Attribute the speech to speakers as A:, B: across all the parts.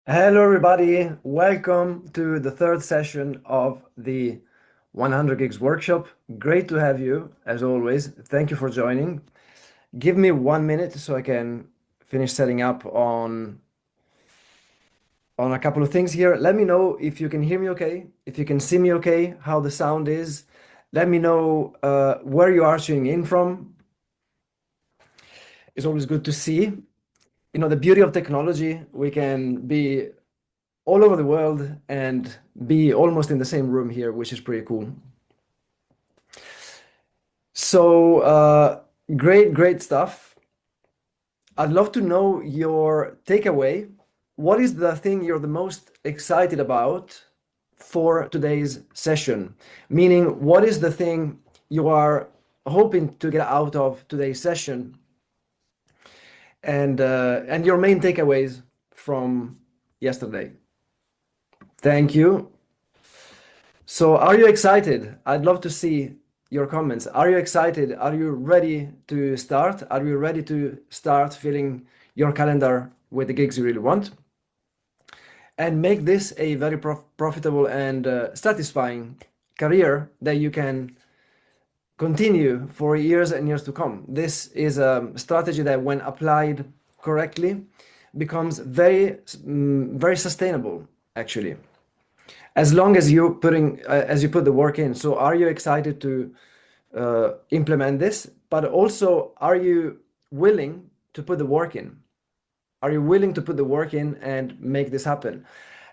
A: Hello, everybody. Welcome to the third session of the 100 Gigs Workshop. Great to have you, as always. Thank you for joining. Give me 1 minute so I can finish setting up on a couple of things here. Let me know if you can hear me okay, if you can see me okay, how the sound is. Let me know where you are tuning in from. It's always good to see. You know, the beauty of technology, we can be all over the world and be almost in the same room here, which is pretty cool. So, great stuff. I'd love to know your takeaway. What is the thing you're the most excited about for today's session? Meaning, what is the thing you are hoping to get out of today's session? And your main takeaways from yesterday. Thank you. So, are you excited? I'd love to see your comments. Are you excited? Are you ready to start? Are you ready to start filling your calendar with the gigs you really want? And make this a very profitable and satisfying career that you can continue for years and years to come. This is a strategy that, when applied correctly, becomes very sustainable, actually, as long as you put the work in. So, are you excited to implement this? But also, are you willing to put the work in? Are you willing to put the work in and make this happen?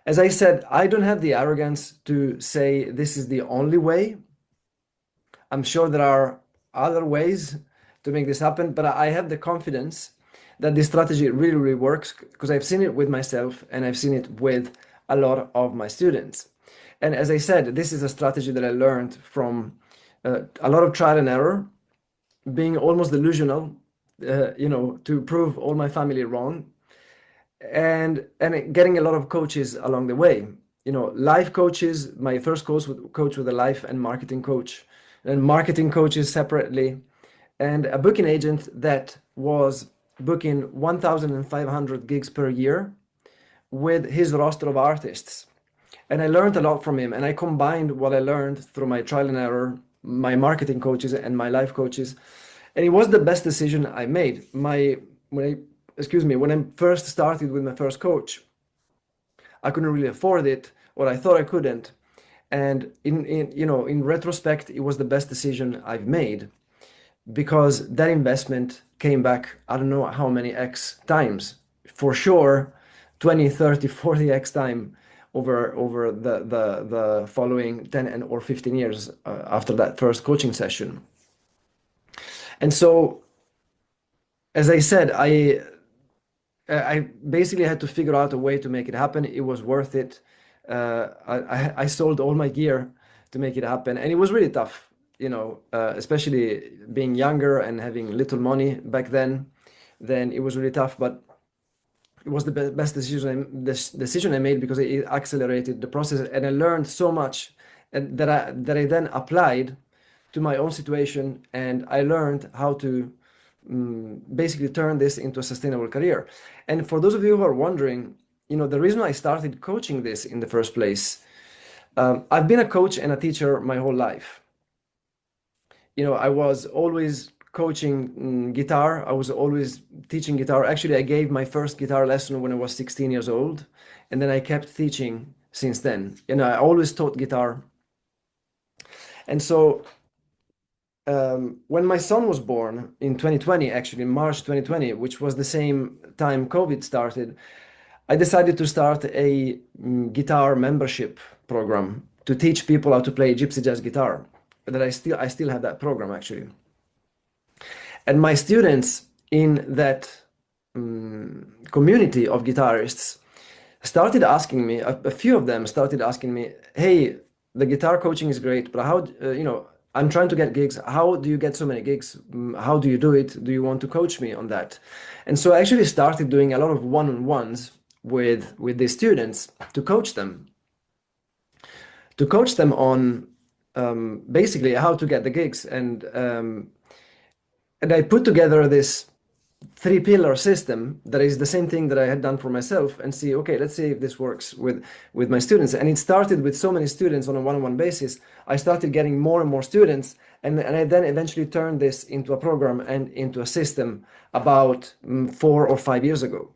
A: As I said, I don't have the arrogance to say this is the only way. I'm sure there are other ways to make this happen, but I have the confidence that this strategy really works, because I've seen it with myself and I've seen it with a lot of my students. And as I said, this is a strategy that I learned from a lot of trial and error, being almost delusional, to prove all my family wrong, and getting a lot of coaches along the way. Life coaches. My first coach was a life and marketing coach, and marketing coaches separately, and a booking agent that was booking 1,500 gigs per year with his roster of artists. And I learned a lot from him, and I combined what I learned through my trial and error, my marketing coaches and my life coaches, and it was the best decision I made. When I first started with my first coach, I couldn't really afford it, or I thought I couldn't. And in retrospect, it was the best decision I've made, because that investment came back, I don't know how many X times, for sure, 20, 30, 40X time over the following 10 or 15 years after that first coaching session. And so, as I said, I basically had to figure out a way to make it happen. It was worth it. I sold all my gear to make it happen, and it was really tough, especially being younger and having little money back then. Then it was really tough, but it was the best decision I made, because it accelerated the process, and I learned so much that I then applied to my own situation, and I learned how to basically turn this into a sustainable career. And for those of you who are wondering, the reason I started coaching this in the first place, I've been a coach and a teacher my whole life. I was always coaching guitar. I was always teaching guitar. Actually, I gave my first guitar lesson when I was 16 years old, and then I kept teaching since then. I always taught guitar. And so, when my son was born in 2020, actually in March 2020, which was the same time COVID started, I decided to start a guitar membership program to teach people how to play gypsy jazz guitar. That I still have that program, actually. And my students in that community of guitarists started asking me, a few of them started asking me, hey, the guitar coaching is great, but how, I'm trying to get gigs. How do you get so many gigs? How do you do it? Do you want to coach me on that? And so I actually started doing a lot of one-on-ones with these students to coach them on basically how to get the gigs. And I put together this three pillar system that is the same thing that I had done for myself and see, okay, let's see if this works with my students. And it started with so many students on a one-on-one basis. I started getting more and more students, and I then eventually turned this into a program and into a system about 4 or 5 years ago.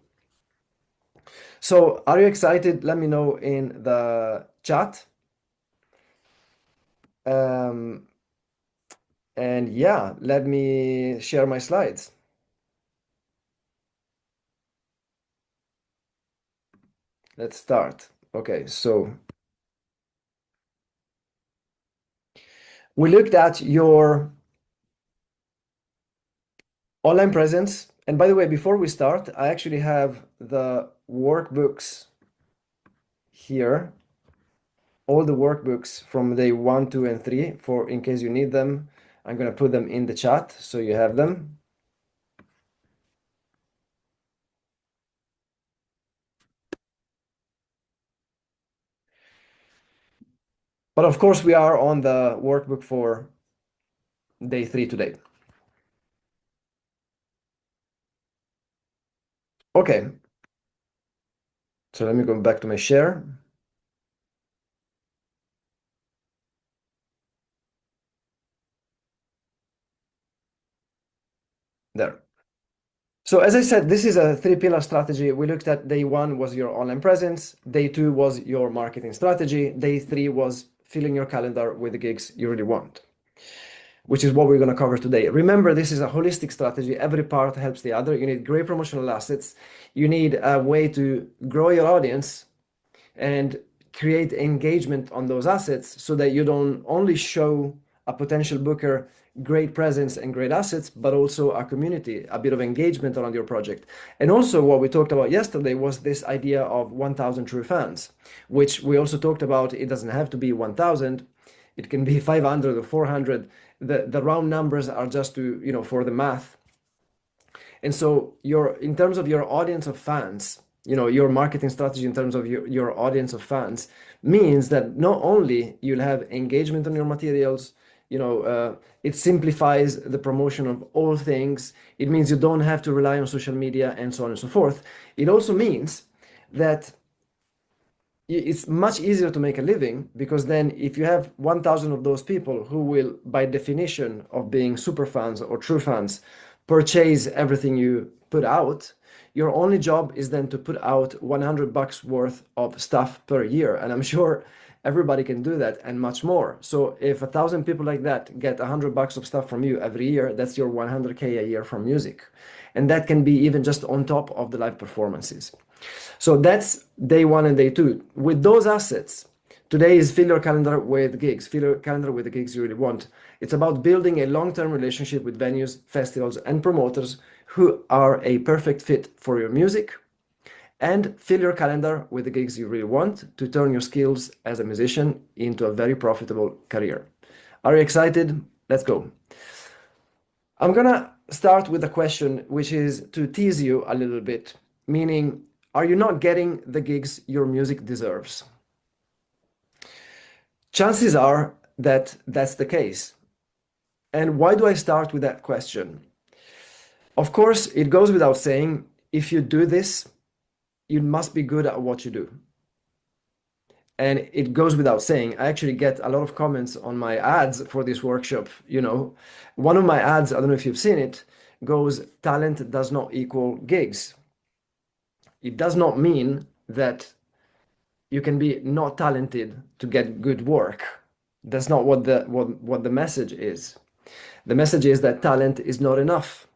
A: So are you excited? Let me know in the chat. Um, and yeah, let me share my slides. Let's start. Okay, so we looked at your online presence. And by the way, before we start, I actually have the workbooks here, all the workbooks from day 1, 2, and 3 for in case you need them. I'm going to put them in the chat so you have them. But of course, we are on the workbook for day 3 today. Okay, so let me go back to my share. There. So as I said, this is a three-pillar strategy. We looked at day 1 was your online presence, day 2 was your marketing strategy, day 3 was filling your calendar with the gigs you really want, which is what we're going to cover today. Remember, this is a holistic strategy. Every part helps the other. You need great promotional assets. You need a way to grow your audience and create engagement on those assets so that you don't only show a potential booker great presence and great assets, but also a community, a bit of engagement around your project. And also what we talked about yesterday was this idea of 1,000 true fans, which we also talked about. It doesn't have to be 1,000. It can be 500 or 400. The round numbers are just to, for the math. And so in terms of your audience of fans, your marketing strategy in terms of your audience of fans means that not only you'll have engagement on your materials, it simplifies the promotion of all things. It means you don't have to rely on social media and so on and so forth. It also means that it's much easier to make a living, because then if you have 1,000 of those people who will, by definition of being super fans or true fans, purchase everything you put out, your only job is then to put out $100 worth of stuff per year. And I'm sure everybody can do that and much more. So if 1,000 people like that get $100 of stuff from you every year, that's your 100K a year from music. And that can be even just on top of the live performances. So that's day 1 and day 2. With those assets, today is fill your calendar with gigs. Fill your calendar with the gigs you really want. It's about building a long-term relationship with venues, festivals, and promoters who are a perfect fit for your music. And fill your calendar with the gigs you really want to turn your skills as a musician into a very profitable career. Are you excited? Let's go. I'm gonna start with a question which is to tease you a little bit, meaning, are you not getting the gigs your music deserves? Chances are that that's the case. And why do I start with that question? Of course, it goes without saying, if you do this, you must be good at what you do. And it goes without saying, I actually get a lot of comments on my ads for this workshop. One of my ads, I don't know if you've seen it, goes, talent does not equal gigs. It does not mean that you can be not talented to get good work. That's not what the message is. The message is that talent is not enough.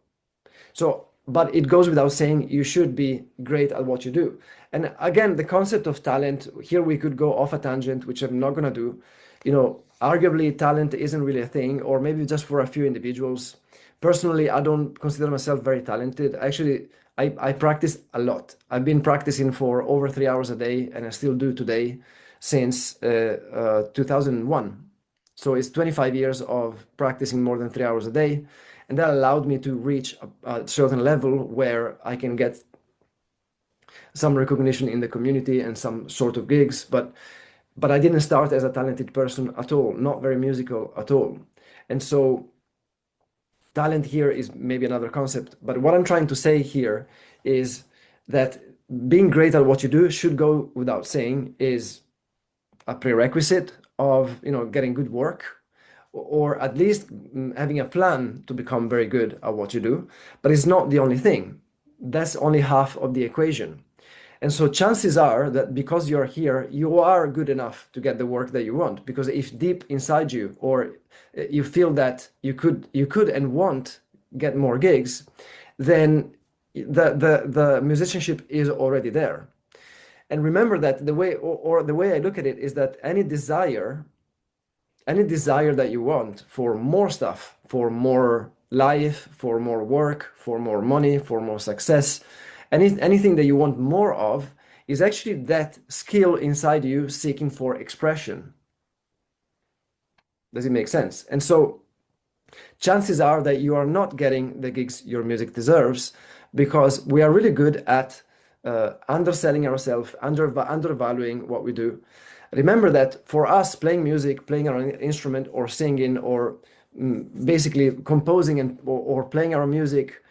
A: So, but it goes without saying, you should be great at what you do. And again, the concept of talent, here we could go off a tangent, which I'm not going to do. Arguably talent isn't really a thing, or maybe just for a few individuals. Personally, I don't consider myself very talented. Actually, I practice a lot. I've been practicing for over 3 hours a day, and I still do today since 2001. So it's 25 years of practicing more than 3 hours a day. And that allowed me to reach a certain level where I can get some recognition in the community and some sort of gigs. But I didn't start as a talented person at all, not very musical at all. And so talent here is maybe another concept, but what I'm trying to say here is that being great at what you do should go without saying is a prerequisite of getting good work, or at least having a plan to become very good at what you do. But it's not the only thing. That's only half of the equation. And so chances are that because you're here, you are good enough to get the work that you want. Because if deep inside you, or you feel that you could and want get more gigs, then the musicianship is already there. And remember that the way, or the way I look at it is that any desire that you want for more stuff, for more life, for more work, for more money, for more success, anything that you want more of is actually that skill inside you seeking for expression. Does it make sense? And so chances are that you are not getting the gigs your music deserves, because we are really good at underselling ourselves, undervaluing what we do. Remember that for us, playing music, playing our instrument, or singing, or basically composing or playing our music,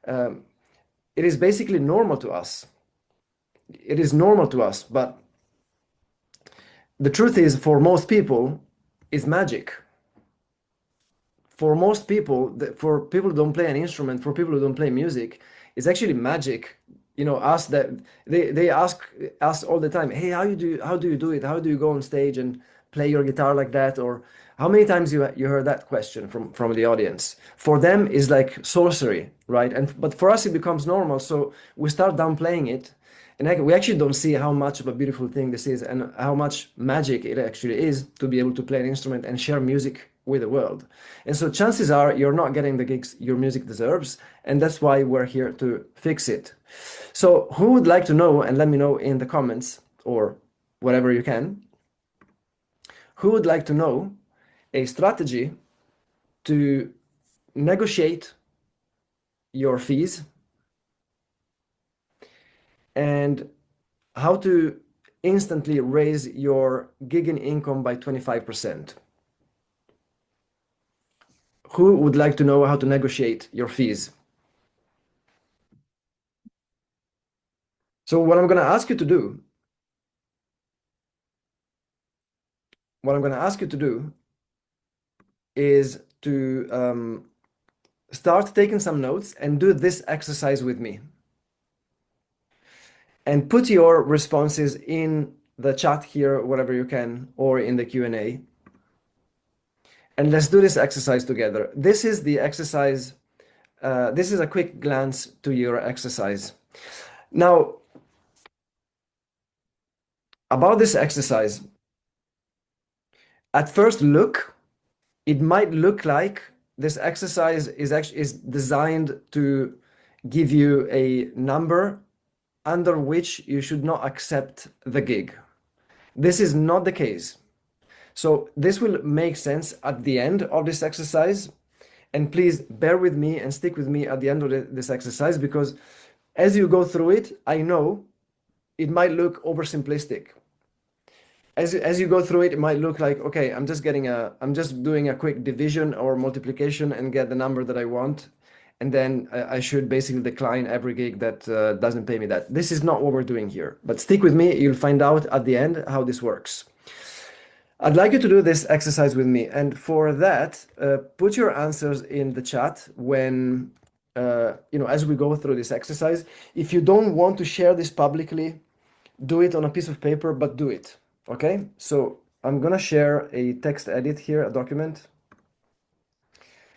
A: it is basically normal to us. It is normal to us, but the truth is, for most people, it's magic. For most people, for people who don't play an instrument, for people who don't play music, it's actually magic. Us that they ask us all the time, hey, how do you do it? How do you go on stage and play your guitar like that? Or how many times you heard that question from the audience? For them, is like sorcery, right? But for us, it becomes normal. So we start downplaying it, and we actually don't see how much of a beautiful thing this is, and how much magic it actually is to be able to play an instrument and share music with the world. And so chances are you're not getting the gigs your music deserves, and that's why we're here to fix it. So who would like to know, and let me know in the comments or whatever you can, who would like to know a strategy to negotiate your fees, and how to instantly raise your gigging income by 25%? Who would like to know how to negotiate your fees? So what I'm going to ask you to do, what I'm going to ask you to do is to start taking some notes and do this exercise with me. And put your responses in the chat here, whatever you can, or in the Q&A. And let's do this exercise together. This is the exercise. This is a quick glance to your exercise. Now, about this exercise, at first look, it might look like this exercise is designed to give you a number under which you should not accept the gig. This is not the case. So this will make sense at the end of this exercise. And please bear with me and stick with me at the end of this exercise, because as you go through it, I know it might look oversimplistic. As you go through it, it might look like, okay, I'm just doing a quick division or multiplication and get the number that I want. And then I should basically decline every gig that doesn't pay me that. This is not what we're doing here. But stick with me, you'll find out at the end how this works. I'd like you to do this exercise with me. And for that, put your answers in the chat when, as we go through this exercise. If you don't want to share this publicly, do it on a piece of paper, but do it. Okay? So I'm going to share a text edit here, a document,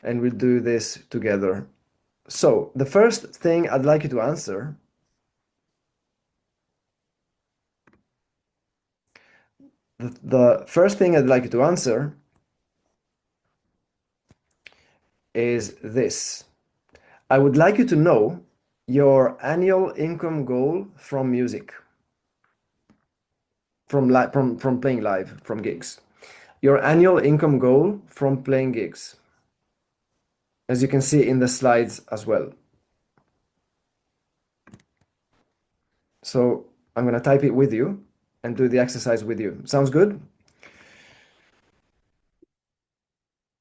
A: and we'll do this together. So the first thing I'd like you to answer, the first thing I'd like you to answer is this. I would like you to know your annual income goal from music, from playing live, from gigs. Your annual income goal from playing gigs, as you can see in the slides as well. So I'm going to type it with you and do the exercise with you. Sounds good?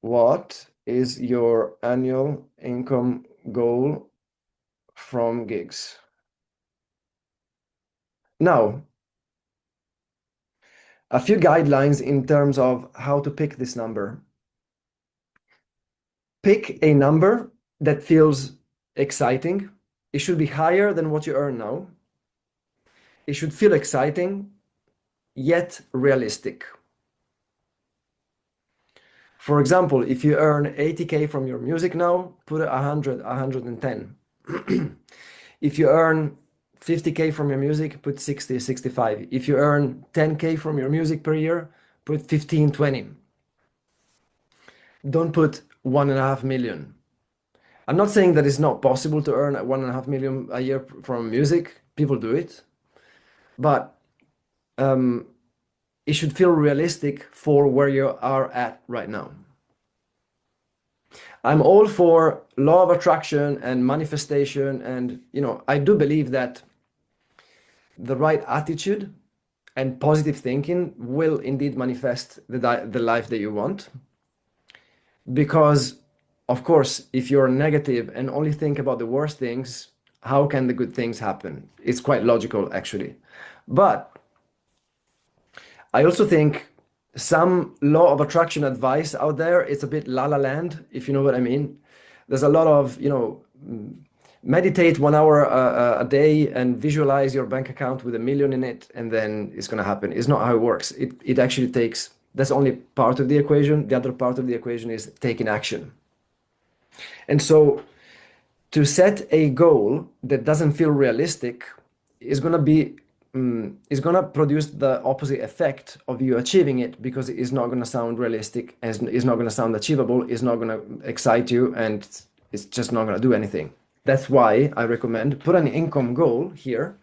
A: What is your annual income goal from gigs? Now, a few guidelines in terms of how to pick this number. Pick a number that feels exciting. It should be higher than what you earn now. It should feel exciting, yet realistic. For example, if you earn 80K from your music now, put 100, 110. If you earn 50K from your music, put 60, 65. If you earn 10K from your music per year, put 15, 20. Don't put 1.5 million. I'm not saying that it's not possible to earn 1.5 million a year from music. People do it, but um, it should feel realistic for where you are at right now. I'm all for law of attraction and manifestation, and I do believe that the right attitude and positive thinking will indeed manifest the life that you want. Because, of course, if you're negative and only think about the worst things, how can the good things happen? It's quite logical, actually. But I also think some law of attraction advice out there, it's a bit la la land, if you know what I mean. There's a lot of, meditate 1 hour a day and visualize your bank account with 1 million in it, and then it's going to happen. It's not how it works. It actually takes, that's only part of the equation. The other part of the equation is taking action. And so to set a goal that doesn't feel realistic is going to be is going to produce the opposite effect of you achieving it, because it's not going to sound realistic, and it's not going to sound achievable, it's not going to excite you, and it's just not going to do anything. That's why I recommend put an income goal here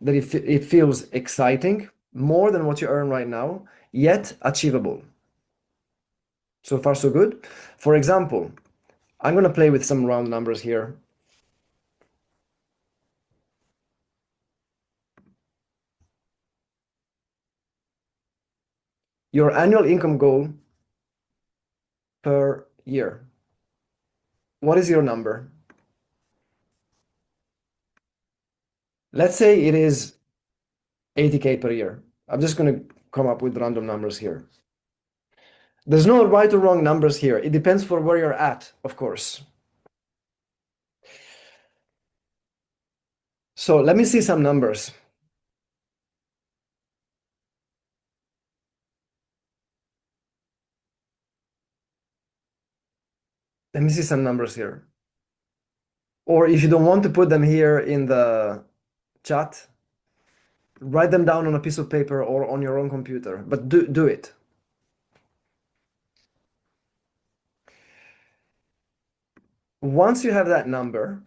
A: that it feels exciting, more than what you earn right now, yet achievable. So far, so good. For example, I'm going to play with some round numbers here. Your annual income goal per year. What is your number? Let's say it is 80K per year. I'm just going to come up with random numbers here. There's no right or wrong numbers here. It depends for where you're at, of course. So let me see some numbers. Let me see some numbers here. Or if you don't want to put them here in the chat, write them down on a piece of paper or on your own computer, but do it. Once you have that number,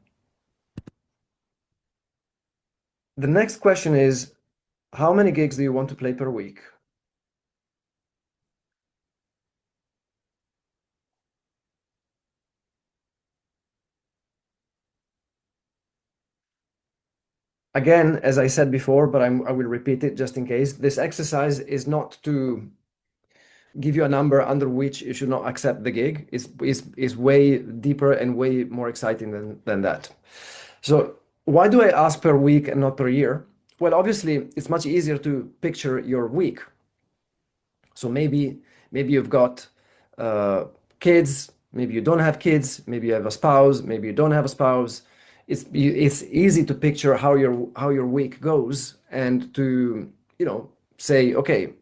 A: the next question is, how many gigs do you want to play per week? Again, as I said before, but I will repeat it just in case, this exercise is not to give you a number under which you should not accept the gig. It's way deeper and way more exciting than that. So why do I ask per week and not per year? Well, obviously, it's much easier to picture your week. So maybe you've got kids, maybe you don't have kids, maybe you have a spouse, maybe you don't have a spouse. It's easy to picture how your week goes, and to say, okay,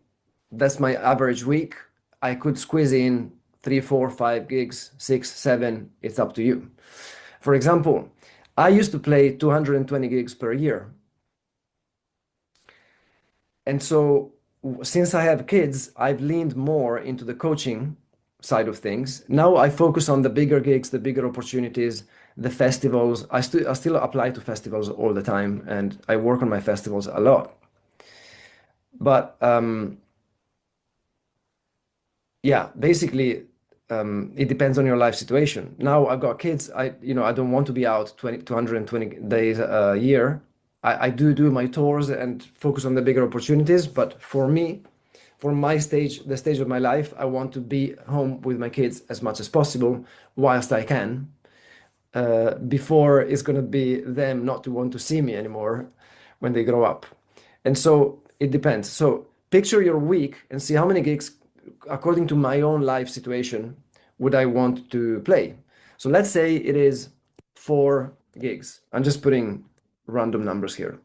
A: that's my average week. I could squeeze in 3, 4, 5 gigs, 6, 7. It's up to you. For example, I used to play 220 gigs per year. And so since I have kids, I've leaned more into the coaching side of things. Now I focus on the bigger gigs, the bigger opportunities, the festivals. I still apply to festivals all the time, and I work on my festivals a lot. But yeah, basically, it depends on your life situation. Now I've got kids. I don't want to be out 220 days a year. I do my tours and focus on the bigger opportunities. But for for my stage, the stage of my life, I want to be home with my kids as much as possible whilst I can, before it's going to be them not to want to see me anymore when they grow up. And so it depends. So picture your week and see how many gigs, according to my own life situation, would I want to play. So let's say it is 4 gigs. I'm just putting random numbers here.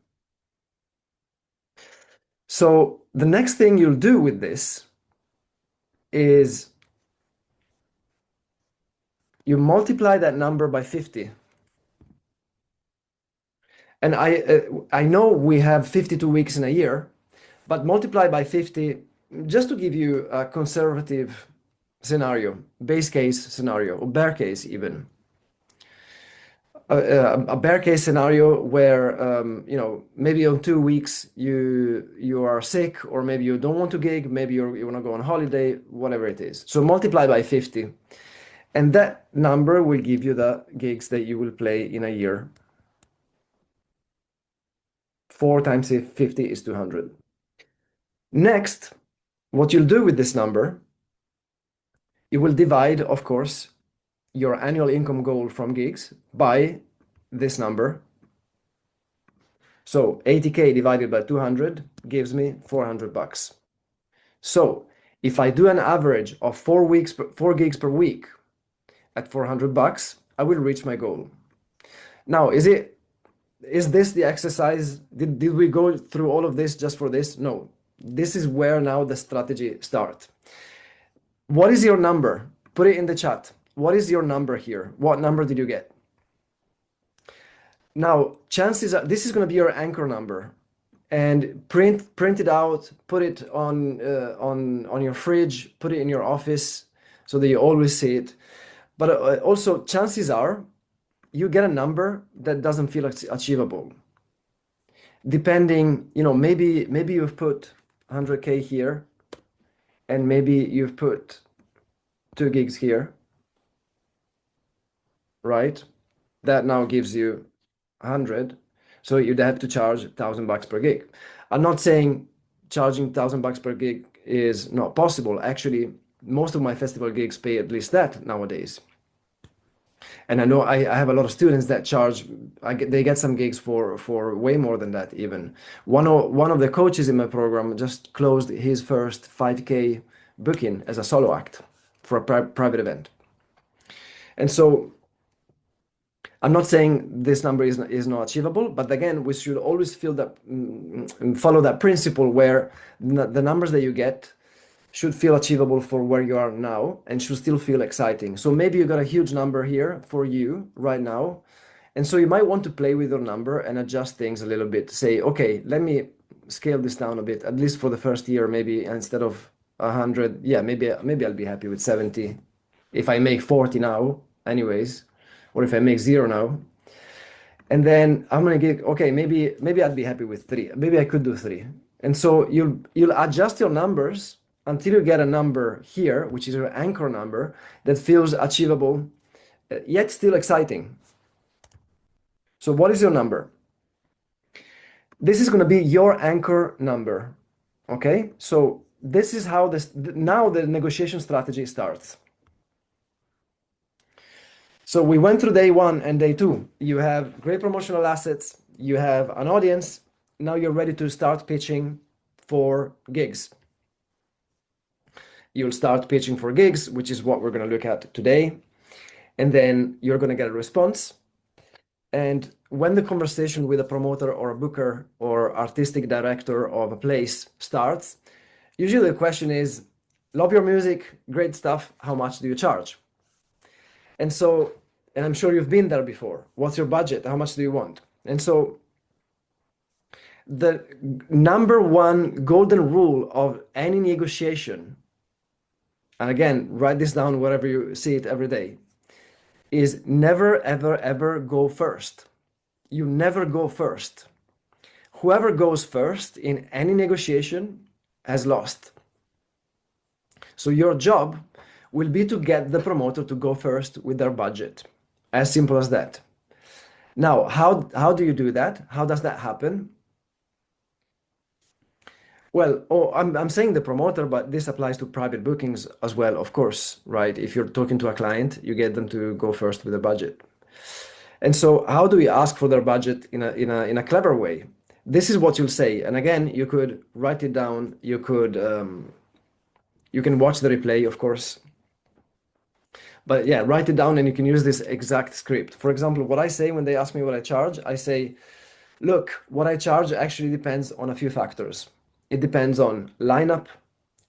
A: So the next thing you'll do with this is you multiply that number by 50. And I know we have 52 weeks in a year, but multiply by 50 just to give you a conservative scenario, base case scenario, or bear case even. A bear case scenario where maybe on 2 weeks you are sick, or maybe you don't want to gig, maybe you want to go on holiday, whatever it is. So multiply by 50, and that number will give you the gigs that you will play in a year. 4 times 50 is 200. Next, what you'll do with this number, you will divide, of course, your annual income goal from gigs by this number. So 80K divided by 200 gives me $400. So if I do an average of 4 gigs per week at $400, I will reach my goal. Now, is this the exercise? Did we go through all of this just for this? No. This is where now the strategy starts. What is your number? Put it in the chat. What is your number here? What number did you get? Now, chances are this is going to be your anchor number, and print it out, put it on your fridge, put it in your office so that you always see it. But also, chances are you get a number that doesn't feel achievable. Depending, maybe you've put 100K here, and maybe you've put 2 gigs here, right? That now gives you 100. So you'd have to charge $1,000 per gig. I'm not saying charging $1,000 per gig is not possible. Actually, most of my festival gigs pay at least that nowadays. And I know I have a lot of students that charge, they get some gigs for way more than that even. One of the coaches in my program just closed his first 5K booking as a solo act for a private event. And so I'm not saying this number is not achievable, but again, we should always feel that follow that principle where the numbers that you get should feel achievable for where you are now and should still feel exciting. So maybe you got a huge number here for you right now. And so you might want to play with your number and adjust things a little bit. Say, okay, let me scale this down a bit, at least for the first year, maybe instead of 100. Yeah, maybe I'll be happy with 70. If I make 40 now, anyways, or if I make 0 now. And then I'm gonna get, okay, maybe I'd be happy with 3. Maybe I could do 3. And so you'll adjust your numbers until you get a number here, which is your anchor number, that feels achievable, yet still exciting. So what is your number? This is going to be your anchor number, okay? So this is how now the negotiation strategy starts. So we went through day 1 and day 2. You have great promotional assets, you have an audience, now you're ready to start pitching for gigs. You'll start pitching for gigs, which is what we're going to look at today. And then you're going to get a response. And when the conversation with a promoter or a booker or artistic director of a place starts, usually the question is, love your music, great stuff, how much do you charge? And so, and I'm sure you've been there before. What's your budget? How much do you want? And so the number one golden rule of any negotiation, and again, write this down wherever you see it every day, is never, ever, ever go first. You never go first. Whoever goes first in any negotiation has lost. So your job will be to get the promoter to go first with their budget. As simple as that. Now, how do you do that? How does that happen? Well, oh, I'm saying the promoter, but this applies to private bookings as well, of course, right? If you're talking to a client, you get them to go first with a budget. And so how do we ask for their budget in a clever way? This is what you'll say. And again, you could write it down. You can watch the replay, of course. But yeah, write it down and you can use this exact script. For example, what I say when they ask me what I charge, I say, look, what I charge actually depends on a few factors. It depends on lineup,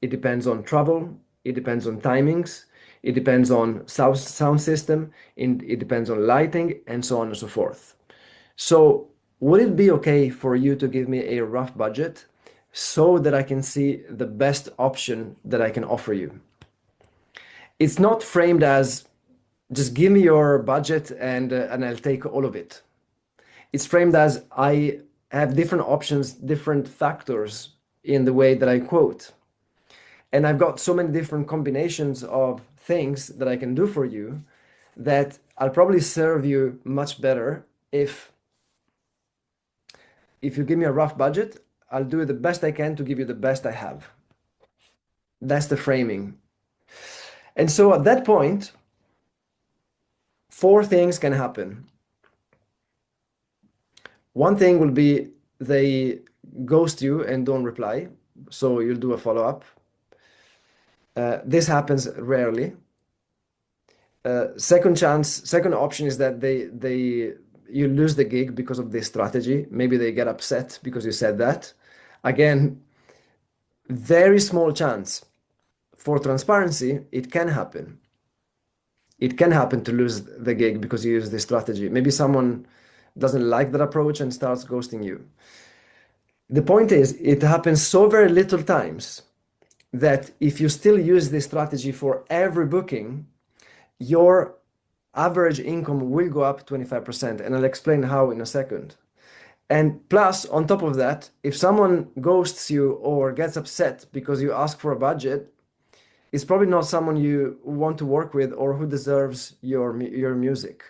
A: it depends on travel, it depends on timings, it depends on sound system, and it depends on lighting, and so on and so forth. So, would it be okay for you to give me a rough budget so that I can see the best option that I can offer you? It's not framed as just give me your budget and I'll take all of it. It's framed as I have different options, different factors in the way that I quote. And I've got so many different combinations of things that I can do for you that I'll probably serve you much better if you give me a rough budget. I'll do the best I can to give you the best I have. That's the framing. And so at that point, four things can happen. One thing will be they ghost you and don't reply, so you'll do a follow-up. This happens rarely. Second option is that you lose the gig because of this strategy. Maybe they get upset because you said that. Again, very small chance. For transparency, it can happen. It can happen to lose the gig because you use this strategy. Maybe someone doesn't like that approach and starts ghosting you. The point is, it happens so very little times that if you still use this strategy for every booking, your average income will go up 25%. And I'll explain how in a second. And plus, on top of that, if someone ghosts you or gets upset because you ask for a budget, it's probably not someone you want to work with or who deserves your music,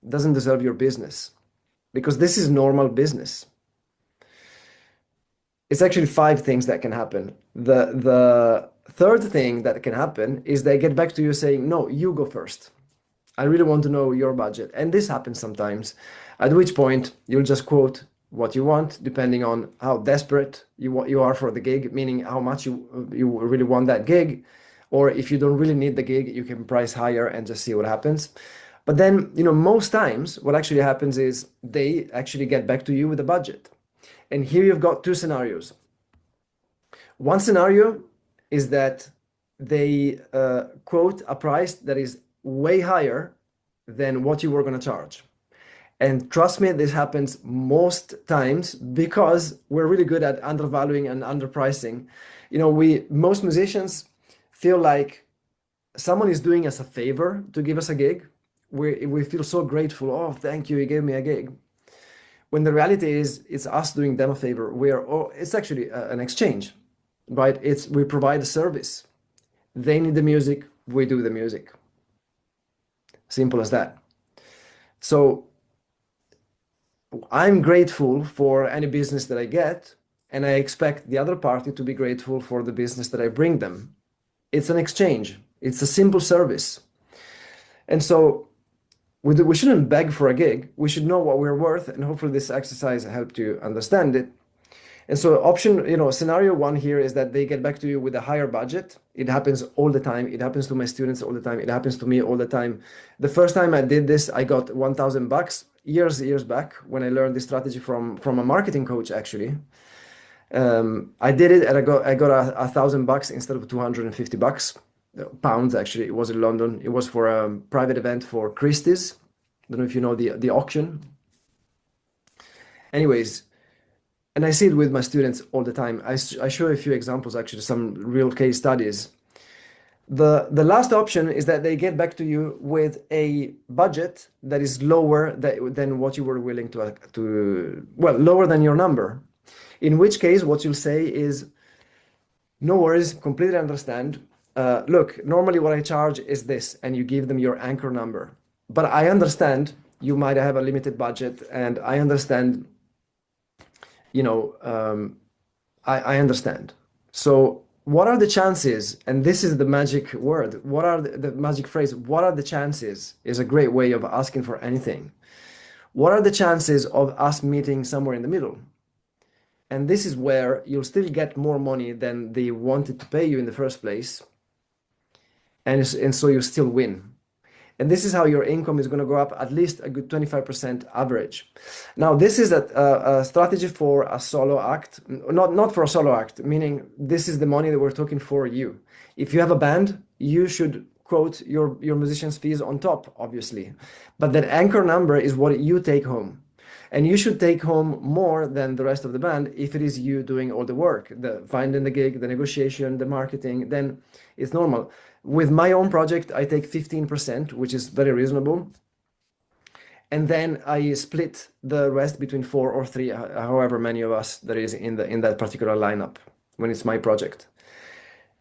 A: doesn't deserve your business, because this is normal business. It's actually five things that can happen. The third thing that can happen is they get back to you saying, no, you go first. I really want to know your budget. And this happens sometimes, at which point you'll just quote what you want, depending on how desperate you are for the gig, meaning how much you really want that gig. Or if you don't really need the gig, you can price higher and just see what happens. But then, most times what actually happens is they actually get back to you with a budget. And here you've got two scenarios. One scenario is that they quote a price that is way higher than what you were going to charge. And trust me, this happens most times because we're really good at undervaluing and underpricing. Most musicians feel like someone is doing us a favor to give us a gig. We feel so grateful. Oh, thank you, you gave me a gig. When the reality is, it's us doing them a favor. It's actually an exchange, right? We provide a service. They need the music, we do the music. Simple as that. So I'm grateful for any business that I get, and I expect the other party to be grateful for the business that I bring them. It's an exchange. It's a simple service. And so we shouldn't beg for a gig. We should know what we're worth, and hopefully this exercise helped you understand it. And so scenario one here is that they get back to you with a higher budget. It happens all the time. It happens to my students all the time. It happens to me all the time. The first time I did this, I got $1,000 years back when I learned this strategy from a marketing coach, actually. I did it and I got $1,000 instead of $250 pounds. Actually, it was in London. It was for a private event for Christie's. I don't know if you know the auction. Anyways, and I see it with my students all the time. I show a few examples, actually, some real case studies. The last option is that they get back to you with a budget that is lower than what you were willing lower than your number. In which case, what you'll say is, no worries, completely understand. Look, normally what I charge is this, and you give them your anchor number. But I understand you might have a limited budget, and I understand, I understand. So, what are the chances? And this is the magic word. What are the magic phrase? What are the chances is a great way of asking for anything. What are the chances of us meeting somewhere in the middle? And this is where you'll still get more money than they wanted to pay you in the first place. And so you still win. And this is how your income is going to go up at least a good 25% average. Now, this is a strategy for a solo act, not for a solo act, meaning this is the money that we're talking for you. If you have a band, you should quote your musician's fees on top, obviously. But that anchor number is what you take home. And you should take home more than the rest of the band if it is you doing all the work, the finding the gig, the negotiation, the marketing, then it's normal. With my own project, I take 15%, which is very reasonable. And then I split the rest between four or three, however many of us there is in that particular lineup when it's my project.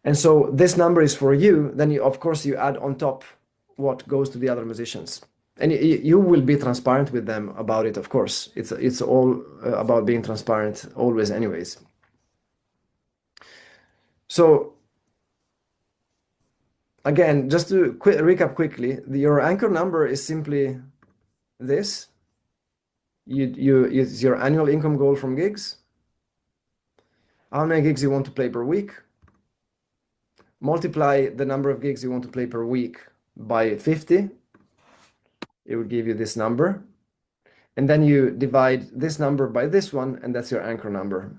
A: And so this number is for you. Then of course you add on top what goes to the other musicians. And you will be transparent with them about it, of course. It's all about being transparent always anyways. So again, just to recap quickly, your anchor number is simply this. It's your annual income goal from gigs. How many gigs you want to play per week. Multiply the number of gigs you want to play per week by 50. It will give you this number. And then you divide this number by this one, and that's your anchor number.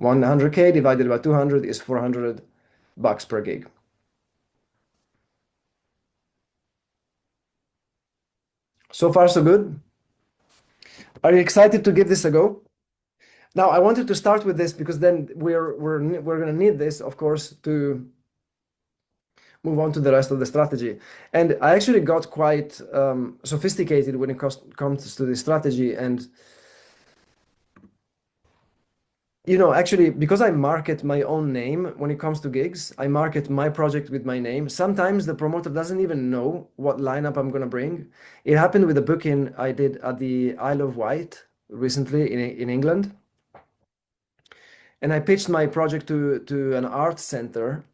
A: 100K divided by 200 is $400 per gig. So far, so good. Are you excited to give this a go? Now, I wanted to start with this because then we're going to need this, of course, to move on to the rest of the strategy. And I actually got quite sophisticated when it comes to this strategy. And actually, because I market my own name when it comes to gigs, I market my project with my name. Sometimes the promoter doesn't even know what lineup I'm going to bring. It happened with a booking I did at the Isle of Wight recently in England. And I pitched my project to an art center,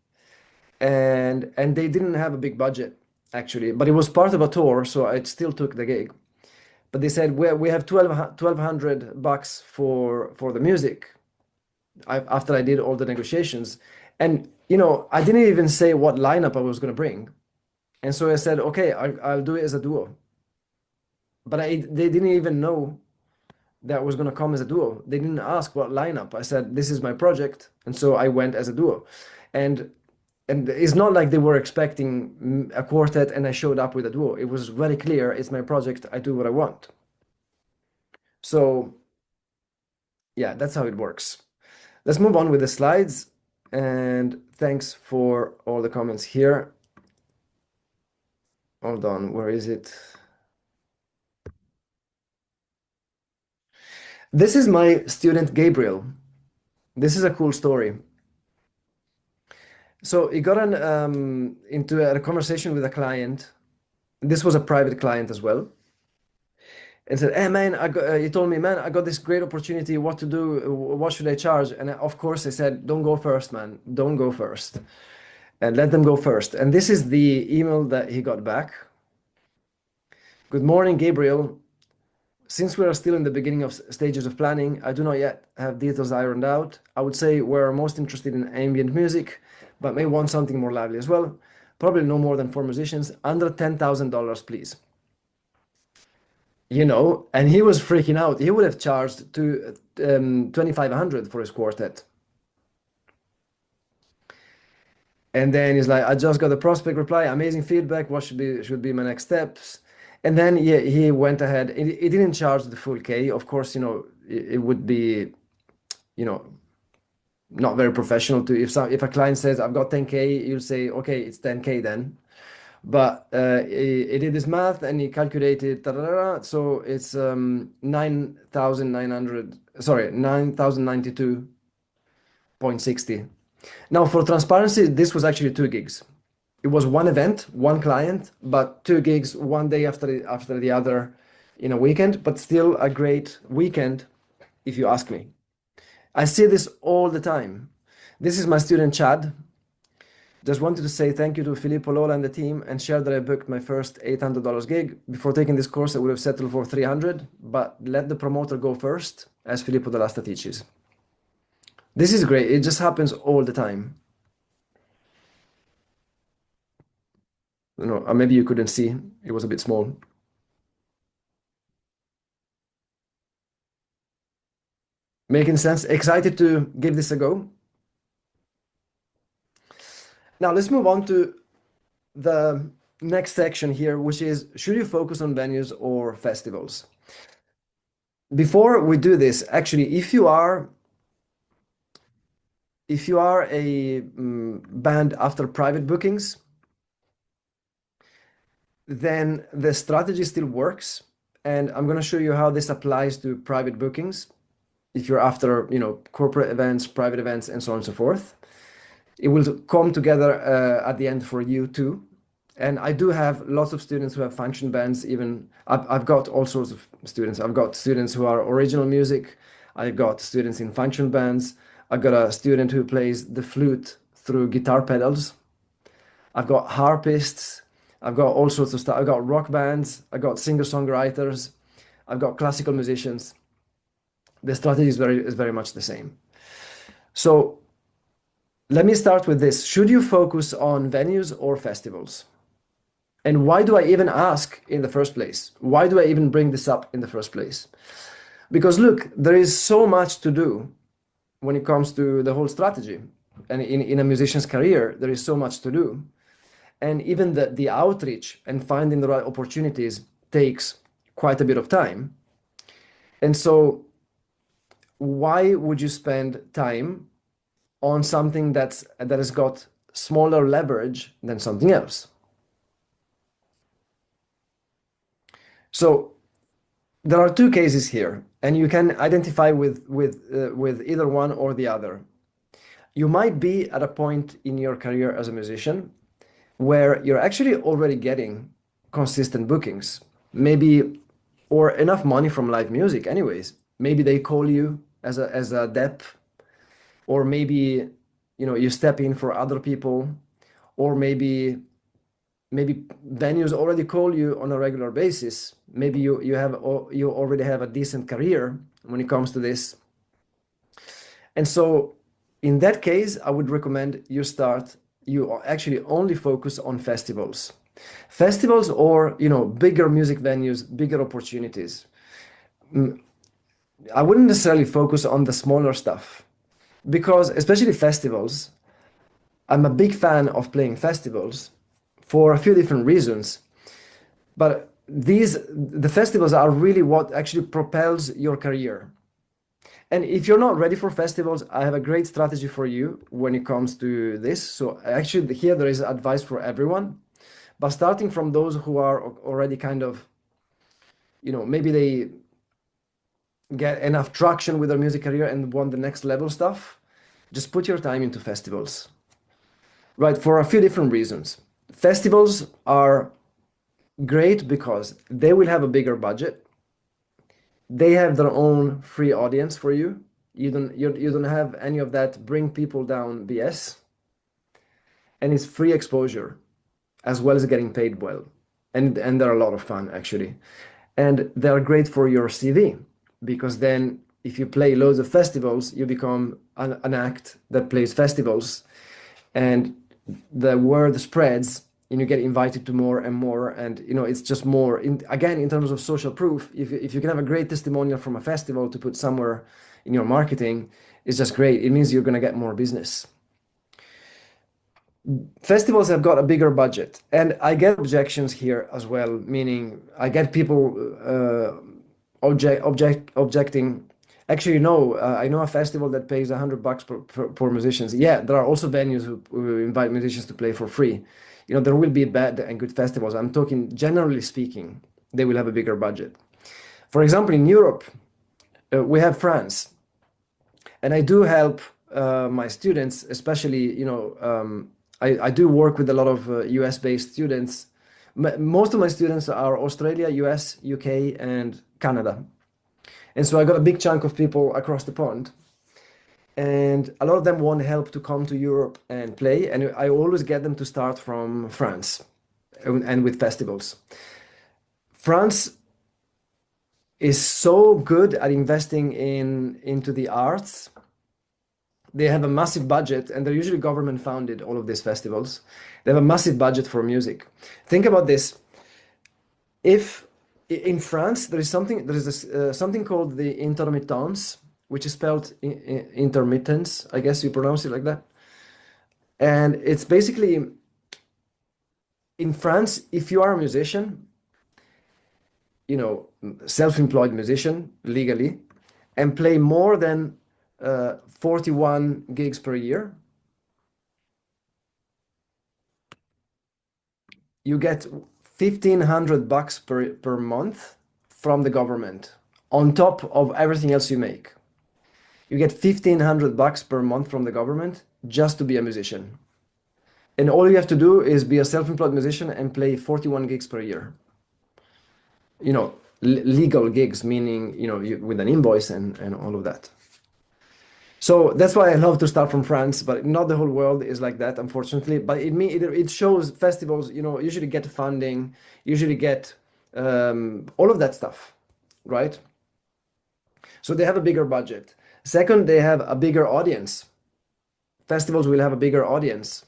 A: and they didn't have a big budget actually, but it was part of a tour, so I still took the gig. But they said we have $1,200 for the music. After I did all the negotiations, and I didn't even say what lineup I was going to bring, and so I said, okay, I'll do it as a duo. But they didn't even know that was going to come as a duo. They didn't ask what lineup. I said, this is my project. And so I went as a duo. And it's not like they were expecting a quartet and I showed up with a duo. It was very clear. It's my project. I do what I want. So yeah, that's how it works. Let's move on with the slides. And thanks for all the comments here. Hold on. Where is it? This is my student Gabriel. This is a cool story. So he got into a conversation with a client. This was a private client as well. And said, "Hey man, he told me, man, I got this great opportunity. What to do? What should I charge?" And of course, I said, "Don't go first, man. Don't go first, and let them go first." And this is the email that he got back. Good morning, Gabriel. Since we are still in the beginning of stages of planning, I do not yet have details ironed out. I would say we're most interested in ambient music, but may want something more lively as well. Probably no more than 4 musicians, under $10,000, please. And he was freaking out. He would have charged to 2,500 for his quartet. And then he's like, I just got a prospect reply, amazing feedback. What should be my next steps? And then he went ahead. He didn't charge the full K. Of course, it would be, not very professional to if a client says I've got 10K, you'll say, okay, it's 10K then. But he did this math and he calculated, so it's 9,900, sorry, 9,092.60. Now, for transparency, this was actually 2 gigs. It was one event, one client, but 2 gigs, one day after the other in a weekend, but still a great weekend, if you ask me. I see this all the time. This is my student Chad. Just wanted to say thank you to Filippo Lola and the team and share that I booked my first $800 gig. Before taking this course, I would have settled for 300, but let the promoter go first, as Filippo Dall'Asta teaches. This is great. It just happens all the time. Maybe you couldn't see. It was a bit small. Making sense? Excited to give this a go? Now let's move on to the next section here, which is should you focus on venues or festivals? Before we do this, actually, if you are a band after private bookings, then the strategy still works. And I'm going to show you how this applies to private bookings. If you're after, corporate events, private events, and so on and so forth, it will come together at the end for you too. And I do have lots of students who have function bands. Even I've got all sorts of students. I've got students who are original music. I've got students in function bands. I've got a student who plays the flute through guitar pedals. I've got harpists. I've got all sorts of stuff. I've got rock bands. I've got singer-songwriters. I've got classical musicians. The strategy is very much the same. So let me start with this. Should you focus on venues or festivals? And why do I even ask in the first place? Why do I even bring this up in the first place? Because look, there is so much to do when it comes to the whole strategy. And in a musician's career, there is so much to do. And even the outreach and finding the right opportunities takes quite a bit of time. And so why would you spend time on something that has got smaller leverage than something else? So there are two cases here, and you can identify with either one or the other. You might be at a point in your career as a musician where you're actually already getting consistent bookings, maybe, or enough money from live music anyways. Maybe they call you as a dep, or maybe you step in for other people, or maybe venues already call you on a regular basis. Maybe you already have a decent career when it comes to this. And so in that case, I would recommend you actually only focus on festivals. Festivals or, bigger music venues, bigger opportunities. I wouldn't necessarily focus on the smaller stuff because especially festivals, I'm a big fan of playing festivals for a few different reasons. But the festivals are really what actually propels your career. And if you're not ready for festivals, I have a great strategy for you when it comes to this. So actually here there is advice for everyone, but starting from those who are already kind of, maybe they get enough traction with their music career and want the next level stuff, just put your time into festivals, right? For a few different reasons. Festivals are great because they will have a bigger budget. They have their own free audience for you. You don't have any of that bring people down BS. And it's free exposure as well as getting paid well. And they're a lot of fun actually. And they're great for your CV because then if you play loads of festivals, you become an act that plays festivals and the word spreads and you get invited to more and more. And, it's just more again, in terms of social proof, if you can have a great testimonial from a festival to put somewhere in your marketing, it's just great. It means you're going to get more business. Festivals have got a bigger budget and I get objections here as well, meaning I get people objecting. Actually, no, I know a festival that pays $100 per musicians. Yeah, there are also venues who invite musicians to play for free. There will be bad and good festivals. I'm talking generally speaking, they will have a bigger budget. For example, in Europe, we have France, and I do help my students, especially, I do work with a lot of US-based students. Most of my students are Australia, US, UK, and Canada. And so I got a big chunk of people across the pond. and a lot of them want help to come to Europe and play. And I always get them to start from France and with festivals. France is so good at investing into the arts. They have a massive budget, and they're usually government funded, all of these festivals. They have a massive budget for music. Think about this. If in France there is something called the intermittence, which is spelled intermittence, I guess you pronounce it like that. And it's basically in France, if you are a musician, you know, self-employed musician legally, and play more than 41 gigs per year, you get 1,500 bucks per month from the government on top of everything else you make. You get 1,500 bucks per month from the government just to be a musician. And all you have to do is be a self-employed musician and play 41 gigs per year. You know, legal gigs, meaning, you know, with an invoice and all of that. So that's why I love to start from France, but not the whole world is like that, unfortunately. But it shows festivals, you know, usually get funding, usually get all of that stuff, right? So they have a bigger budget. Second, they have a bigger audience. Festivals will have a bigger audience.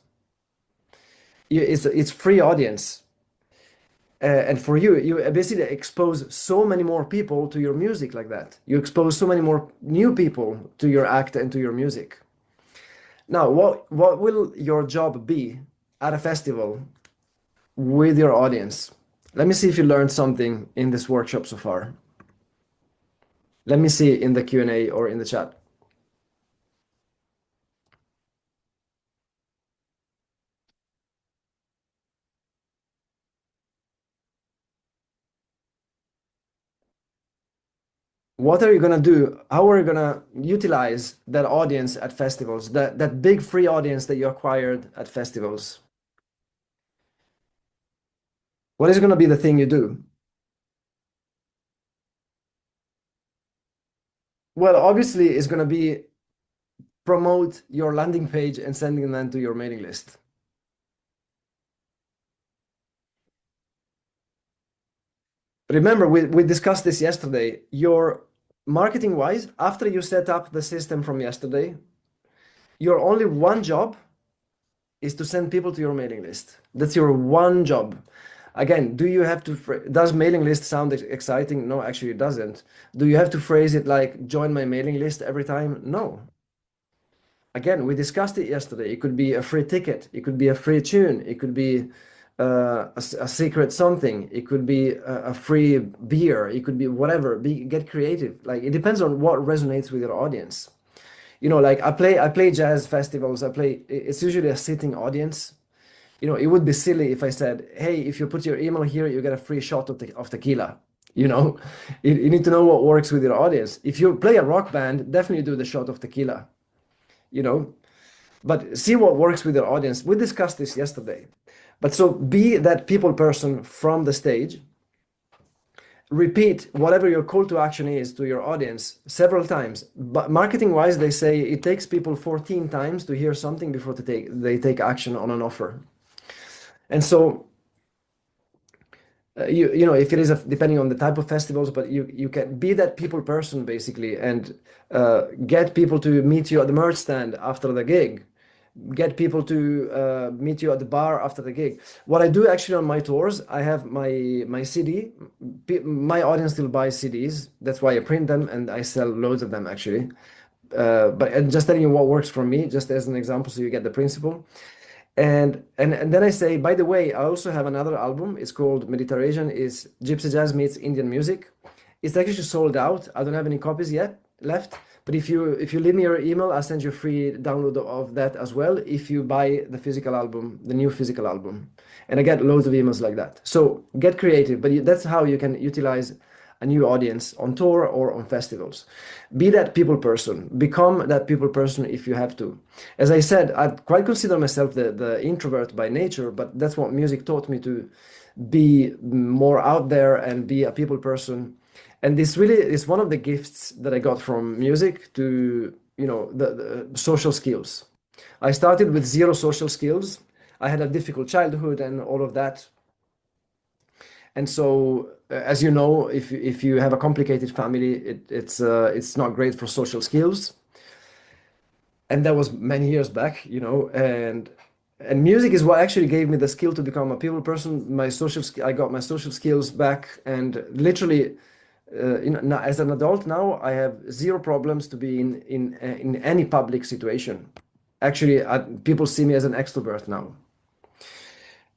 A: It's free audience. And for you, you basically expose so many more people to your music like that. You expose so many more new people to your act and to your music. Now, what will your job be at a festival with your audience? Let me see if you learned something in this workshop so far. Let me see in the Q&A or in the chat. What are you gonna do? How are you gonna utilize that audience at festivals, that big free audience that you acquired at festivals? What is gonna be the thing you do? Well, obviously, it's gonna be promote your landing page and sending them to your mailing list. Remember, we discussed this yesterday. Your marketing wise, after you set up the system from yesterday, your only one job is to send people to your mailing list. That's your one job. Again, do you have to, does mailing list sound exciting? No, actually it doesn't. Do you have to phrase it like join my mailing list every time? No. Again, we discussed it yesterday. It could be a free ticket. It could be a free tune. It could be a secret something. It could be a free beer. It could be whatever. Get creative. Like it depends on what resonates with your audience. You know, like I play jazz festivals. It's usually a sitting audience. You know, it would be silly if I said, hey, if you put your email here, you get a free shot of tequila. You know, you need to know what works with your audience. If you play a rock band, definitely do the shot of tequila, you know, but see what works with your audience. We discussed this yesterday. But so be that people person from the stage. Repeat whatever your call to action is to your audience several times. But marketing wise, they say it takes people 14 times to hear something before they take action on an offer. And so you know, if it is depending on the type of festivals, but you can be that people person basically, and get people to meet you at the merch stand after the gig, get people to meet you at the bar after the gig. What I do actually on my tours, I have my CD. My audience still buys CDs. That's why I print them and I sell loads of them actually. But and just telling you what works for me, just as an example, so you get the principle. And then I say, by the way, I also have another album. It's called Mediterranean. It's Gypsy Jazz meets Indian music. It's actually sold out. I don't have any copies yet left. But if you leave me your email, I'll send you a free download of that as well. If you buy the physical album, the new physical album, and I get loads of emails like that. So get creative. But that's how you can utilize a new audience on tour or on festivals. Be that people person. Become that people person if you have to. As I said, I quite consider myself the introvert by nature, but that's what music taught me to be more out there and be a people person. And this really is one of the gifts that I got from music to the social skills. I started with zero social skills. I had a difficult childhood and all of that. And so, as you know, if you have a complicated family, it's not great for social skills. And that was many years back, and music is what actually gave me the skill to become a people person. I got my social skills back, and literally, now, as an adult now, I have zero problems to be in any public situation. Actually, people see me as an extrovert now.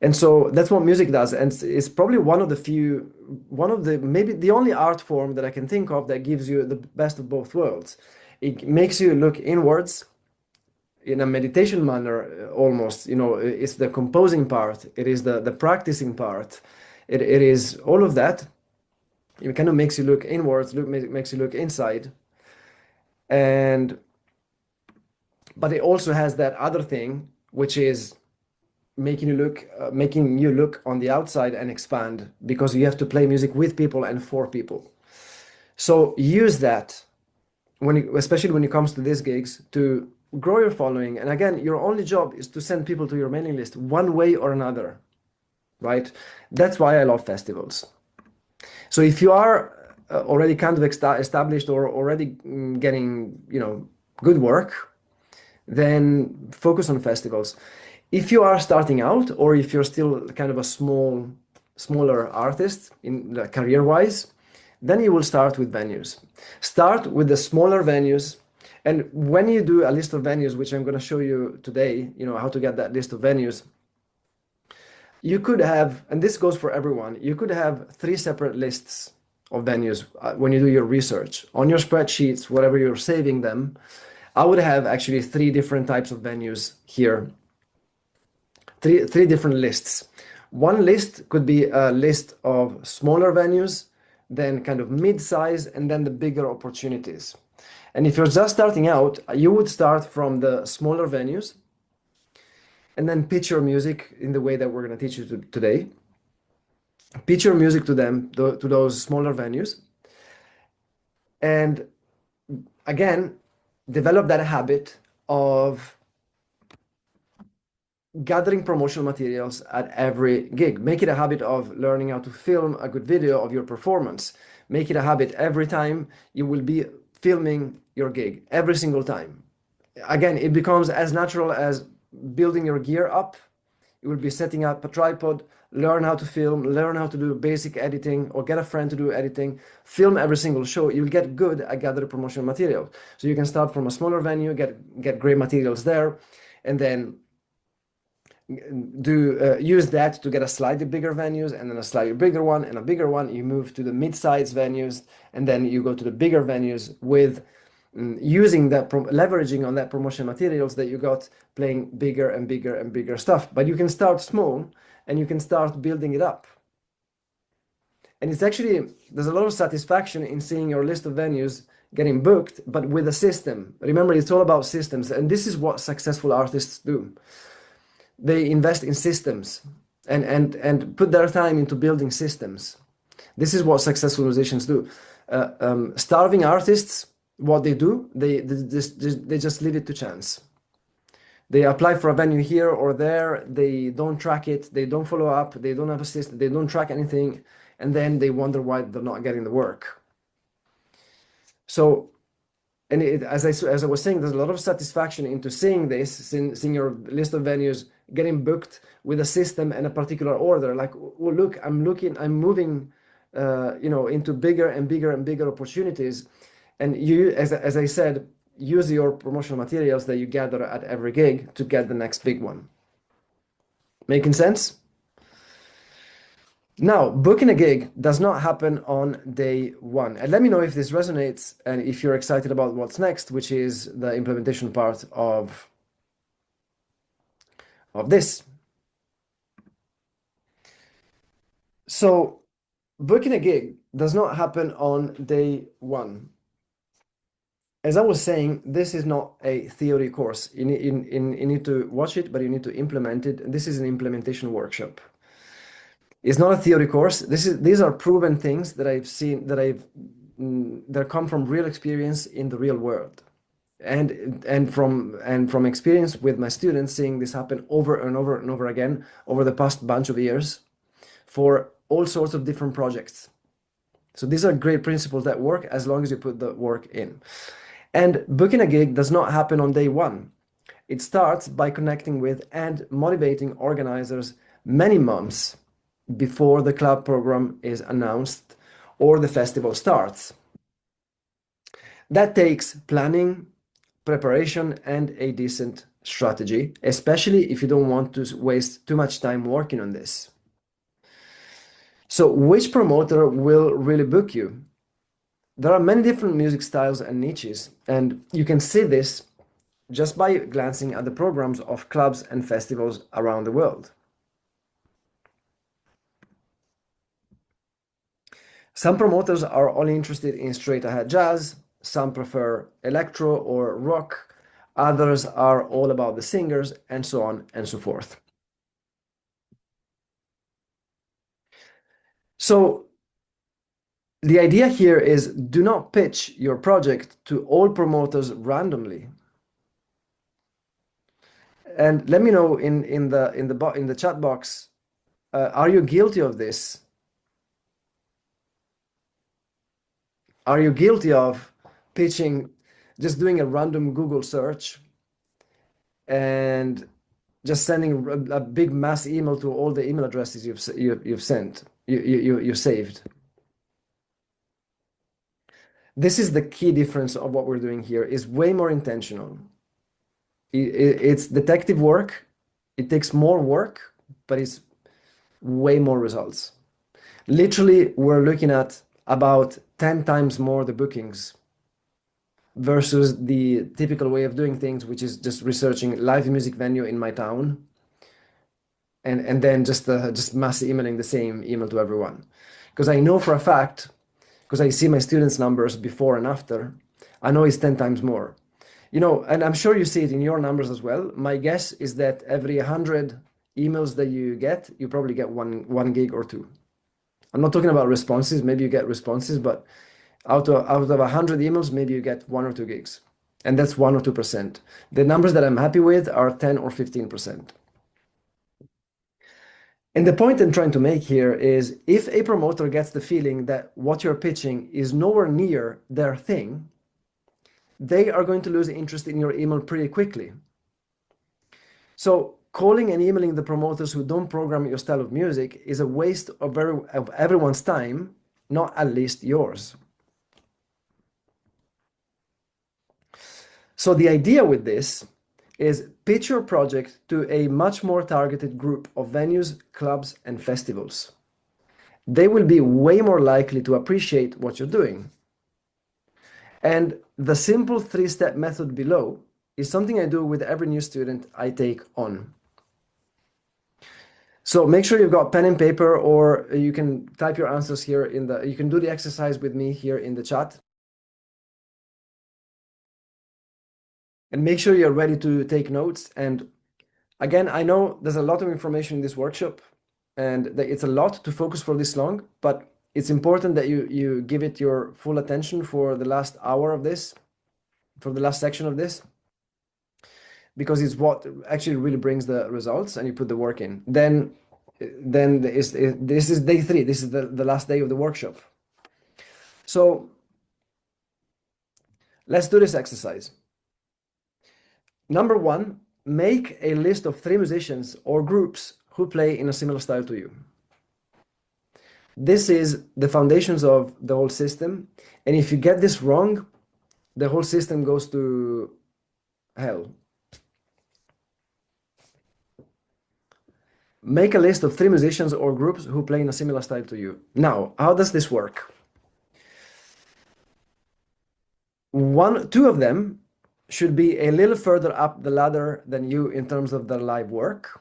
A: And so that's what music does. And it's probably one of the, maybe the only art form that I can think of that gives you the best of both worlds. It makes you look inwards in a meditation manner, almost. It's the composing part, it is the practicing part, it is all of that. It kind of makes you look inwards, makes you look inside. And but it also has that other thing, which is making you look on the outside and expand, because you have to play music with people and for people. So use that especially when it comes to these gigs, to grow your following. And again, your only job is to send people to your mailing list one way or another, right? That's why I love festivals. So if you are already kind of established or already getting, good work, then focus on festivals. If you are starting out, or if you're still kind of a smaller artist in career-wise, then you will start with venues. Start with the smaller venues. And when you do a list of venues, which I'm going to show you today, how to get that list of venues, you could have, and this goes for everyone, you could have 3 separate lists of venues when you do your research. On your spreadsheets, whatever you're saving them, I would have actually 3 different types of venues here. Three different lists. One list could be a list of smaller venues, then kind of mid-size, and then the bigger opportunities. And if you're just starting out, you would start from the smaller venues and then pitch your music in the way that we're going to teach you today. Pitch your music to them, to those smaller venues. And again, develop that habit of gathering promotional materials at every gig. Make it a habit of learning how to film a good video of your performance. Make it a habit every time you will be filming your gig, every single time. Again, it becomes as natural as building your gear up. You will be setting up a tripod, learn how to film, learn how to do basic editing, or get a friend to do editing, film every single show. You'll get good at gathering promotional material. So you can start from a smaller venue, get great materials there, and then use that to get a slightly bigger venues, and then a slightly bigger one and a bigger one. You move to the mid-size venues, and then you go to the bigger venues with using that, leveraging on that promotional materials that you got, playing bigger and bigger and bigger stuff. But you can start small and you can start building it up. And it's actually, there's a lot of satisfaction in seeing your list of venues getting booked, but with a system. Remember, it's all about systems, and this is what successful artists do. They invest in systems and put their time into building systems. This is what successful musicians do. Starving artists, what they do, they just leave it to chance. They apply for a venue here or there, they don't track it, they don't follow up, they don't have a system, they don't track anything, and then they wonder why they're not getting the work. So, and as I was saying, there's a lot of satisfaction into seeing this, seeing your list of venues getting booked with a system and a particular order. Like, well, look, I'm moving, into bigger and bigger and bigger opportunities. And you, as I said, use your promotional materials that you gather at every gig to get the next big one. Making sense? Now, booking a gig does not happen on day one. And let me know if this resonates and if you're excited about what's next, which is the implementation part of this. So, booking a gig does not happen on day one. As I was saying, this is not a theory course. You need to watch it, but you need to implement it. This is an implementation workshop. It's not a theory course. These are proven things that I've seen, that come from real experience in the real world. And from experience with my students, seeing this happen over and over and over again over the past bunch of years for all sorts of different projects. So these are great principles that work as long as you put the work in. And booking a gig does not happen on day one. It starts by connecting with and motivating organizers many months before the club program is announced or the festival starts. That takes planning, preparation, and a decent strategy, especially if you don't want to waste too much time working on this. So, which promoter will really book you? There are many different music styles and niches, and you can see this just by glancing at the programs of clubs and festivals around the world. Some promoters are only interested in straight ahead jazz, some prefer electro or rock, others are all about the singers, and so on and so forth. So, the idea here is do not pitch your project to all promoters randomly. And let me know in the chat box, are you guilty of this? Are you guilty of pitching, just doing a random Google search and just sending a big mass email to all the email addresses you've sent, you saved? This is the key difference of what we're doing here, is way more intentional. It's detective work. It takes more work, but it's way more results. Literally, we're looking at about 10 times more the bookings versus the typical way of doing things, which is just researching live music venue in my town and then just mass emailing the same email to everyone. Because I know for a fact, because I see my students' numbers before and after, I know it's 10 times more. And I'm sure you see it in your numbers as well. My guess is that every 100 emails that you get, you probably get one gig or two. I'm not talking about responses. Maybe you get responses, but out of 100 emails, maybe you get 1 or 2 gigs. And that's 1 or 2%. The numbers that I'm happy with are 10 or 15%. And the point I'm trying to make here is if a promoter gets the feeling that what you're pitching is nowhere near their thing, they are going to lose interest in your email pretty quickly. So calling and emailing the promoters who don't program your style of music is a waste of everyone's time, not at least yours. So the idea with this is pitch your project to a much more targeted group of venues, clubs, and festivals. They will be way more likely to appreciate what you're doing. And the simple 3-step method below is something I do with every new student I take on. So make sure you've got pen and paper, or you can type your answers here you can do the exercise with me here in the chat. And make sure you're ready to take notes. And again, I know there's a lot of information in this workshop and that it's a lot to focus for this long, but it's important that you give it your full attention for the last hour of this, for the last section of this, because it's what actually really brings the results and you put the work in. Then this is day 3. This is the last day of the workshop. So let's do this exercise. Number 1, make a list of 3 musicians or groups who play in a similar style to you. This is the foundations of the whole system. And if you get this wrong, the whole system goes to hell. Make a list of 3 musicians or groups who play in a similar style to you. Now, how does this work? 2 of them should be a little further up the ladder than you in terms of their live work,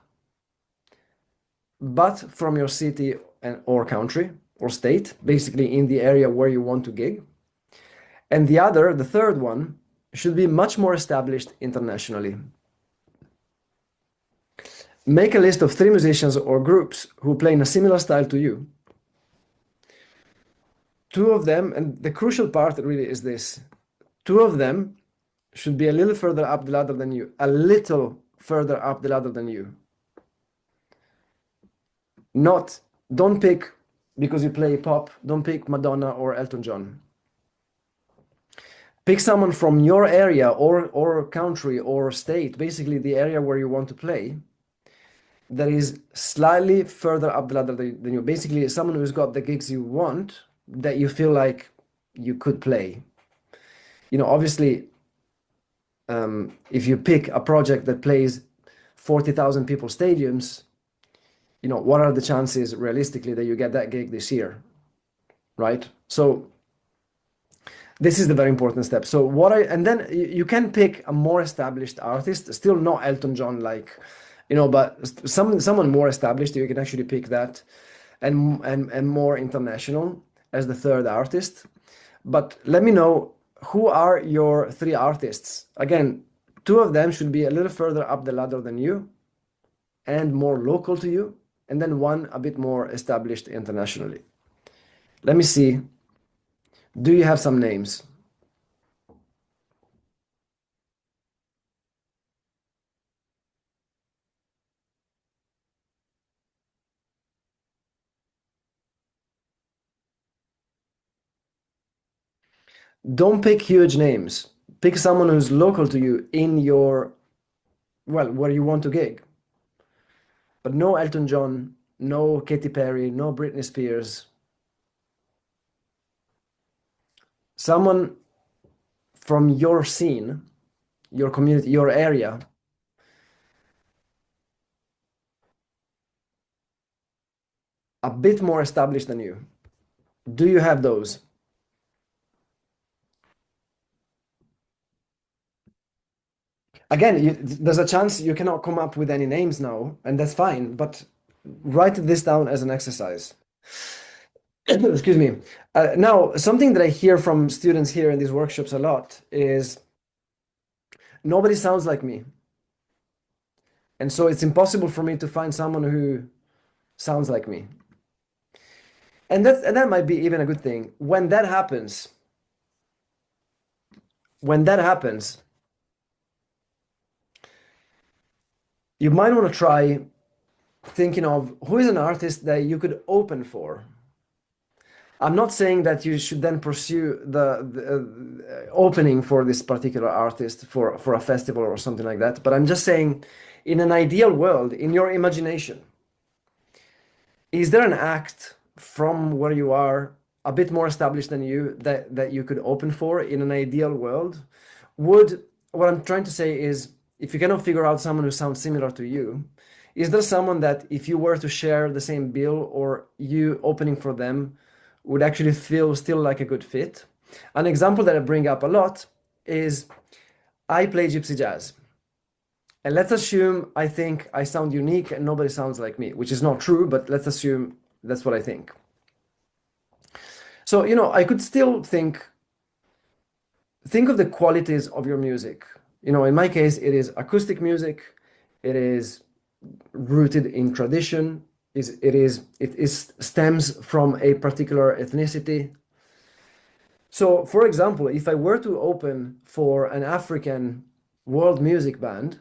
A: but from your city or country or state, basically in the area where you want to gig. And the third one, should be much more established internationally. Make a list of 3 musicians or groups who play in a similar style to you. 2 of them, and the crucial part really is this, 2 of them should be a little further up the ladder than you. A little further up the ladder than you. Not, don't pick because you play pop, don't pick Madonna or Elton John. Pick someone from your area or country or state, basically the area where you want to play, that is slightly further up the ladder than you. Basically, someone who's got the gigs you want that you feel like you could play. Obviously, if you pick a project that plays 40,000 people stadiums, what are the chances realistically that you get that gig this year, right? So this is the very important step. So and then you can pick a more established artist, still not Elton John like, but someone more established. You can actually pick that, and more international as the third artist. But let me know, who are your three artists? Again, two of them should be a little further up the ladder than you and more local to you, and then one a bit more established internationally. Let me see. Do you have some names? Don't pick huge names. Pick someone who's local to you in your, well, where you want to gig. But no Elton John, no Katy Perry, no Britney Spears. Someone from your scene, your community, your area, a bit more established than you. Do you have those? Again, there's a chance you cannot come up with any names now, and that's fine, but write this down as an exercise. Excuse me. Now, something that I hear from students here in these workshops a lot is nobody sounds like me. And so it's impossible for me to find someone who sounds like me. And that might be even a good thing. When that happens, you might want to try thinking of who is an artist that you could open for. I'm not saying that you should then pursue the opening for this particular artist for a festival or something like that, but I'm just saying, in an ideal world, in your imagination, is there an act from where you are a bit more established than you that you could open for in an ideal world? What I'm trying to say is, if you cannot figure out someone who sounds similar to you, is there someone that if you were to share the same bill or you opening for them would actually feel still like a good fit? An example that I bring up a lot is I play gypsy jazz. And let's assume I think I sound unique and nobody sounds like me, which is not true, but let's assume that's what I think. So, I could still think of the qualities of your music. In my case, it is acoustic music. It is rooted in tradition. It stems from a particular ethnicity. So, for example, if I were to open for an African world music band,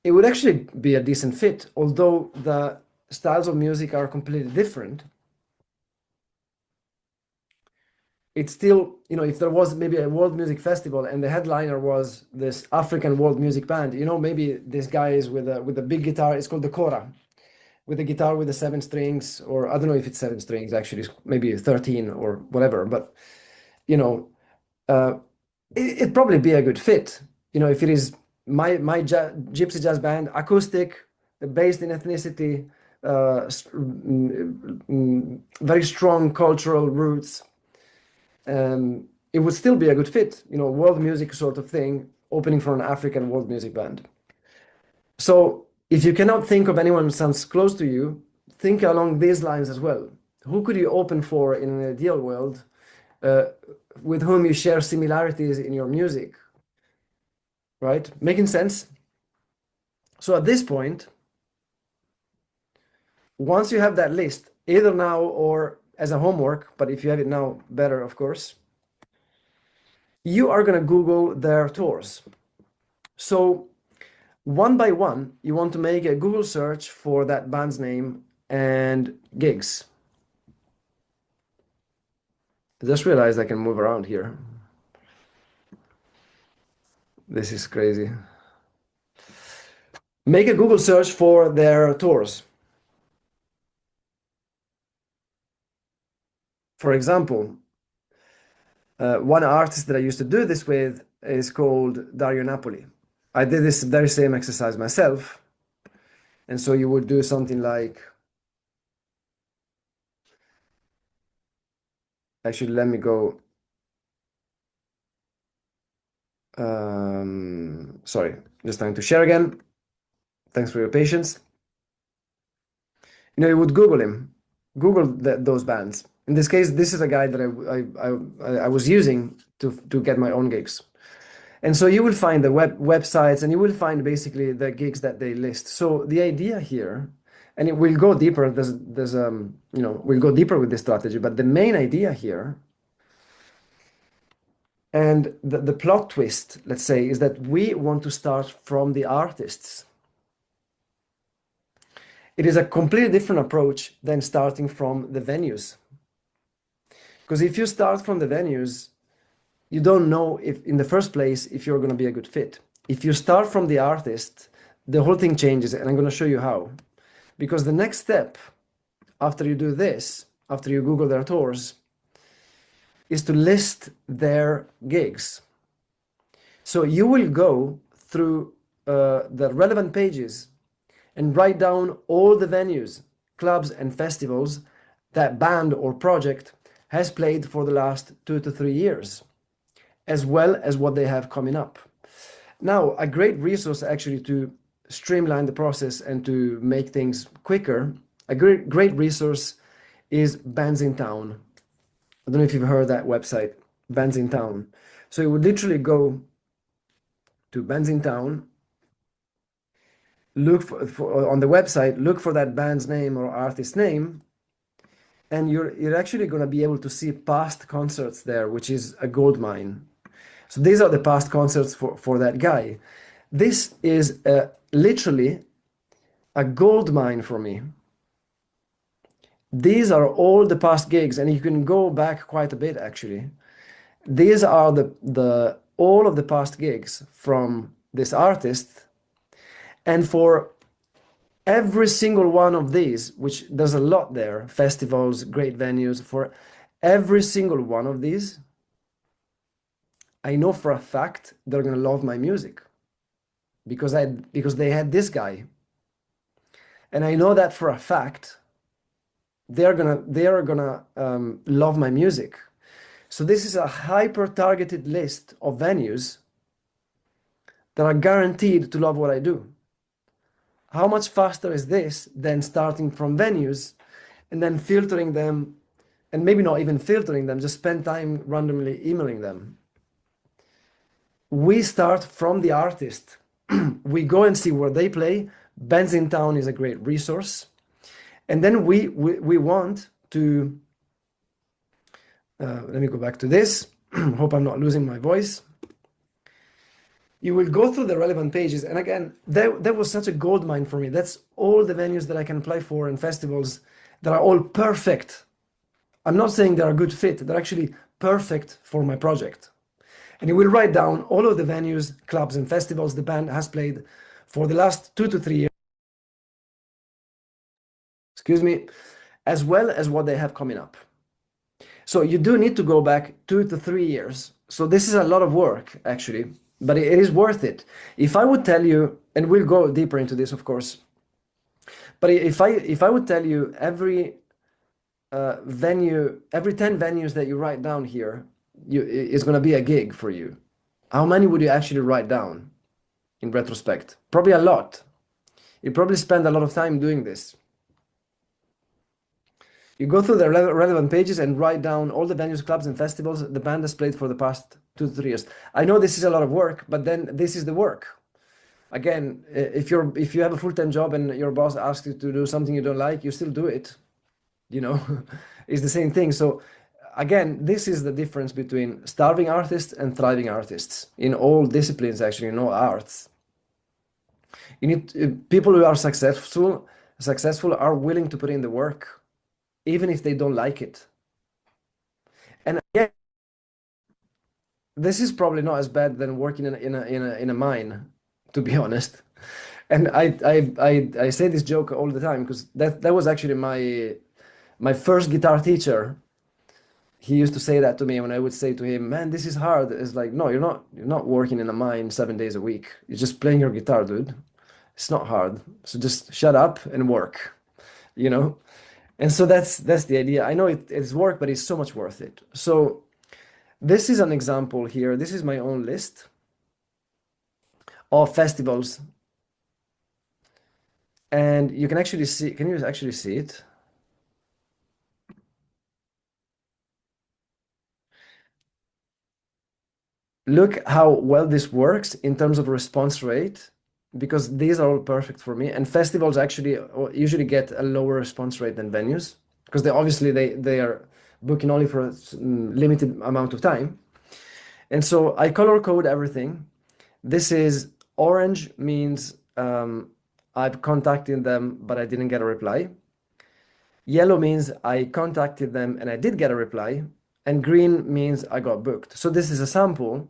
A: it would actually be a decent fit, although the styles of music are completely different. It's still, if there was maybe a world music festival and the headliner was this African world music band, maybe this guy is with a big guitar. It's called the kora, with a guitar with the seven strings, or I don't know if it's seven strings actually, it's maybe 13 or whatever. But uh, it'd probably be a good fit. If it is my gypsy jazz band, acoustic, based in ethnicity, very strong cultural roots, it would still be a good fit, world music sort of thing, opening for an African world music band. So if you cannot think of anyone who sounds close to you, think along these lines as well. Who could you open for in an ideal world, uh, with whom you share similarities in your music, right? Making sense? So at this point, once you have that list, either now or as a homework, but if you have it now, better, of course, you are going to Google their tours. So one by one, you want to make a Google search for that band's name and gigs. I just realized I can move around here. This is crazy. Make a Google search for their tours. For example, one artist that I used to do this with is called Dario Napoli. I did this very same exercise myself. And so you would do something like, actually, let me go. Sorry, just trying to share again. Thanks for your patience. You would Google him, Google those bands. In this case, this is a guy that I was using to get my own gigs. And so you will find the websites and you will find basically the gigs that they list. So the idea here, and it will go deeper, we'll go deeper with this strategy, but the main idea here and the plot twist, let's say, is that we want to start from the artists. It is a completely different approach than starting from the venues. Because if you start from the venues, you don't know if, in the first place, if you're going to be a good fit. If you start from the artist, the whole thing changes, and I'm going to show you how. Because the next step, after you do this, after you Google their tours, is to list their gigs. So you will go through the relevant pages and write down all the venues, clubs, and festivals that band or project has played for the last 2 to 3 years, as well as what they have coming up. Now, a great resource actually to streamline the process and to make things quicker, a great resource is Bands in Town. I don't know if you've heard that website, Bands in Town. So you would literally go to Bands in Town, look for on the website, look for that band's name or artist name, and you're actually going to be able to see past concerts there, which is a gold mine. So these are the past concerts for that guy. This is literally a gold mine for me. These are all the past gigs, and you can go back quite a bit actually. These are the all of the past gigs from this artist, and for every single one of these, which there's a lot there, festivals, great venues, for every single one of these, I know for a fact they're gonna love my music because they had this guy, and I know that for a fact they're gonna love my music. So this is a hyper targeted list of venues that are guaranteed to love what I do. How much faster is this than starting from venues and then filtering them, and maybe not even filtering them, just spend time randomly emailing them? We start from the artist. We go and see where they play. Bands in Town is a great resource. And then we want to, let me go back to this. Hope I'm not losing my voice. You will go through the relevant pages. And again, that was such a gold mine for me. That's all the venues that I can apply for and festivals that are all perfect. I'm not saying they're a good fit. They're actually perfect for my project. And you will write down all of the venues, clubs, and festivals the band has played for the last 2 to 3 years. Excuse me, as well as what they have coming up. So you do need to go back 2 to 3 years. So this is a lot of work, actually, but it is worth it. If I would tell you, and we'll go deeper into this, of course, but if I would tell you every venue, every 10 venues that you write down here, is going to be a gig for you, how many would you actually write down in retrospect? Probably a lot. You probably spend a lot of time doing this. You go through the relevant pages and write down all the venues, clubs, and festivals the band has played for the past 2 to 3 years. I know this is a lot of work, but then this is the work. Again, if you have a full-time job and your boss asks you to do something you don't like, you still do it. It's the same thing. So again, this is the difference between starving artists and thriving artists in all disciplines, actually, in all arts. You need people who are successful are willing to put in the work, even if they don't like it. And again, this is probably not as bad than working in a mine, to be honest. And I say this joke all the time because that was actually my first guitar teacher. He used to say that to me when I would say to him, "Man, this is hard." It's like, no, you're not working in a mine 7 days a week. You're just playing your guitar, dude. It's not hard. So just shut up and work, you know? And so that's the idea. I know it's work, but it's so much worth it. So this is an example here. This is my own list of festivals. And you can actually see, can you actually see it? Look how well this works in terms of response rate, because these are all perfect for me. And festivals actually usually get a lower response rate than venues because they are booking only for a limited amount of time. And so I color code everything. This is orange means I've contacted them, but I didn't get a reply. Yellow means I contacted them and I did get a reply. And green means I got booked. So this is a sample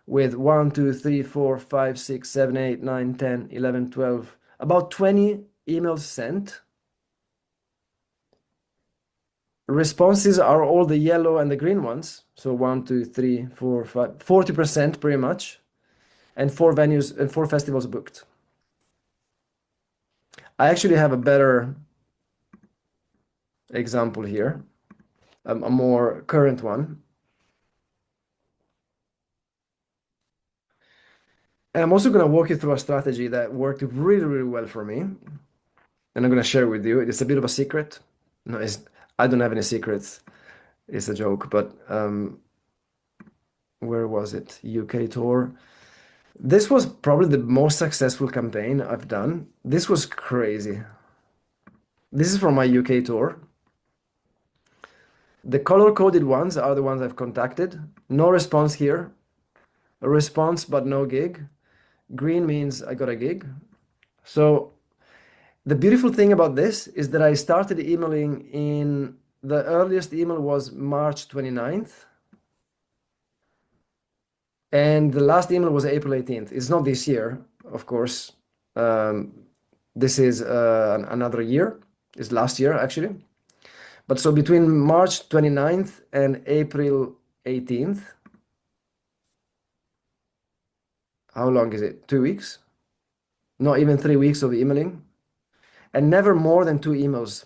A: with 1, 2, 3, 4, 5, 6, 7, 8, 9, 10, 11, 12, about 20 emails sent. Responses are all the yellow and the green ones. So 1, 2, 3, 4, 5, 40% pretty much. And 4 venues and 4 festivals booked. I actually have a better example here, a more current one. And I'm also going to walk you through a strategy that worked really, really well for me. And I'm going to share with you. It's a bit of a secret. No, I don't have any secrets. It's a joke, but where was it? UK tour. This was probably the most successful campaign I've done. This was crazy. This is from my UK tour. The color-coded ones are the ones I've contacted. No response here. A response, but no gig. Green means I got a gig. So the beautiful thing about this is that I started emailing in the earliest email was March 29th. And the last email was April 18th. It's not this year, of course. Um, this is another year. It's last year, actually. But so between March 29th and April 18th, how long is it? 2 weeks? Not even 3 weeks of emailing. And never more than 2 emails.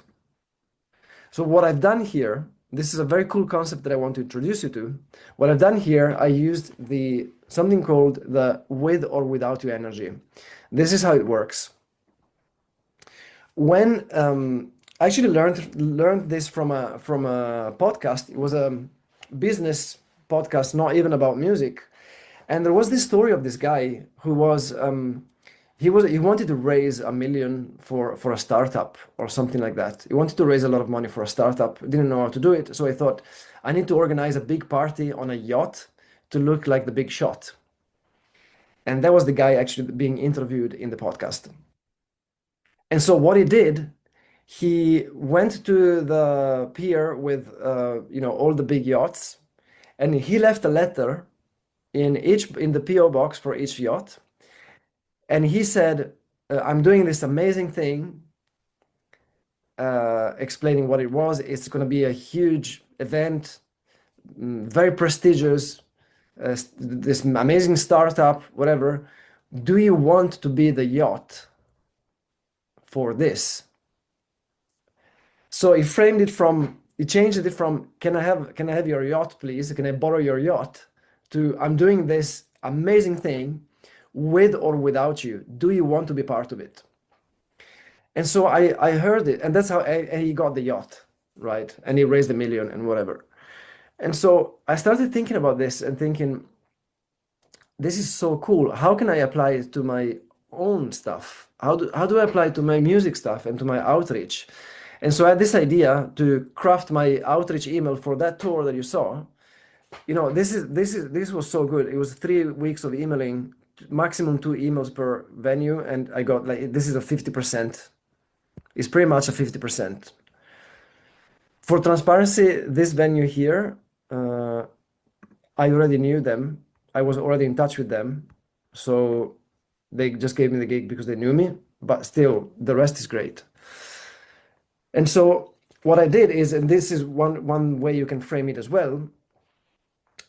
A: So what I've done here, this is a very cool concept that I want to introduce you to. What I've done here, I used something called the with or without you energy. This is how it works. When I actually learned this from a podcast. It was a business podcast, not even about music. And there was this story of this guy who was he wanted to raise 1 million for a startup or something like that. He wanted to raise a lot of money for a startup, didn't know how to do it. So I thought, I need to organize a big party on a yacht to look like the big shot. And that was the guy actually being interviewed in the podcast. And so what he did, he went to the pier with all the big yachts, and he left a letter in the PO box for each yacht. And he said, I'm doing this amazing thing, explaining what it was. It's going to be a huge event, very prestigious, this amazing startup, whatever. Do you want to be the yacht for this? So he changed it from, can I have your yacht, please? Can I borrow your yacht? To, I'm doing this amazing thing with or without you. Do you want to be part of it? And so I heard it, and that's how he got the yacht, right? And he raised 1 million and whatever. And so I started thinking about this and thinking, this is so cool. How can I apply it to my own stuff? How do I apply it to my music stuff and to my outreach? And so I had this idea to craft my outreach email for that tour that you saw. This was so good. It was 3 weeks of emailing, maximum 2 emails per venue, and I got like this is a 50%. It's pretty much a 50%. For transparency, this venue here, uh, I already knew them. I was already in touch with them, so they just gave me the gig because they knew me. But still, the rest is great. And so what I did is, and this is one way you can frame it as well,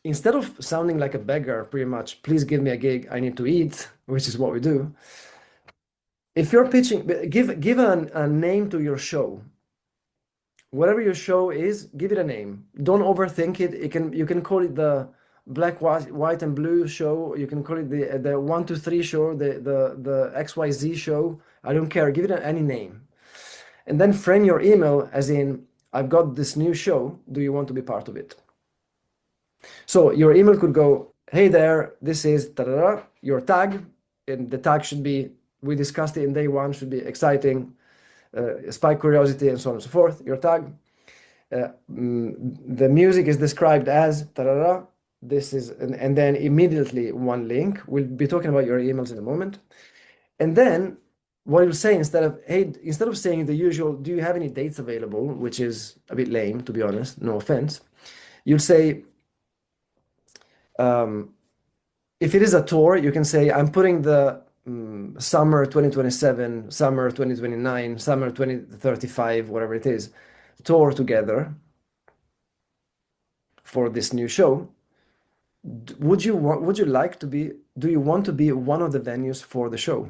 A: instead of sounding like a beggar, pretty much, please give me a gig, I need to eat, which is what we do. If you're pitching, give a name to your show. Whatever your show is, give it a name. Don't overthink it. You can call it the black, white and blue show. You can call it the 1, 2, 3 show, the XYZ show. I don't care. Give it any name. And then frame your email as in, I've got this new show. Do you want to be part of it? So your email could go, hey there, this is da-da-da, your tag. And the tag should be, we discussed it in day one, should be exciting, spike curiosity, and so on and so forth. Your tag. The music is described as da-da-da. This is, and then immediately one link. We'll be talking about your emails in a moment. And then what you'll say instead of saying the usual, do you have any dates available, which is a bit lame, to be honest, no offense. You'll say, if it is a tour, you can say, I'm putting the summer 2027, summer 2029, summer 2035, whatever it is, tour together for this new show. Would you like to be, do you want to be one of the venues for the show?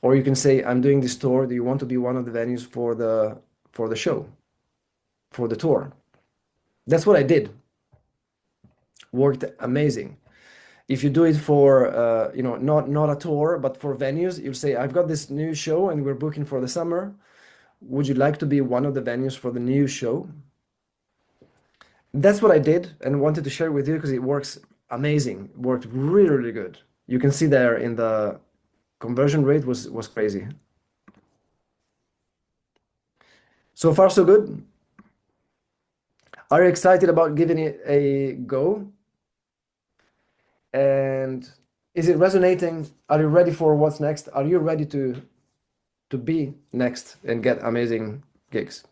A: Or you can say, I'm doing this tour. Do you want to be one of the venues for the show, for the tour? That's what I did. Worked amazing. If you do it for, not a tour, but for venues, you'll say, I've got this new show and we're booking for the summer. Would you like to be one of the venues for the new show? That's what I did and wanted to share with you because it works amazing. It worked really, really good. You can see there in the conversion rate was crazy. So far, so good. Are you excited about giving it a go? And is it resonating? Are you ready for what's next? Are you ready to be next and get amazing gigs?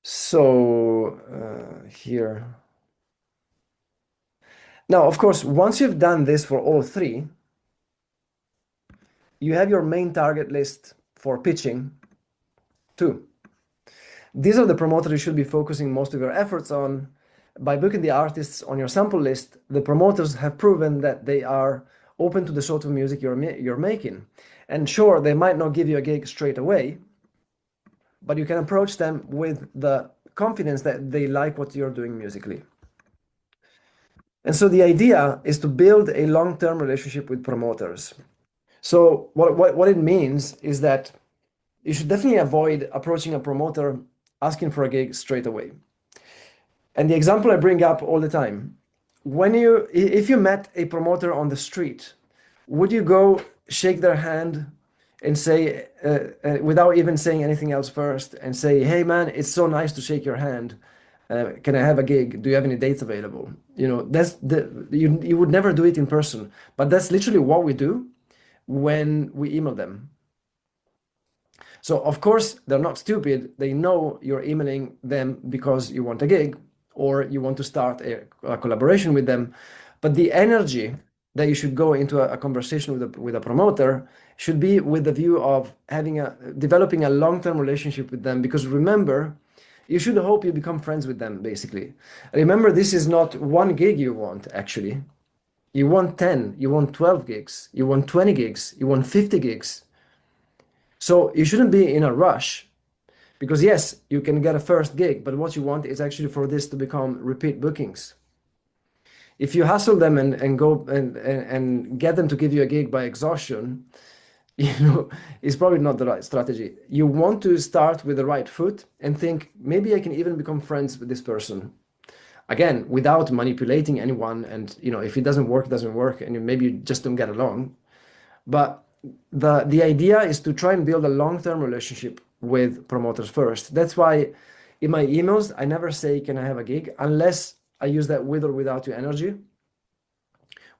A: So here. Now, of course, once you've done this for all three, you have your main target list for pitching too. These are the promoters you should be focusing most of your efforts on. By booking the artists on your sample list, the promoters have proven that they are open to the sort of music you're making. And sure, they might not give you a gig straight away, but you can approach them with the confidence that they like what you're doing musically. And so the idea is to build a long-term relationship with promoters. So what it means is that you should definitely avoid approaching a promoter asking for a gig straight away. And the example I bring up all the time, if you met a promoter on the street, would you go shake their hand and say, without even saying anything else first, and say, hey man, it's so nice to shake your hand. Can I have a gig? Do you have any dates available? You would never do it in person, but that's literally what we do when we email them. So of course, they're not stupid. They know you're emailing them because you want a gig or you want to start a collaboration with them. But the energy that you should go into a conversation with a promoter should be with the view of developing a long-term relationship with them. Because remember, you should hope you become friends with them, basically. Remember, this is not one gig you want, actually. You want 10, you want 12 gigs, you want 20 gigs, you want 50 gigs. So you shouldn't be in a rush because yes, you can get a first gig, but what you want is actually for this to become repeat bookings. If you hustle them and go and get them to give you a gig by exhaustion, it's probably not the right strategy. You want to start with the right foot and think, maybe I can even become friends with this person. Again, without manipulating anyone. And if it doesn't work, and maybe you just don't get along. But the idea is to try and build a long-term relationship with promoters first. That's why in my emails, I never say, can I have a gig? Unless I use that with or without your energy,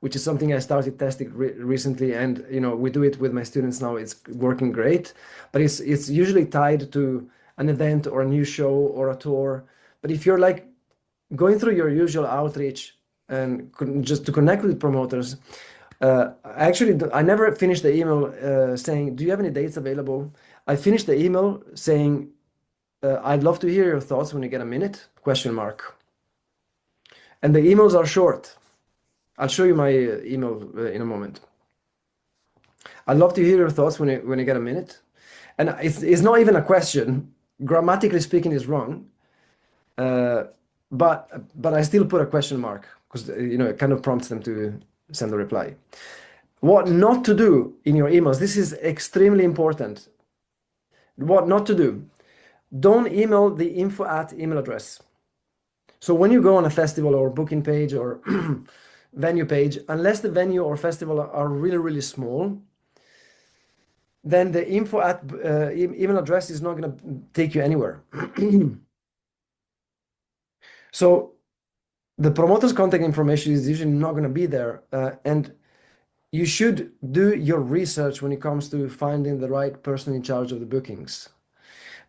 A: which is something I started testing recently. And, we do it with my students now. It's working great, but it's usually tied to an event or a new show or a tour. But if you're like going through your usual outreach and just to connect with promoters, I never finished the email saying, "Do you have any dates available?" I finished the email saying, "I'd love to hear your thoughts when you get a minute?" Question mark. And the emails are short. I'll show you my email in a moment. I'd love to hear your thoughts when you get a minute. And it's not even a question. Grammatically speaking, is wrong. Uh, but I still put a question mark because it kind of prompts them to send a reply. What not to do in your emails. This is extremely important. What not to do. Don't email the info at email address. So when you go on a festival or booking page or venue page, unless the venue or festival are really, really small, then the info at email address is not going to take you anywhere. So the promoter's contact information is usually not going to be there. And you should do your research when it comes to finding the right person in charge of the bookings.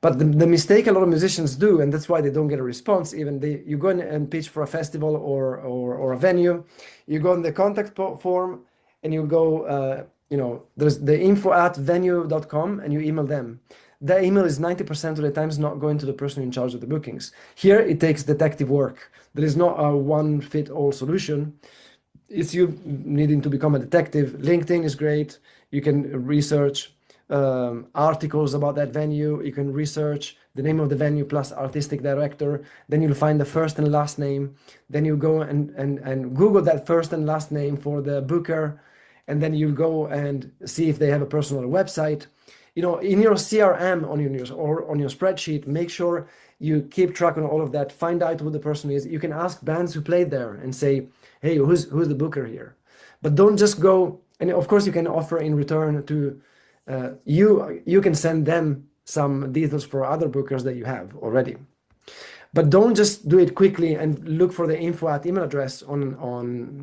A: But the mistake a lot of musicians do, and that's why they don't get a response, even you go in and pitch for a festival or a venue, you go in the contact form and you go, there's the info at venue.com and you email them. The email is 90% of the times not going to the person in charge of the bookings. Here it takes detective work. There is not a one-fit-all solution. It's you needing to become a detective. LinkedIn is great. You can research articles about that venue. You can research the name of the venue plus artistic director. Then you'll find the first and last name. Then you go and Google that first and last name for the booker. And then you go and see if they have a personal website. In your CRM or on your spreadsheet, make sure you keep track on all of that. Find out who the person is. You can ask bands who played there and say, "Hey, who's the booker here?" But don't just go. And of course, you can offer in return to you can send them some details for other bookers that you have already. But don't just do it quickly and look for the info at email address on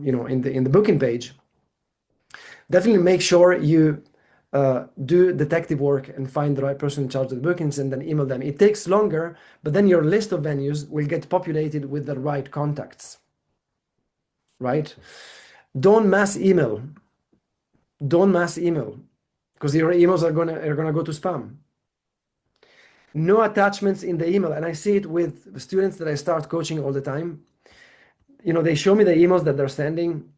A: in the booking page. Definitely make sure you do detective work and find the right person in charge of the bookings and then email them. It takes longer, but then your list of venues will get populated with the right contacts, right? Don't mass email. Don't mass email because your emails are gonna go to spam. No attachments in the email, and I see it with the students that I start coaching all the time. They show me the emails that they're sending,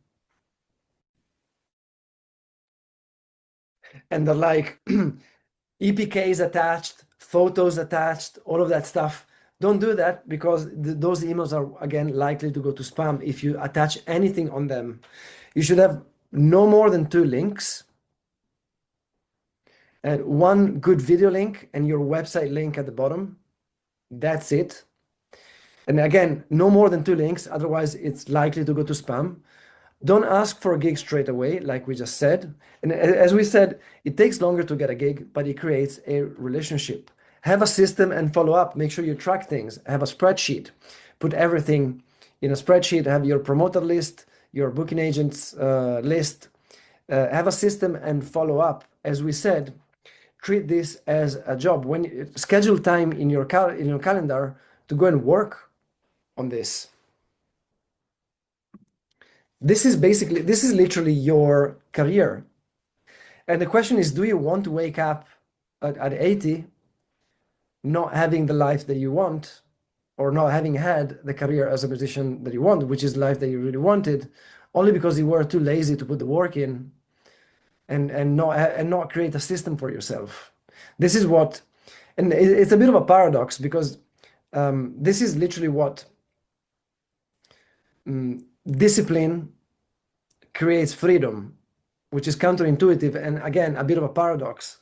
A: and they're like, EPKs attached, photos attached, all of that stuff. Don't do that because those emails are, again, likely to go to spam if you attach anything on them. You should have no more than 2 links and 1 good video link and your website link at the bottom. That's it. And again, no more than 2 links, otherwise it's likely to go to spam. Don't ask for a gig straight away, like we just said. And as we said, it takes longer to get a gig, but it creates a relationship. Have a system and follow up. Make sure you track things. Have a spreadsheet. Put everything in a spreadsheet. Have your promoter list, your booking agents list. Have a system and follow up. As we said, treat this as a job. When you schedule time in your calendar to go and work on this. This is literally your career. And the question is, do you want to wake up at 80 not having the life that you want or not having had the career as a musician that you want, which is the life that you really wanted, only because you were too lazy to put the work in and not create a system for yourself? This is what, and it's a bit of a paradox because this is literally what discipline creates freedom, which is counterintuitive and again a bit of a paradox.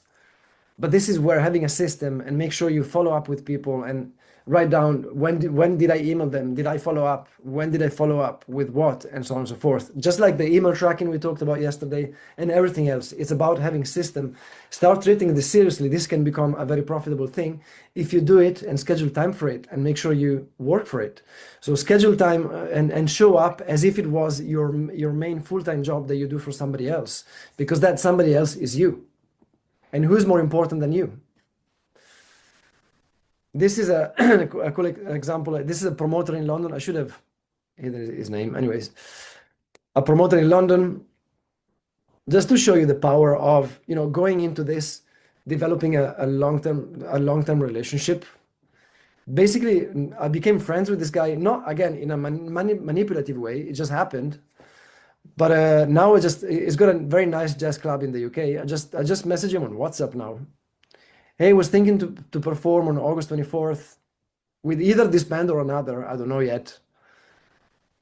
A: But this is where having a system and make sure you follow up with people and write down when did I email them? Did I follow up? When did I follow up with what? And so on and so forth. Just like the email tracking we talked about yesterday and everything else. It's about having system. Start treating this seriously. This can become a very profitable thing if you do it and schedule time for it and make sure you work for it. So schedule time and show up as if it was your main full-time job that you do for somebody else, because that somebody else is you. And who's more important than you? This is a cool example. This is a promoter in London. I should have hidden his name. Anyways, a promoter in London, just to show you the power of, going into this, developing a long-term relationship. Basically, I became friends with this guy, not again in a manipulative way. It just happened. But now it's got a very nice jazz club in the UK. I just message him on WhatsApp now. Hey, was thinking to perform on August 24th with either this band or another. I don't know yet.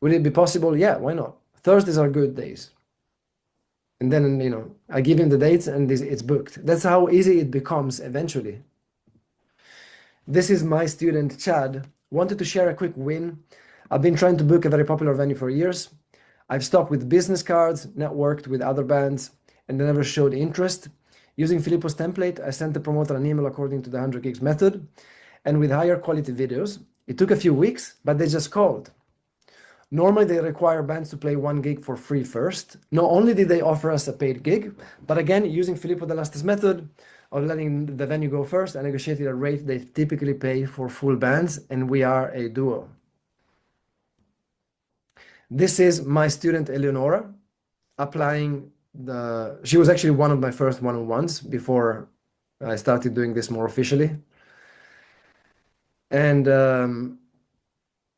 A: Will it be possible? Yeah, why not? Thursdays are good days. And then, I give him the dates and it's booked. That's how easy it becomes eventually. This is my student, Chad. Wanted to share a quick win. I've been trying to book a very popular venue for years. I've stopped with business cards, networked with other bands, and they never showed interest. Using Filippo's template, I sent the promoter an email according to the 100 gigs method, and with higher quality videos. It took a few weeks, but they just called. Normally, they require bands to play 1 gig for free first. Not only did they offer us a paid gig, but again, using Filippo Dall'Asta's method of letting the venue go first, I negotiated a rate they typically pay for full bands, and we are a duo. This is my student, Eleonora, applying she was actually one of my first one-on-ones before I started doing this more officially. And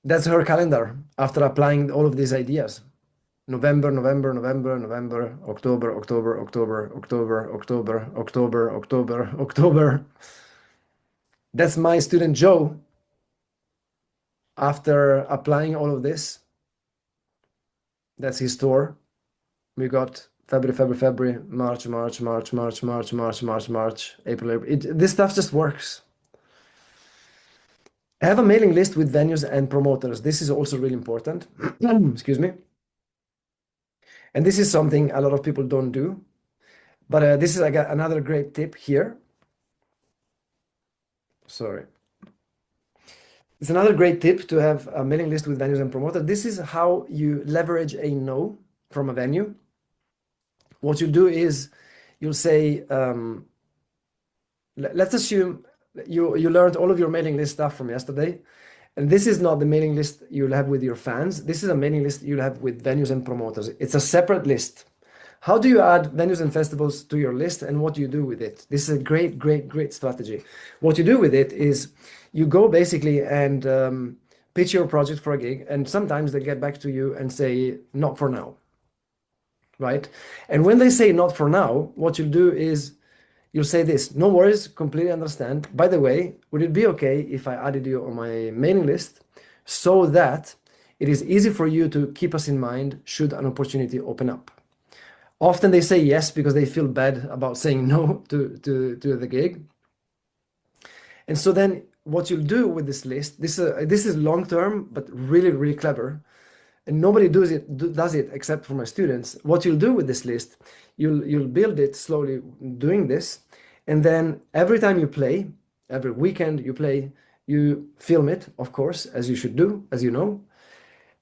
A: that's her calendar after applying all of these ideas. November, November, November, November, October, October, October, October, October, October, October, October. That's my student Joe after applying all of this. That's his tour. We got February, March, April. This stuff just works. Have a mailing list with venues and promoters. This is also really important. Excuse me. And this is something a lot of people don't do. But this is another great tip here. Sorry. It's another great tip to have a mailing list with venues and promoters. This is how you leverage a no from a venue. What you do is you'll say, let's assume you learned all of your mailing list stuff from yesterday. And this is not the mailing list you'll have with your fans. This is a mailing list you'll have with venues and promoters. It's a separate list. How do you add venues and festivals to your list, and what do you do with it? This is a great, great, great strategy. What you do with it is you go basically and pitch your project for a gig, and sometimes they get back to you and say, not for now, right? And when they say not for now, what you'll do is you'll say this: no worries, completely understand. By the way, would it be okay if I added you on my mailing list so that it is easy for you to keep us in mind should an opportunity open up? Often they say yes because they feel bad about saying no to the gig. And so then what you'll do with this list, this is long term, but really, really clever. And nobody does it except for my students. What you'll do with this list, you'll build it slowly doing this. And then every time you play, every weekend you play, you film it, of course, as you should do, as you know.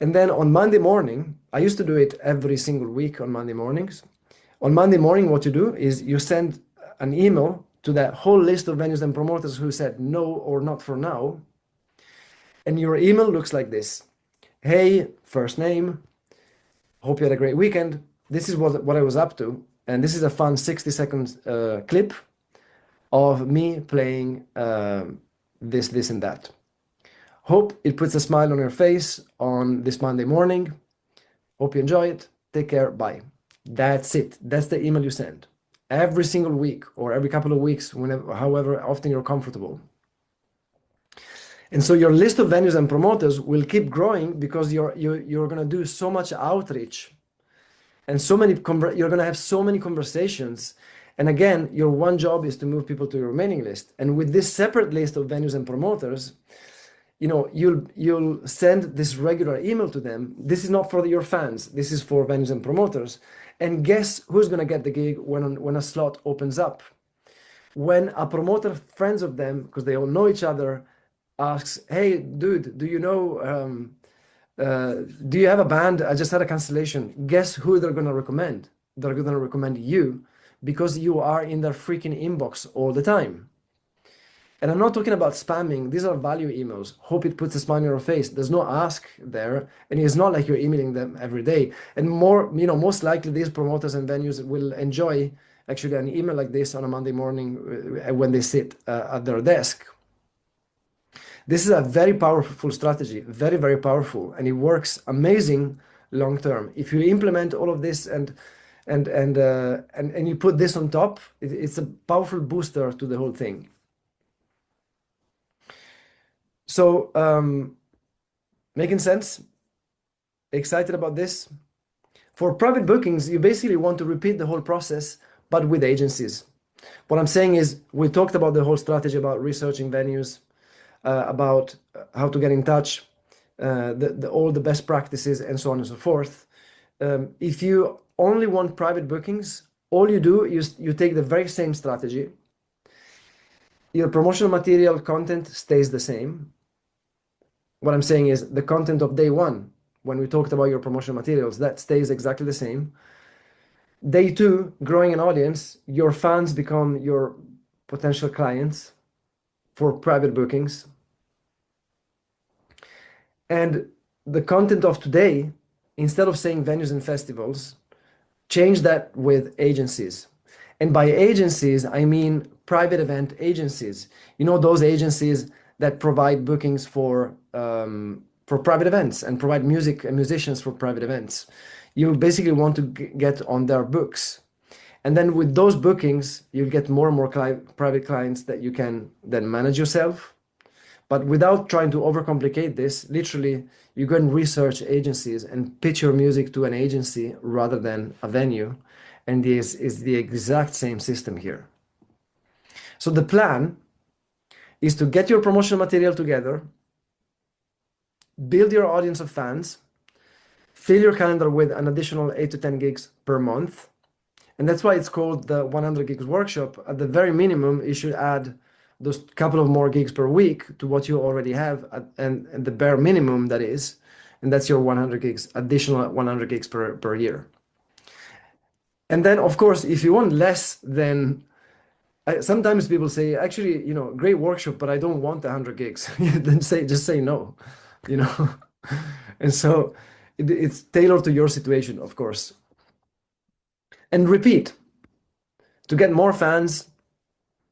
A: And then on Monday morning, I used to do it every single week on Monday mornings. On Monday morning, what you do is you send an email to that whole list of venues and promoters who said no or not for now. And your email looks like this. Hey, first name, hope you had a great weekend. This is what I was up to. And this is a fun 60-second clip of me playing this, and that. Hope it puts a smile on your face on this Monday morning. Hope you enjoy it. Take care. Bye. That's it. That's the email you send every single week or every couple of weeks, whenever, however often you're comfortable. And so your list of venues and promoters will keep growing because you're going to do so much outreach and you're going to have so many conversations. And again, your one job is to move people to your mailing list. And with this separate list of venues and promoters, you'll send this regular email to them. This is not for your fans. This is for venues and promoters. And guess who's going to get the gig when a slot opens up? When a promoter, friends of them, because they all know each other, asks, "Hey, dude, do you have a band? I just had a cancellation." Guess who they're going to recommend? They're going to recommend you because you are in their freaking inbox all the time. And I'm not talking about spamming. These are value emails. Hope it puts a smile on your face. There's no ask there. And it's not like you're emailing them every day. And most likely these promoters and venues will enjoy actually an email like this on a Monday morning when they sit at their desk. This is a very powerful strategy, very, very powerful, and it works amazing long term. If you implement all of this and you put this on top, it's a powerful booster to the whole thing. So, making sense? Excited about this? For private bookings, you basically want to repeat the whole process, but with agencies. What I'm saying is, we talked about the whole strategy about researching venues, about how to get in touch, all the best practices, and so on and so forth. If you only want private bookings, all you do is you take the very same strategy. Your promotional material content stays the same. What I'm saying is the content of day one, when we talked about your promotional materials, that stays exactly the same. Day two, growing an audience, your fans become your potential clients for private bookings. And the content of today, instead of saying venues and festivals, change that with agencies. And by agencies, I mean private event agencies. Those agencies that provide bookings for private events and provide music and musicians for private events. You basically want to get on their books. And then with those bookings, you get more and more private clients that you can then manage yourself. But without trying to overcomplicate this, literally, you go and research agencies and pitch your music to an agency rather than a venue. And this is the exact same system here. So the plan is to get your promotional material together, build your audience of fans, fill your calendar with an additional 8 to 10 gigs per month. And that's why it's called the 100 gigs workshop. At the very minimum, you should add those couple of more gigs per week to what you already have, and the bare minimum that is, and that's your 100 gigs, additional 100 gigs per year. And then, of course, if you want less, then sometimes people say, actually, great workshop, but I don't want 100 gigs. Then just say no, And so it's tailored to your situation, of course. And repeat to get more fans,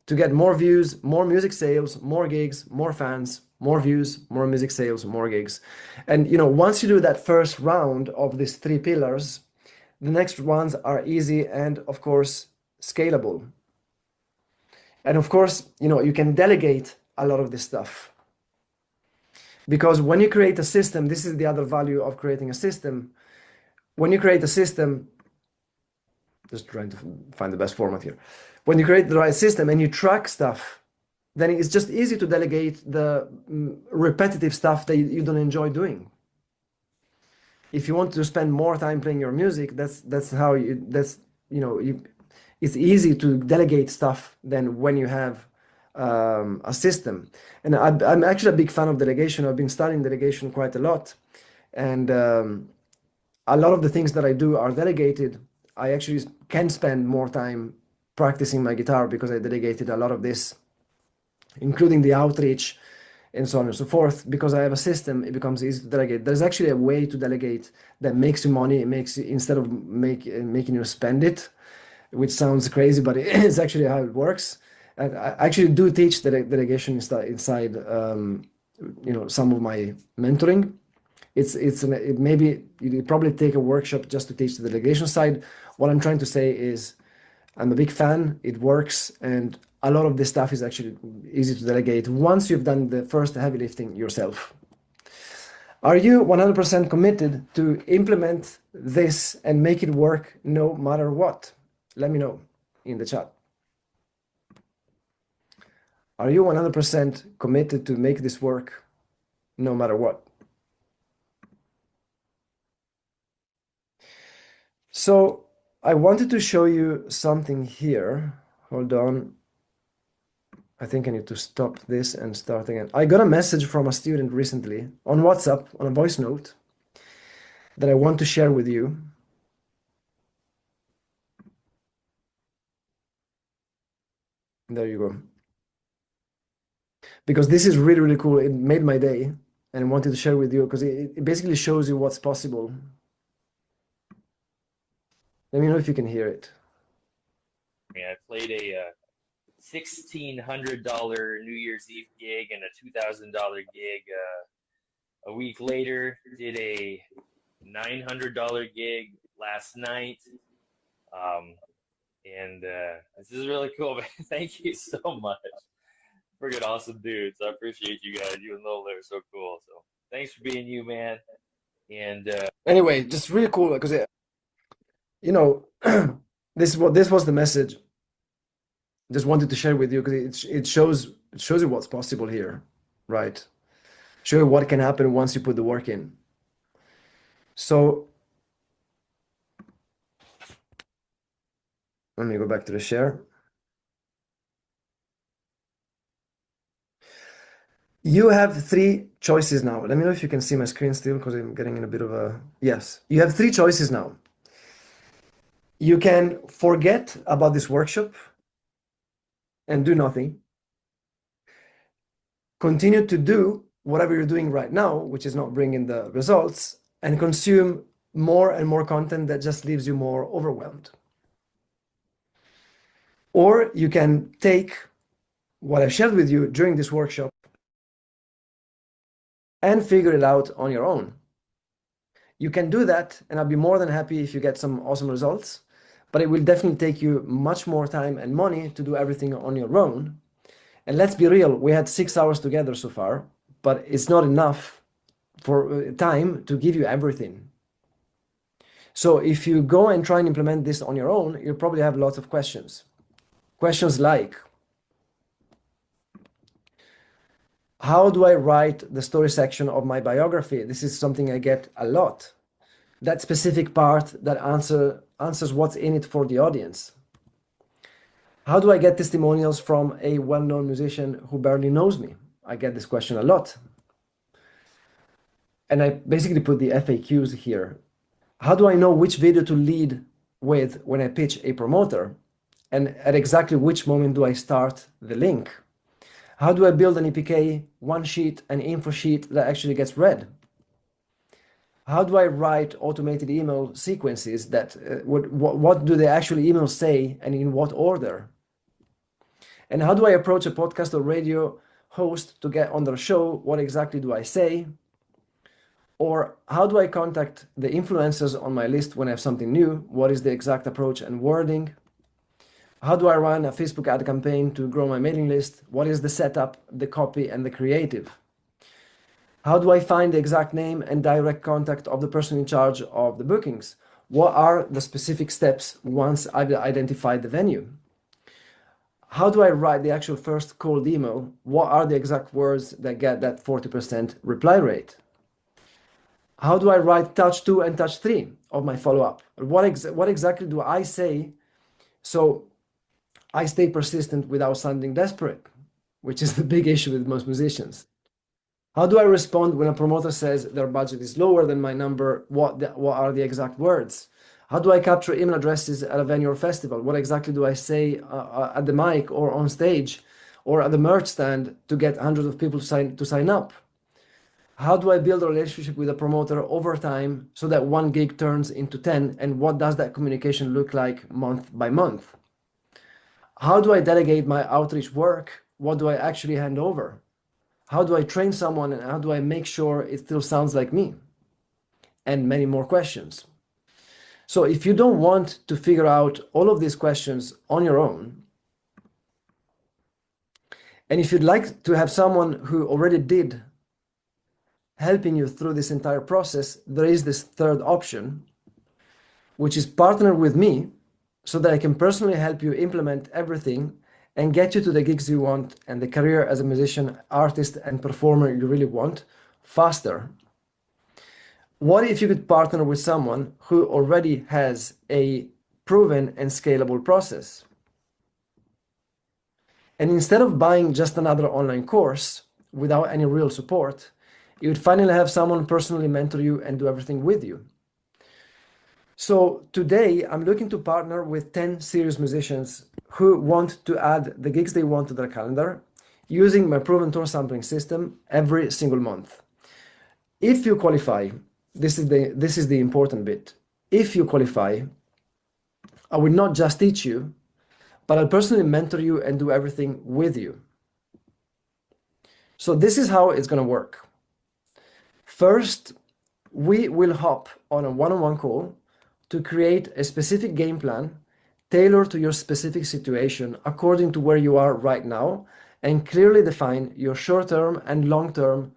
A: to get more views, more music sales, more gigs, more fans, more views, more music sales, more gigs. And once you do that first round of these three pillars, the next ones are easy and, of course, scalable. And of course, you can delegate a lot of this stuff. Because when you create a system, this is the other value of creating a system. When you create a system, just trying to find the best format here. When you create the right system and you track stuff, then it's just easy to delegate the repetitive stuff that you don't enjoy doing. If you want to spend more time playing your music, it's easy to delegate stuff than when you have a system. And I'm actually a big fan of delegation. I've been studying delegation quite a lot. And a lot of the things that I do are delegated. I actually can spend more time practicing my guitar because I delegated a lot of this, including the outreach and so on and so forth. Because I have a system, it becomes easy to delegate. There's actually a way to delegate that makes you money. It makes you, instead of making you spend it, which sounds crazy, but it's actually how it works. And I actually do teach delegation inside some of my mentoring. Maybe you probably take a workshop just to teach the delegation side. What I'm trying to say is I'm a big fan, it works, and a lot of this stuff is actually easy to delegate once you've done the first heavy lifting yourself. Are you 100% committed to implement this and make it work no matter what? Let me know. in the chat. Are you 100% committed to make this work no matter what? So I wanted to show you something here. Hold on. I think I need to stop this and start again. I got a message from a student recently on WhatsApp, on a voice note, that I want to share with you. There you go. Because this is really, really cool. It made my day and I wanted to share with you because it basically shows you what's possible. Let me know if you can hear it.
B: I played a $1,600 New Year's Eve gig and a $2,000 gig. A week later, did a $900 gig last night. And this is really cool, man. Thank you so much. Freaking awesome dudes. I appreciate you guys, even though they're so cool. So thanks for being you, man. And
A: Anyway, just really cool because you know, this was the message. Just wanted to share with you because it shows you what's possible here, right? Show you what can happen once you put the work in. So let me go back to the share. You have three choices now. Let me know if you can see my screen still because I'm getting in a bit of a yes. You have three choices now. You can forget about this workshop and do nothing. Continue to do whatever you're doing right now, which is not bringing the results, and consume more and more content that just leaves you more overwhelmed. Or you can take what I shared with you during this workshop and figure it out on your own. You can do that, and I'll be more than happy if you get some awesome results, but it will definitely take you much more time and money to do everything on your own. And let's be real, we had 6 hours together so far, but it's not enough for time to give you everything. So if you go and try and implement this on your own, you'll probably have lots of questions. Questions like, how do I write the story section of my biography? This is something I get a lot. That specific part that answers what's in it for the audience. How do I get testimonials from a well-known musician who barely knows me? I get this question a lot. And I basically put the FAQs here. How do I know which video to lead with when I pitch a promoter? And at exactly which moment do I start the link? How do I build an EPK, one sheet, an info sheet that actually gets read? How do I write automated email sequences that what do the actual emails say and in what order? And how do I approach a podcast or radio host to get on their show? What exactly do I say? Or how do I contact the influencers on my list when I have something new? What is the exact approach and wording? How do I run a Facebook ad campaign to grow my mailing list? What is the setup, the copy, and the creative? How do I find the exact name and direct contact of the person in charge of the bookings? What are the specific steps once I've identified the venue? How do I write the actual first cold email? What are the exact words that get that 40% reply rate? How do I write touch 2 and touch 3 of my follow-up? What exactly do I say so I stay persistent without sounding desperate, which is the big issue with most musicians? How do I respond when a promoter says their budget is lower than my number? What are the exact words? How do I capture email addresses at a venue or festival? What exactly do I say at the mic or on stage or at the merch stand to get hundreds of people to sign up? How do I build a relationship with a promoter over time so that one gig turns into 10? And what does that communication look like month by month? How do I delegate my outreach work? What do I actually hand over? How do I train someone and how do I make sure it still sounds like me? And many more questions. So if you don't want to figure out all of these questions on your own, and if you'd like to have someone who already did helping you through this entire process, there is this third option, which is partner with me so that I can personally help you implement everything and get you to the gigs you want and the career as a musician, artist, and performer you really want faster? What if you could partner with someone who already has a proven and scalable process? And instead of buying just another online course without any real support, you would finally have someone personally mentor you and do everything with you. So today I'm looking to partner with 10 serious musicians who want to add the gigs they want to their calendar using my proven tour sampling system every single month. If you qualify, this is the important bit. If you qualify, I will not just teach you, but I'll personally mentor you and do everything with you. So this is how it's going to work. First, we will hop on a one-on-one call to create a specific game plan tailored to your specific situation according to where you are right now and clearly define your short-term and long-term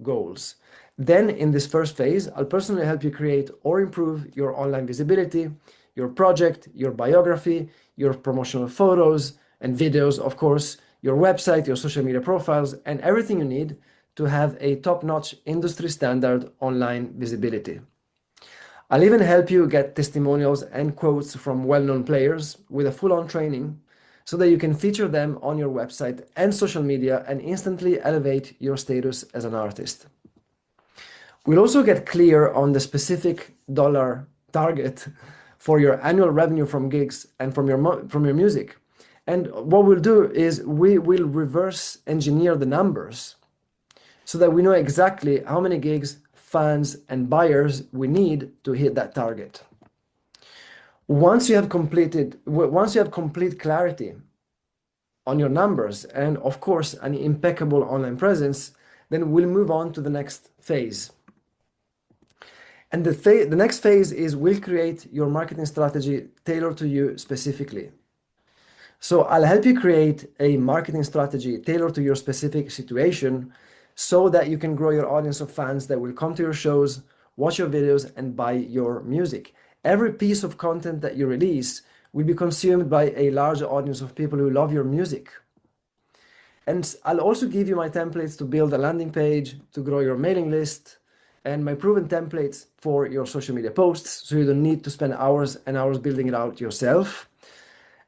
A: goals. Then in this first phase, I'll personally help you create or improve your online visibility, your project, your biography, your promotional photos and videos, of course, your website, your social media profiles, and everything you need to have a top-notch industry standard online visibility. I'll even help you get testimonials and quotes from well-known players with a full-on training so that you can feature them on your website and social media and instantly elevate your status as an artist. We'll also get clear on the specific dollar target for your annual revenue from gigs and from your music. And what we'll do is we will reverse engineer the numbers so that we know exactly how many gigs, fans, and buyers we need to hit that target. Once you have complete clarity on your numbers and of course an impeccable online presence, then we'll move on to the next phase. And the next phase is we'll create your marketing strategy tailored to you specifically. So I'll help you create a marketing strategy tailored to your specific situation so that you can grow your audience of fans that will come to your shows, watch your videos, and buy your music. Every piece of content that you release will be consumed by a large audience of people who love your music. And I'll also give you my templates to build a landing page, to grow your mailing list, and my proven templates for your social media posts so you don't need to spend hours and hours building it out yourself.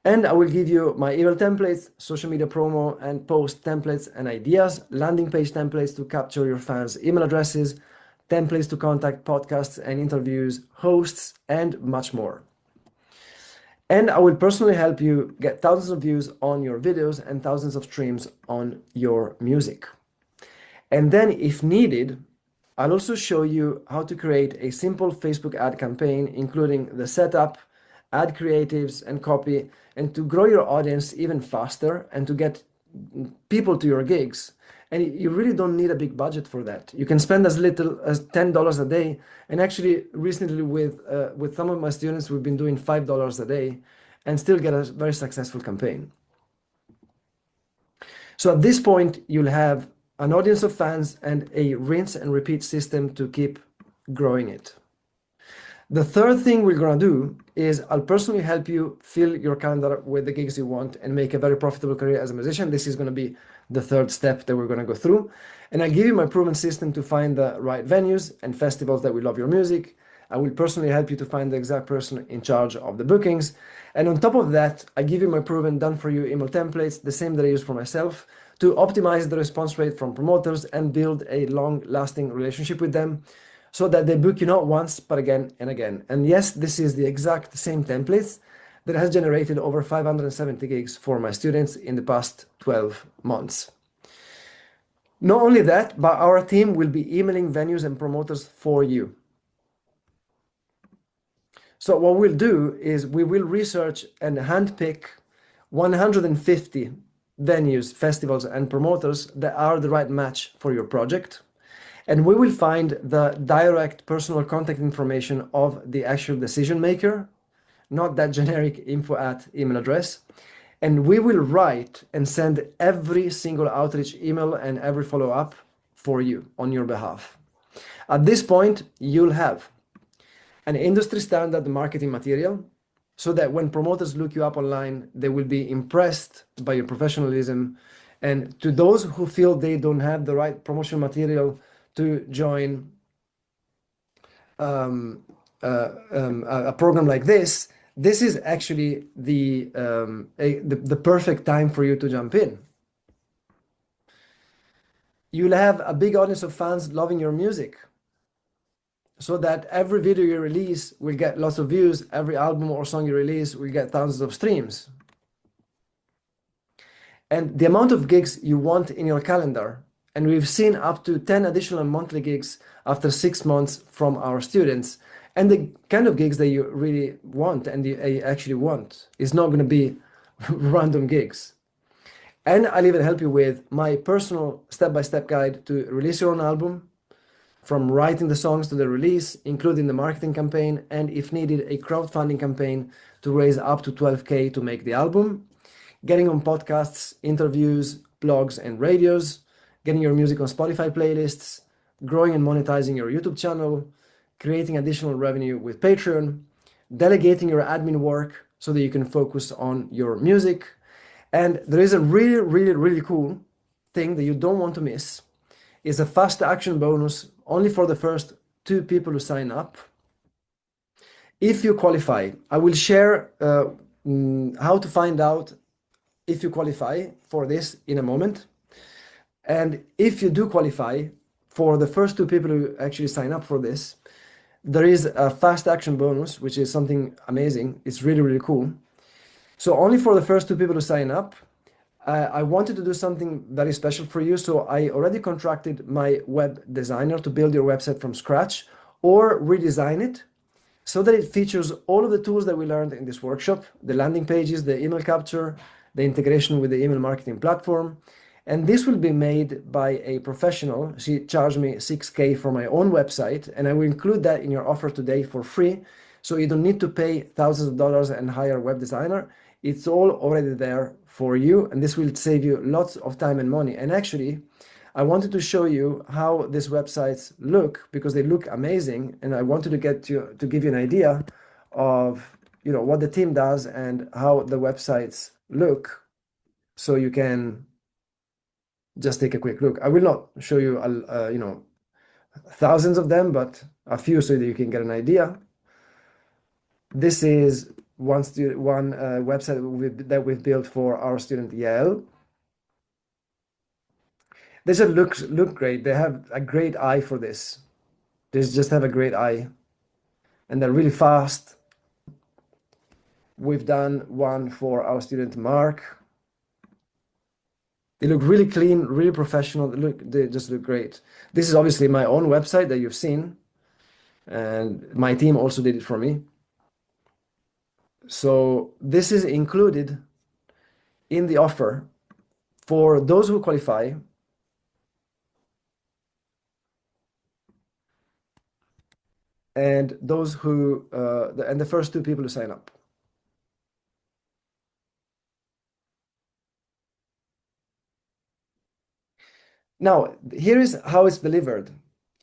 A: And I will give you my email templates, social media promo and post templates and ideas, landing page templates to capture your fans' email addresses, templates to contact podcasts and interviews, hosts, and much more. And I will personally help you get thousands of views on your videos and thousands of streams on your music. And then if needed, I'll also show you how to create a simple Facebook ad campaign, including the setup, ad creatives, and copy, and to grow your audience even faster and to get people to your gigs. And you really don't need a big budget for that. You can spend as little as $10 a day. And actually, recently with some of my students, we've been doing $5 a day and still get a very successful campaign. So at this point, you'll have an audience of fans and a rinse and repeat system to keep growing it. The third thing we're going to do is I'll personally help you fill your calendar with the gigs you want and make a very profitable career as a musician. This is going to be the third step that we're going to go through. And I'll give you my proven system to find the right venues and festivals that will love your music. I will personally help you to find the exact person in charge of the bookings. And on top of that, I give you my proven done-for-you email templates, the same that I use for myself, to optimize the response rate from promoters and build a long-lasting relationship with them so that they book you not once, but again and again. And yes, this is the exact same templates that has generated over 570 gigs for my students in the past 12 months. Not only that, but our team will be emailing venues and promoters for you. So what we'll do is we will research and handpick 150 venues, festivals, and promoters that are the right match for your project. And we will find the direct personal contact information of the actual decision maker, not that generic info@email address. And we will write and send every single outreach email and every follow-up for you on your behalf. At this point, you'll have an industry standard marketing material so that when promoters look you up online, they will be impressed by your professionalism. And to those who feel they don't have the right promotional material to join a program like this is actually the perfect time for you to jump in. You'll have a big audience of fans loving your music, so that every video you release will get lots of views, every album or song you release will get thousands of streams. And the amount of gigs you want in your calendar, and we've seen up to 10 additional monthly gigs after 6 months from our students, and the kind of gigs that you really want and you actually want is not going to be random gigs. And I'll even help you with my personal step-by-step guide to release your own album, from writing the songs to the release, including the marketing campaign, and if needed, a crowdfunding campaign to raise up to 12K to make the album, getting on podcasts, interviews, blogs, and radios, getting your music on Spotify playlists, growing and monetizing your YouTube channel, creating additional revenue with Patreon, delegating your admin work so that you can focus on your music. And there is a really, really, really cool thing that you don't want to miss. Is a fast action bonus only for the first 2 people who sign up. If you qualify, I will share how to find out if you qualify for this in a moment. And if you do qualify, for the first 2 people who actually sign up for this, there is a fast action bonus, which is something amazing. It's really, really cool. So only for the first 2 people who sign up, I wanted to do something very special for you. So I already contracted my web designer to build your website from scratch or redesign it so that it features all of the tools that we learned in this workshop, the landing pages, the email capture, the integration with the email marketing platform. And this will be made by a professional. She charged me 6K for my own website, and I will include that in your offer today for free. So you don't need to pay thousands of dollars and hire a web designer. It's all already there for you, and this will save you lots of time and money. And actually, I wanted to show you how these websites look because they look amazing, and I wanted to give you an idea of what the team does and how the websites look, so you can just take a quick look. I will not show you thousands of them, but a few so that you can get an idea. This is one website that we've built for our student Yael. They just look great. They have a great eye for this. They just have a great eye, and they're really fast. We've done one for our student Mark. They look really clean, really professional. They just look great. This is obviously my own website that you've seen, and my team also did it for me. So this is included in the offer for those who qualify. And those who and the first 2 people who sign up. Now, here is how it's delivered.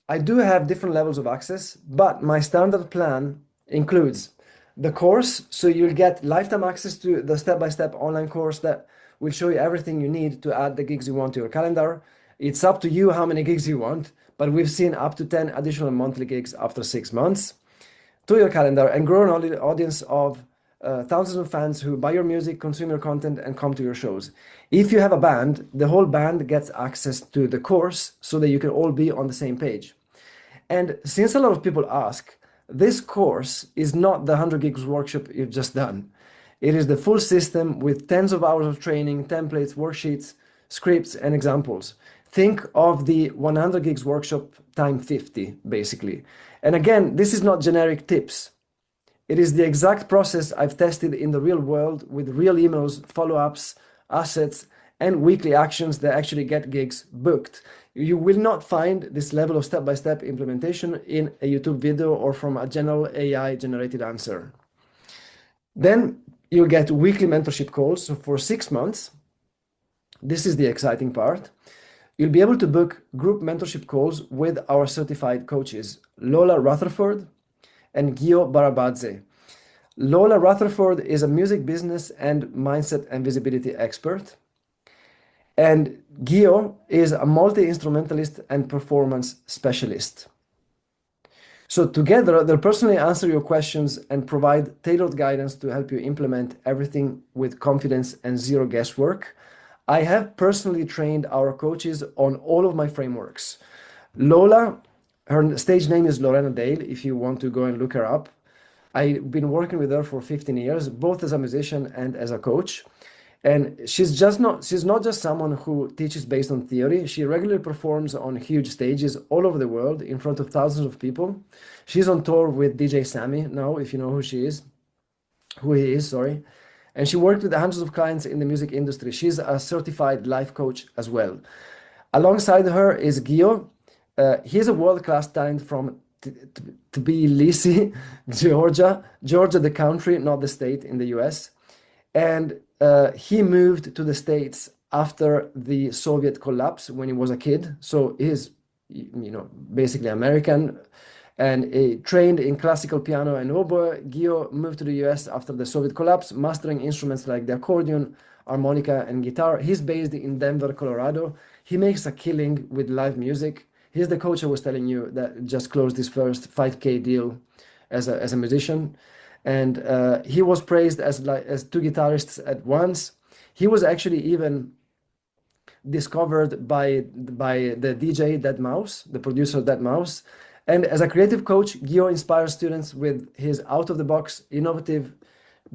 A: I do have different levels of access, but my standard plan includes the course, so you'll get lifetime access to the step-by-step online course that will show you everything you need to add the gigs you want to your calendar. It's up to you how many gigs you want, but we've seen up to 10 additional monthly gigs after 6 months to your calendar, and grow an audience of thousands of fans who buy your music, consume your content, and come to your shows. If you have a band, the whole band gets access to the course so that you can all be on the same page. And since a lot of people ask, this course is not the 100 gigs workshop you've just done. It is the full system with tens of hours of training, templates, worksheets, scripts, and examples. Think of the 100 gigs workshop time 50, basically. And again, this is not generic tips. It is the exact process I've tested in the real world with real emails, follow-ups, assets, and weekly actions that actually get gigs booked. You will not find this level of step-by-step implementation in a YouTube video or from a general AI-generated answer. Then you'll get weekly mentorship calls. So for 6 months, this is the exciting part. You'll be able to book group mentorship calls with our certified coaches, Lola Rutherford and Gio Barabadze. Lola Rutherford is a music business and mindset and visibility expert. And Gio is a multi-instrumentalist and performance specialist. So together, they'll personally answer your questions and provide tailored guidance to help you implement everything with confidence and zero guesswork. I have personally trained our coaches on all of my frameworks. Lola, her stage name is Lorena Dale, if you want to go and look her up. I've been working with her for 15 years, both as a musician and as a coach. And she's not just someone who teaches based on theory. She regularly performs on huge stages all over the world in front of thousands of people. She's on tour with DJ Sammy now, if you know who he is, sorry. And she worked with hundreds of clients in the music industry. She's a certified life coach as well. Alongside her is Gio. He's a world-class talent from Tbilisi, Georgia. Georgia, the country, not the state in the US. And he moved to the States after the Soviet collapse when he was a kid. So he's, basically American, and he trained in classical piano and oboe. Gio moved to the US after the Soviet collapse, mastering instruments like the accordion, harmonica, and guitar. He's based in Denver, Colorado. He makes a killing with live music. He's the coach I was telling you that just closed his first 5K deal as a musician. And he was praised as two guitarists at once. He was actually even discovered by the DJ Dead Mouse, the producer Dead Mouse. And as a creative coach, Gio inspires students with his out-of-the-box, innovative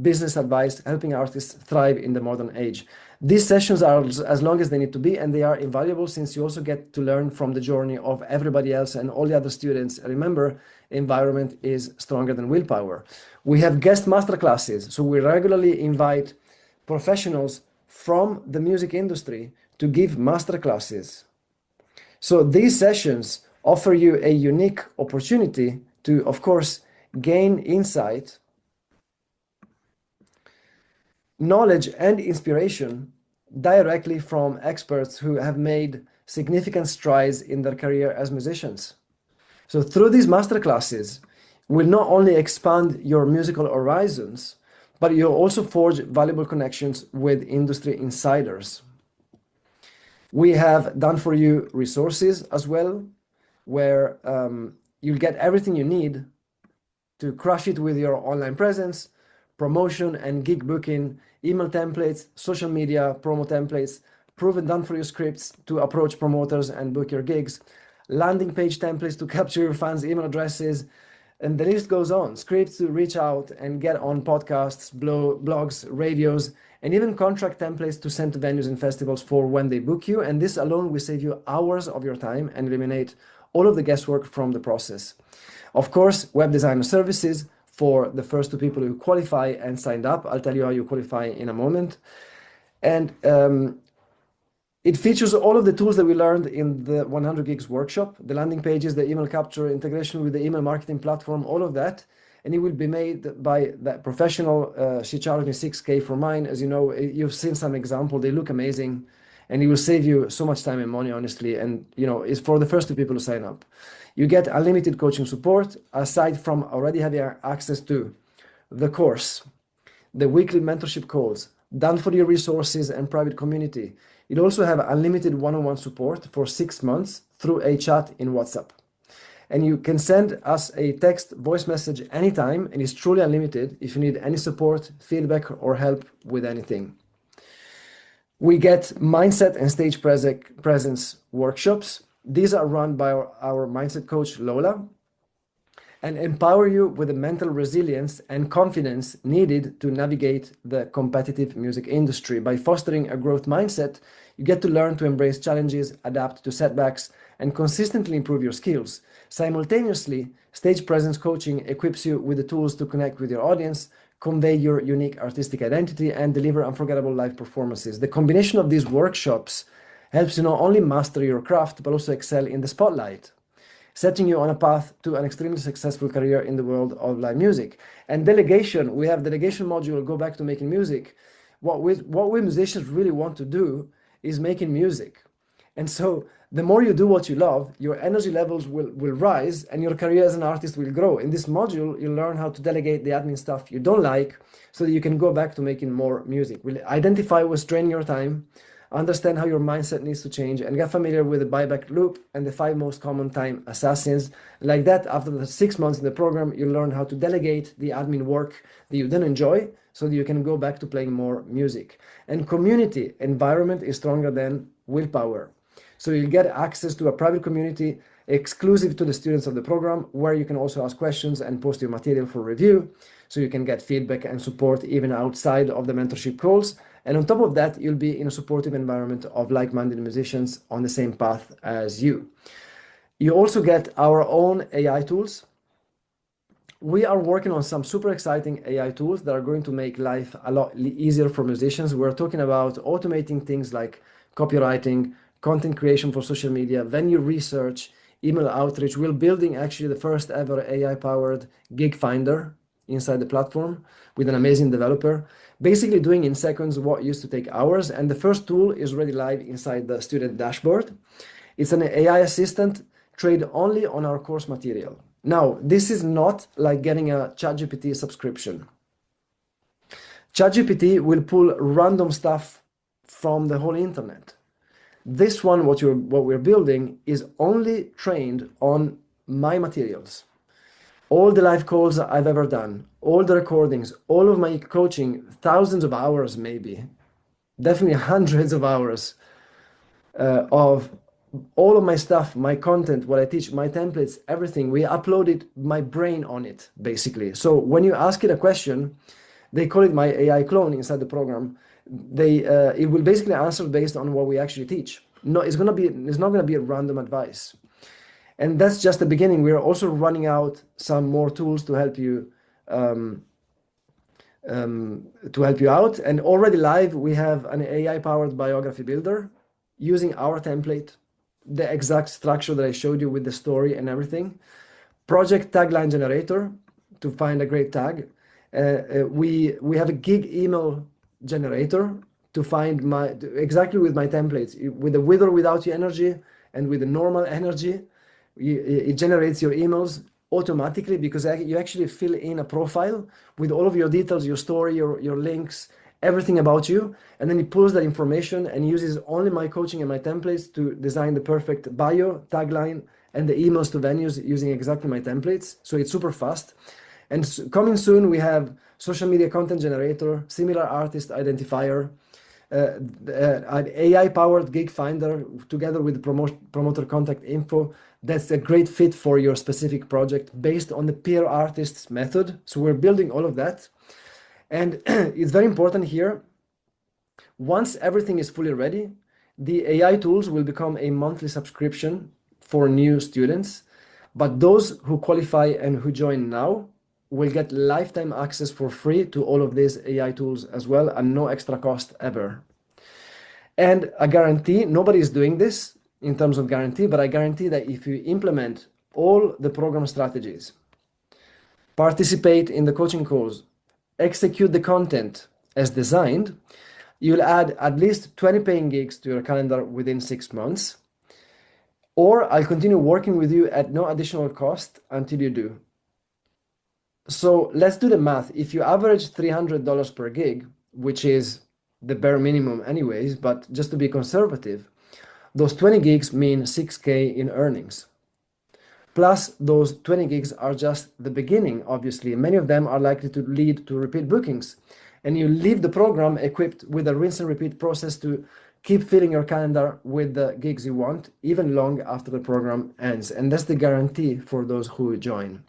A: business advice, helping artists thrive in the modern age. These sessions are as long as they need to be, and they are invaluable since you also get to learn from the journey of everybody else and all the other students. Remember, environment is stronger than willpower. We have guest master classes, so we regularly invite professionals from the music industry to give master classes. So these sessions offer you a unique opportunity to, of course, gain insight, knowledge, and inspiration directly from experts who have made significant strides in their career as musicians. So through these master classes, will not only expand your musical horizons, but you'll also forge valuable connections with industry insiders. We have done for you resources as well, where you'll get everything you need to crush it with your online presence, promotion and gig booking, email templates, social media promo templates, proven done for you scripts to approach promoters and book your gigs, landing page templates to capture your fans' email addresses, and the list goes on. Scripts to reach out and get on podcasts, blogs, radios, and even contract templates to send to venues and festivals for when they book you. And this alone will save you hours of your time and eliminate all of the guesswork from the process. Of course, web designer services for the first two people who qualify and signed up. I'll tell you how you qualify in a moment. And it features all of the tools that we learned in the 100 Gigs workshop, the landing pages, the email capture, integration with the email marketing platform, all of that. And it will be made by that professional. She charged me 6K for mine. As you know, you've seen some example. They look amazing. And it will save you so much time and money, honestly. And, it's for the first two people to sign up. You get unlimited coaching support, aside from already having access to the course, the weekly mentorship calls, done for your resources and private community. You'll also have unlimited one-on-one support for 6 months through a chat in WhatsApp. And you can send us a text voice message anytime, and it's truly unlimited if you need any support, feedback, or help with anything. We get mindset and stage presence workshops. These are run by our mindset coach, Lola, and empower you with the mental resilience and confidence needed to navigate the competitive music industry. By fostering a growth mindset, you get to learn to embrace challenges, adapt to setbacks, and consistently improve your skills. Simultaneously, stage presence coaching equips you with the tools to connect with your audience, convey your unique artistic identity, and deliver unforgettable live performances. The combination of these workshops helps you not only master your craft, but also excel in the spotlight, setting you on a path to an extremely successful career in the world of live music. And delegation, we have delegation module, go back to making music. What we musicians really want to do is making music. And so The more you do what you love, your energy levels will rise and your career as an artist will grow. In this module, you learn how to delegate the admin stuff you don't like so that you can go back to making more music. We'll identify what's draining your time, understand how your mindset needs to change, and get familiar with the buyback loop and the 5 most common time assassins. Like that, after the 6 months in the program, you learn how to delegate the admin work that you don't enjoy so that you can go back to playing more music. And community environment is stronger than willpower. So you'll get access to a private community exclusive to the students of the program, where you can also ask questions and post your material for review. So you can get feedback and support even outside of the mentorship calls. And on top of that, you'll be in a supportive environment of like-minded musicians on the same path as you. You also get our own AI tools. We are working on some super exciting AI tools that are going to make life a lot easier for musicians. We're talking about automating things like copywriting, content creation for social media, venue research, email outreach. We're building actually the first ever AI-powered gig finder inside the platform with an amazing developer, basically doing in seconds what used to take hours. And the first tool is already live inside the student dashboard. It's an AI assistant trained only on our course material. Now, this is not like getting a ChatGPT subscription. ChatGPT will pull random stuff from the whole internet. This one, what we're building, is only trained on my materials. All the live calls I've ever done, all the recordings, all of my coaching, thousands of hours maybe, definitely hundreds of hours of all of my stuff, my content, what I teach, my templates, everything. We uploaded my brain on it, basically. So when you ask it a question, they call it my AI clone inside the program. It will basically answer based on what we actually teach. No, it's not gonna be a random advice. And that's just the beginning. We're also running out some more tools to help you out. And already live, we have an AI-powered biography builder using our template, the exact structure that I showed you with the story and everything. Project tagline generator to find a great tag. We have a gig email generator to find exactly with my templates, with the with or without you energy and with the normal energy. It generates your emails automatically because you actually fill in a profile with all of your details, your story, your links, everything about you, and then it pulls that information and uses only my coaching and my templates to design the perfect bio, tagline, and the emails to venues using exactly my templates. So it's super fast. And coming soon, we have social media content generator, similar artist identifier, an AI-powered gig finder together with promoter contact info. That's a great fit for your specific project based on the peer artists method. So we're building all of that. And it's very important here. Once everything is fully ready, the AI tools will become a monthly subscription for new students. But those who qualify and who join now will get lifetime access for free to all of these AI tools as well, and no extra cost ever. And a guarantee, nobody is doing this in terms of guarantee, but I guarantee that if you implement all the program strategies, participate in the coaching calls, execute the content as designed, you'll add at least 20 paying gigs to your calendar within 6 months, or I'll continue working with you at no additional cost until you do. So let's do the math. If you average $300 per gig, which is the bare minimum anyways, but just to be conservative, those 20 gigs mean 6K in earnings. Plus, those 20 gigs are just the beginning, obviously. Many of them are likely to lead to repeat bookings. And you leave the program equipped with a rinse and repeat process to keep filling your calendar with the gigs you want, even long after the program ends. And that's the guarantee for those who join.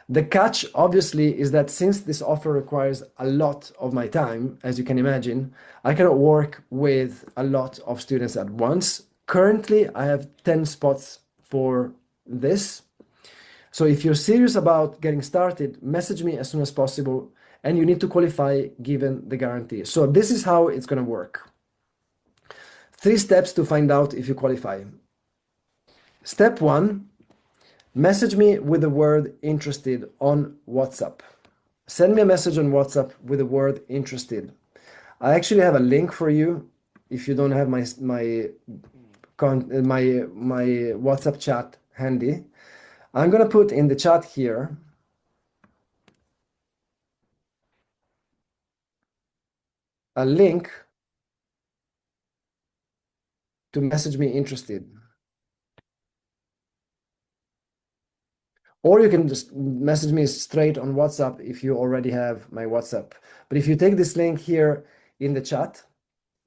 A: The catch, obviously, is that since this offer requires a lot of my time, as you can imagine, I cannot work with a lot of students at once. Currently, I have 10 spots for this. So if you're serious about getting started, message me as soon as possible, and you need to qualify given the guarantee. So this is how it's going to work. 3 steps to find out if you qualify. Step 1, message me with the word interested on WhatsApp. Send me a message on WhatsApp with the word interested. I actually have a link for you if you don't have my my WhatsApp chat handy. I'm gonna put in the chat here a link to message me interested. Or you can just message me straight on WhatsApp if you already have my WhatsApp. But if you take this link here in the chat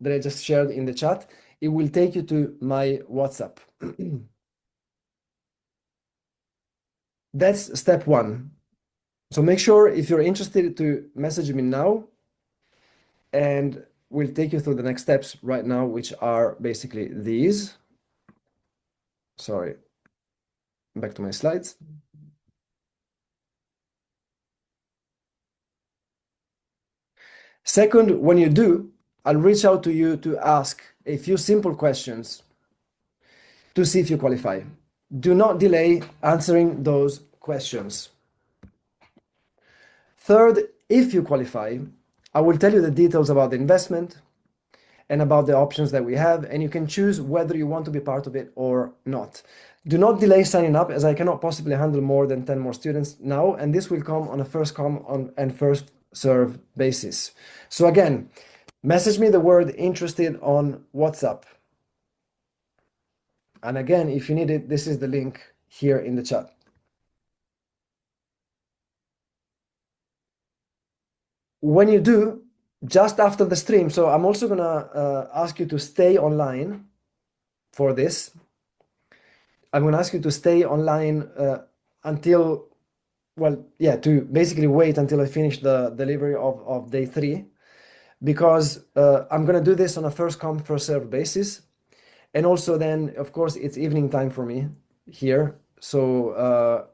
A: that I just shared in the chat, it will take you to my WhatsApp. That's step one. So make sure if you're interested to message me now, and we'll take you through the next steps right now, which are basically these. Sorry, back to my slides. Second, when you do, I'll reach out to you to ask a few simple questions to see if you qualify. Do not delay answering those questions. Third, if you qualify, I will tell you the details about the investment and about the options that we have, and you can choose whether you want to be part of it or not. Do not delay signing up, as I cannot possibly handle more than 10 more students now, and this will come on a first come on and first serve basis. So again, message me the word interested on WhatsApp. And again, if you need it, this is the link here in the chat. When you do, just after the stream, so I'm also gonna ask you to stay online for this. I'm gonna ask you to stay online until, well, yeah, to basically wait until I finish the delivery of day 3, because I'm gonna do this on a first come, first serve basis. And also then, of course, it's evening time for me here. So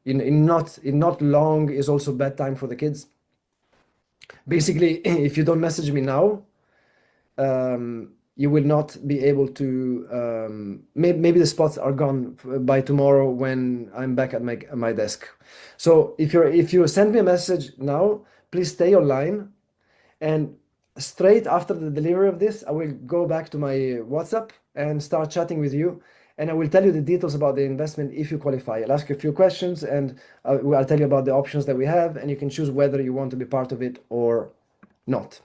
A: in not long is also bedtime for the kids. Basically, if you don't message me now, you will not be able to, maybe the spots are gone by tomorrow when I'm back at my desk. So if you send me a message now, please stay online, and straight after the delivery of this, I will go back to my WhatsApp and start chatting with you, and I will tell you the details about the investment if you qualify. I'll ask you a few questions, and I'll tell you about the options that we have, and you can choose whether you want to be part of it or not.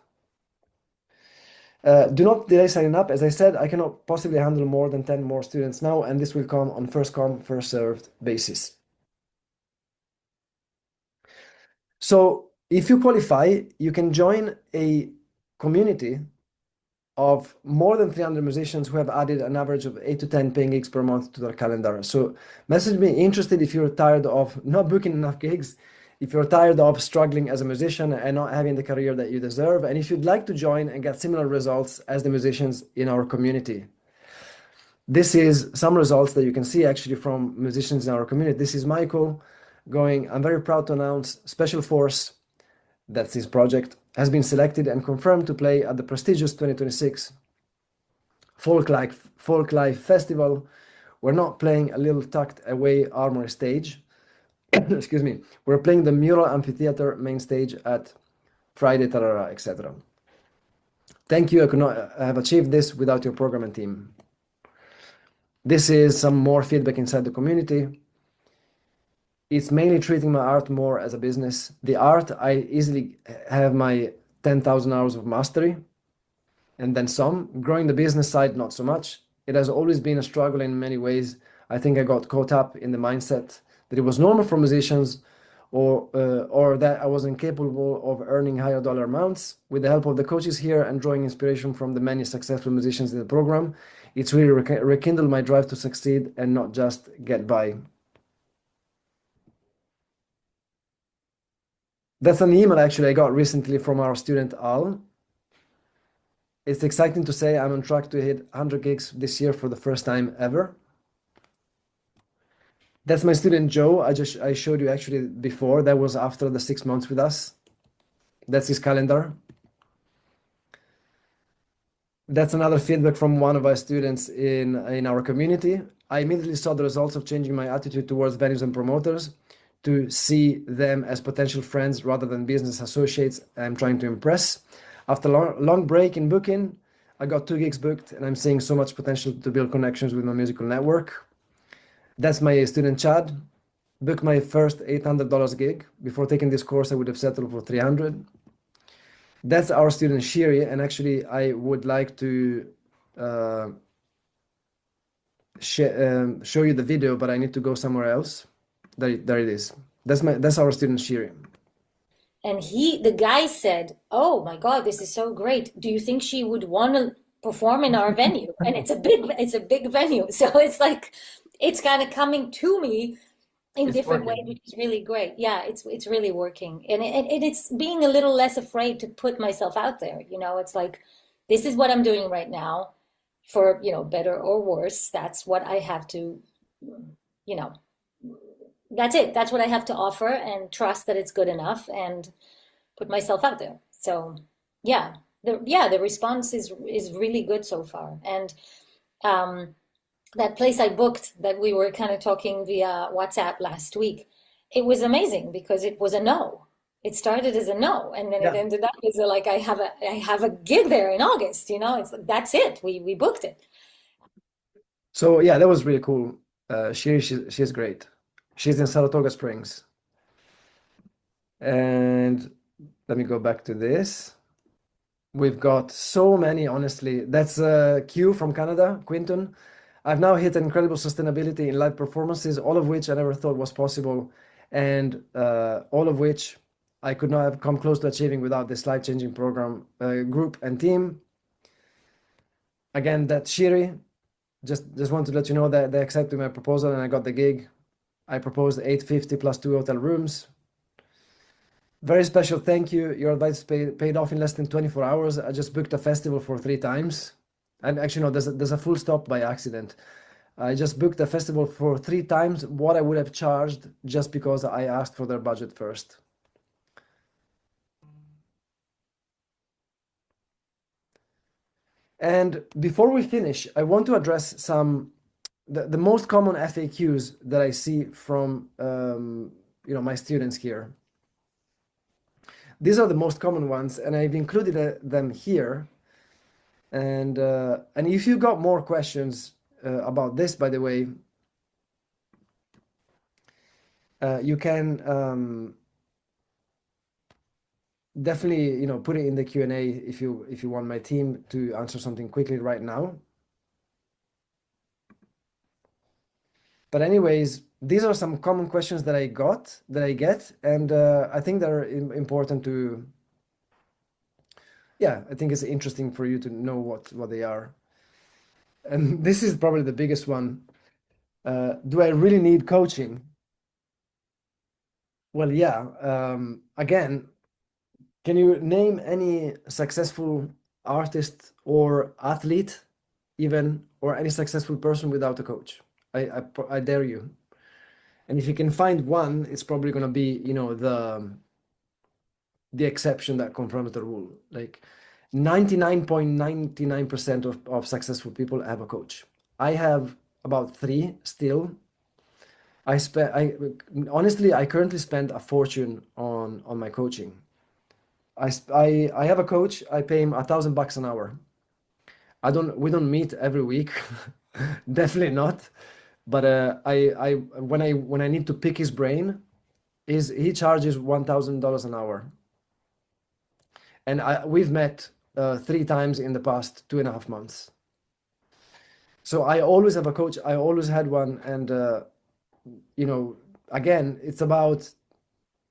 A: Do not delay signing up. As I said, I cannot possibly handle more than 10 more students now, and this will come, first served basis. So if you qualify, you can join a community of more than 300 musicians who have added an average of 8 to 10 paying gigs per month to their calendar. So message me interested if you're tired of not booking enough gigs, if you're tired of struggling as a musician and not having the career that you deserve, and if you'd like to join and get similar results as the musicians in our community. This is some results that you can see actually from musicians in our community. This is Michael going, I'm very proud to announce Special Force, that's his project, has been selected and confirmed to play at the prestigious 2026 Folk Life Festival. We're not playing a little tucked away Armory stage. Excuse me. We're playing the Mural Amphitheater main stage at Friday, Tarara, etc. Thank you. I could not have achieved this without your program and team. This is some more feedback inside the community. It's mainly treating my art more as a business. The art, I easily have my 10,000 hours of mastery, and then some. Growing the business side, not so much. It has always been a struggle in many ways. I think I got caught up in the mindset that it was normal for musicians, or that I was incapable of earning higher dollar amounts. With the help of the coaches here and drawing inspiration from the many successful musicians in the program, it's really rekindled my drive to succeed and not just get by. That's an email actually I got recently from our student Al. It's exciting to say I'm on track to hit 100 gigs this year for the first time ever. That's my student Joe. I showed you actually before. That was after the 6 months with us. That's his calendar. That's another feedback from one of our students in our community. I immediately saw the results of changing my attitude towards venues and promoters to see them as potential friends rather than business associates I'm trying to impress. After a long break in booking, I got 2 gigs booked, and I'm seeing so much potential to build connections with my musical network. That's my student Chad. Booked my first $800 gig. Before taking this course, I would have settled for 300. That's our student Shiri, and actually, I would like to uh, show you the video, but I need to go somewhere else. There it is. That's our student Shiri.
C: And the guy said, "Oh my God, this is so great. Do you think she would want to perform in our venue?" And it's a big venue. So it's like, it's kind of coming to me in
A: It's
C: different ways,
A: working.
C: which is really great. Yeah, it's really working. And it's being a little less afraid to put myself out there. It's like, this is what I'm doing right now for, better or worse. That's what I have to, you know, that's it. That's what I have to offer, and trust that it's good enough and put myself out there. So yeah, the response is really good so far. And um, that place I booked that we were kind of talking via WhatsApp last week, it was amazing because it was a no. It started as a no, and then it
A: Yeah.
C: ended up as like, I have a gig there in August. It's like, that's it. We booked it.
A: So yeah, that was really cool. She's great. She's in Saratoga Springs. And let me go back to this. We've got so many, honestly. That's Q from Canada, Quinton. I've now hit incredible sustainability in live performances, all of which I never thought was possible, and all of which I could not have come close to achieving without this life-changing program, group, and team. Again, that Shiri, just want to let you know that they accepted my proposal and I got the gig. I proposed 850 plus 2 hotel rooms. Very special thank you. Your advice paid off in less than 24 hours. I just booked a festival for 3 times. And actually, no, there's a full stop by accident. I just booked a festival for 3 times what I would have charged just because I asked for their budget first. And before we finish, I want to address the most common FAQs that I see from my students here. These are the most common ones, and I've included them here. And if you got more questions about this, by the way, you can definitely put it in the Q&A if you want my team to answer something quickly right now. But anyways, these are some common questions that I get, and I think they're important to. Yeah, I think it's interesting for you to know what they are. And this is probably the biggest one. Do I really need coaching? Well, yeah. Again, can you name any successful artist or athlete, even, or any successful person without a coach? I dare you. And if you can find one, it's probably going to be, the exception that confirms the rule. Like 99.99% of successful people have a coach. I have about 3 still. I honestly, I currently spend a fortune on my coaching. I have a coach. I pay him $1,000 an hour. We don't meet every week, definitely not. But I when I need to pick his brain, he charges $1,000 an hour, and we've met 3 times in the past 2.5 months. So I always have a coach. I always had one, and again, it's about,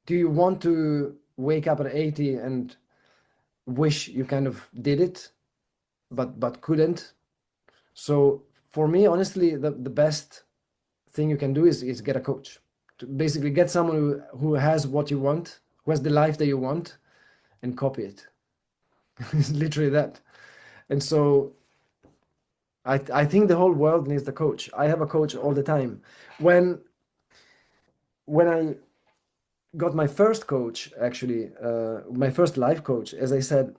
A: do you want to wake up at 80 and wish you kind of did it, but couldn't? So for me, honestly, the best thing you can do is get a coach. To basically get someone who has what you want, who has the life that you want, and copy it. It's literally that. And so I think the whole world needs the coach. I have a coach all the time. When I got my first coach, actually, my first life coach, as I said,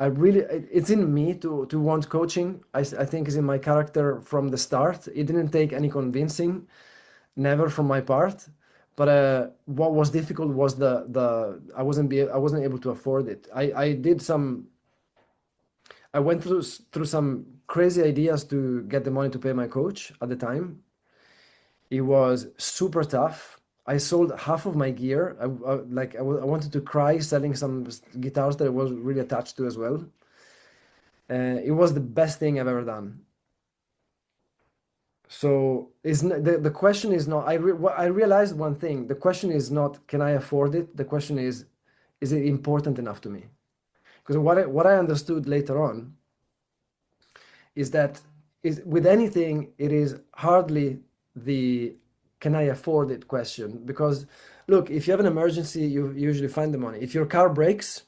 A: it's in me to want coaching. I think it's in my character from the start. It didn't take any convincing, never from my part. But what was difficult was I wasn't able to afford it. I went through some crazy ideas to get the money to pay my coach at the time. It was super tough. I sold half of my gear. I wanted to cry selling some guitars that I was really attached to as well. It was the best thing I've ever done. So the question is not, I realized one thing. The question is not, can I afford it? The question is it important enough to me? Because what I understood later on is that is with anything, it is hardly the can I afford it question. Because look, if you have an emergency, you usually find the money. If your car breaks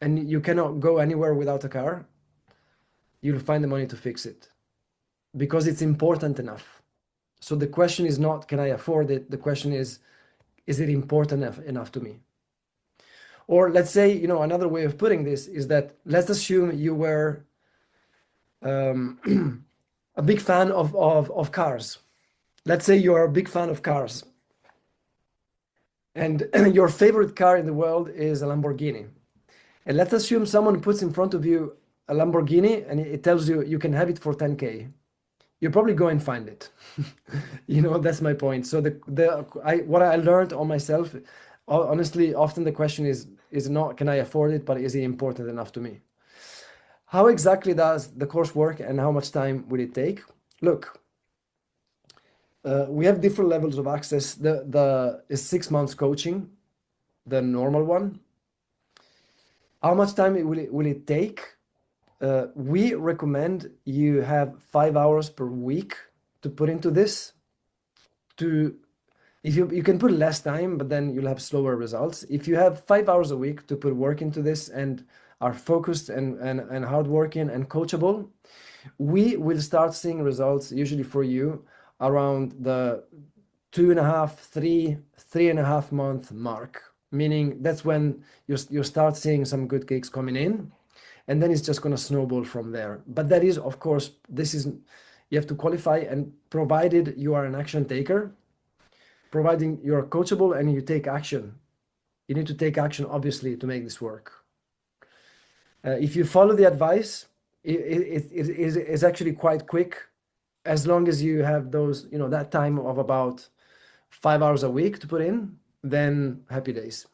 A: and you cannot go anywhere without a car, you'll find the money to fix it because it's important enough. So the question is not, can I afford it? The question is it important enough to me? Or let's say, another way of putting this is that let's assume you were a big fan of cars. Let's say you are a big fan of cars and your favorite car in the world is a Lamborghini. And let's assume someone puts in front of you a Lamborghini and it tells you you can have it for 10K. You probably go and find it. That's my point. So what I learned on myself, honestly, often the question is not can I afford it, but is it important enough to me? How exactly does the course work and how much time will it take? Look, we have different levels of access. The is 6 months coaching, the normal one. How much time will it take? We recommend you have 5 hours per week to put into this. If you can put less time, but then you'll have slower results. If you have 5 hours a week to put work into this and are focused and hardworking and coachable, we will start seeing results usually for you around the 2.5, 3.5 month mark. Meaning that's when you start seeing some good gigs coming in, and then it's just going to snowball from there. But that is, of course, you have to qualify, and provided you are an action taker, providing you're coachable and you take action. You need to take action, obviously, to make this work. If you follow the advice, it's actually quite quick, as long as you have that time of about 5 hours a week to put in, then happy days.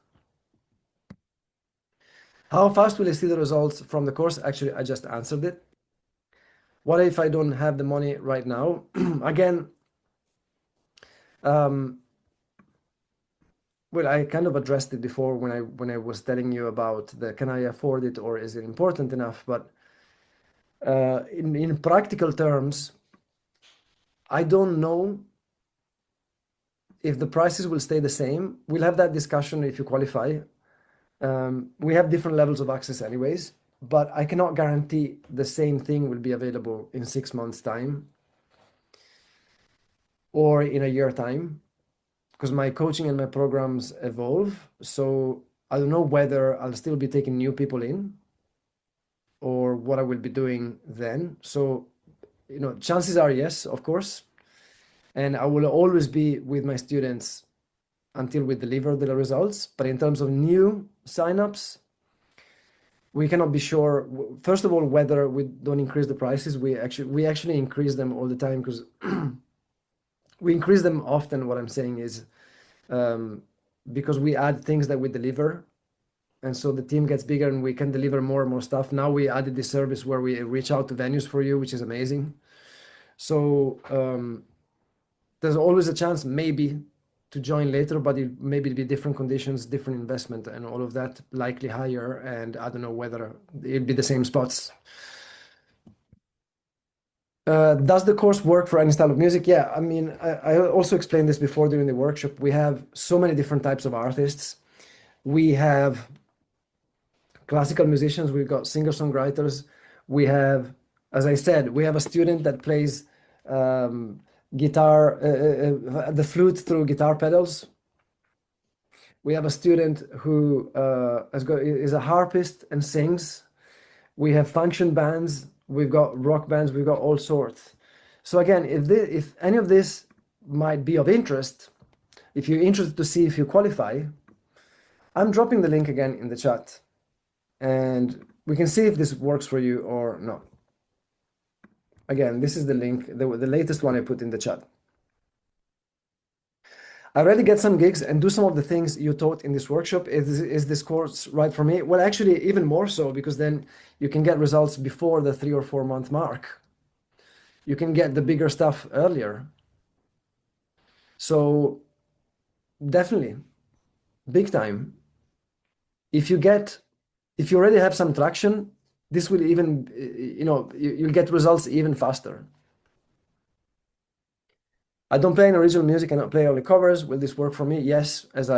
A: How fast will I see the results from the course? Actually, I just answered it. What if I don't have the money right now? Again, well, I kind of addressed it before when I was telling you about the can I afford it or is it important enough? But in practical terms, I don't know if the prices will stay the same. We'll have that discussion if you qualify. We have different levels of access anyways, but I cannot guarantee the same thing will be available in 6 months' time or in a year time, because my coaching and my programs evolve. So I don't know whether I'll still be taking new people in or what I will be doing then. So, chances are yes, of course. And I will always be with my students until we deliver the results. But in terms of new signups, we cannot be sure, first of all, whether we don't increase the prices. We actually increase them all the time, because we increase them often. What I'm saying is because we add things that we deliver, and so the team gets bigger and we can deliver more and more stuff. Now we added this service where we reach out to venues for you, which is amazing. So there's always a chance maybe to join later, but it maybe be different conditions, different investment, and all of that, likely higher. And I don't know whether it'd be the same spots. Does the course work for any style of music? Yeah, I mean, I also explained this before during the workshop. We have so many different types of artists. We have classical musicians, we've got singer-songwriters. We have, as I said, we have a student that plays guitar, the flute through guitar pedals. We have a student who is a harpist and sings. We have function bands. We've got rock bands. We've got all sorts. So again, if any of this might be of interest, if you're interested to see if you qualify, I'm dropping the link again in the chat. And we can see if this works for you or not. Again, this is the link, the latest one I put in the chat. I already get some gigs and do some of the things you taught in this workshop. Is this course right for me? Well, actually, even more so, because then you can get results before the 3 or 4 month mark. You can get the bigger stuff earlier. So definitely, big time. If you already have some traction, this will even, you'll get results even faster. I don't play any original music and I play only covers. Will this work for me? Yes, as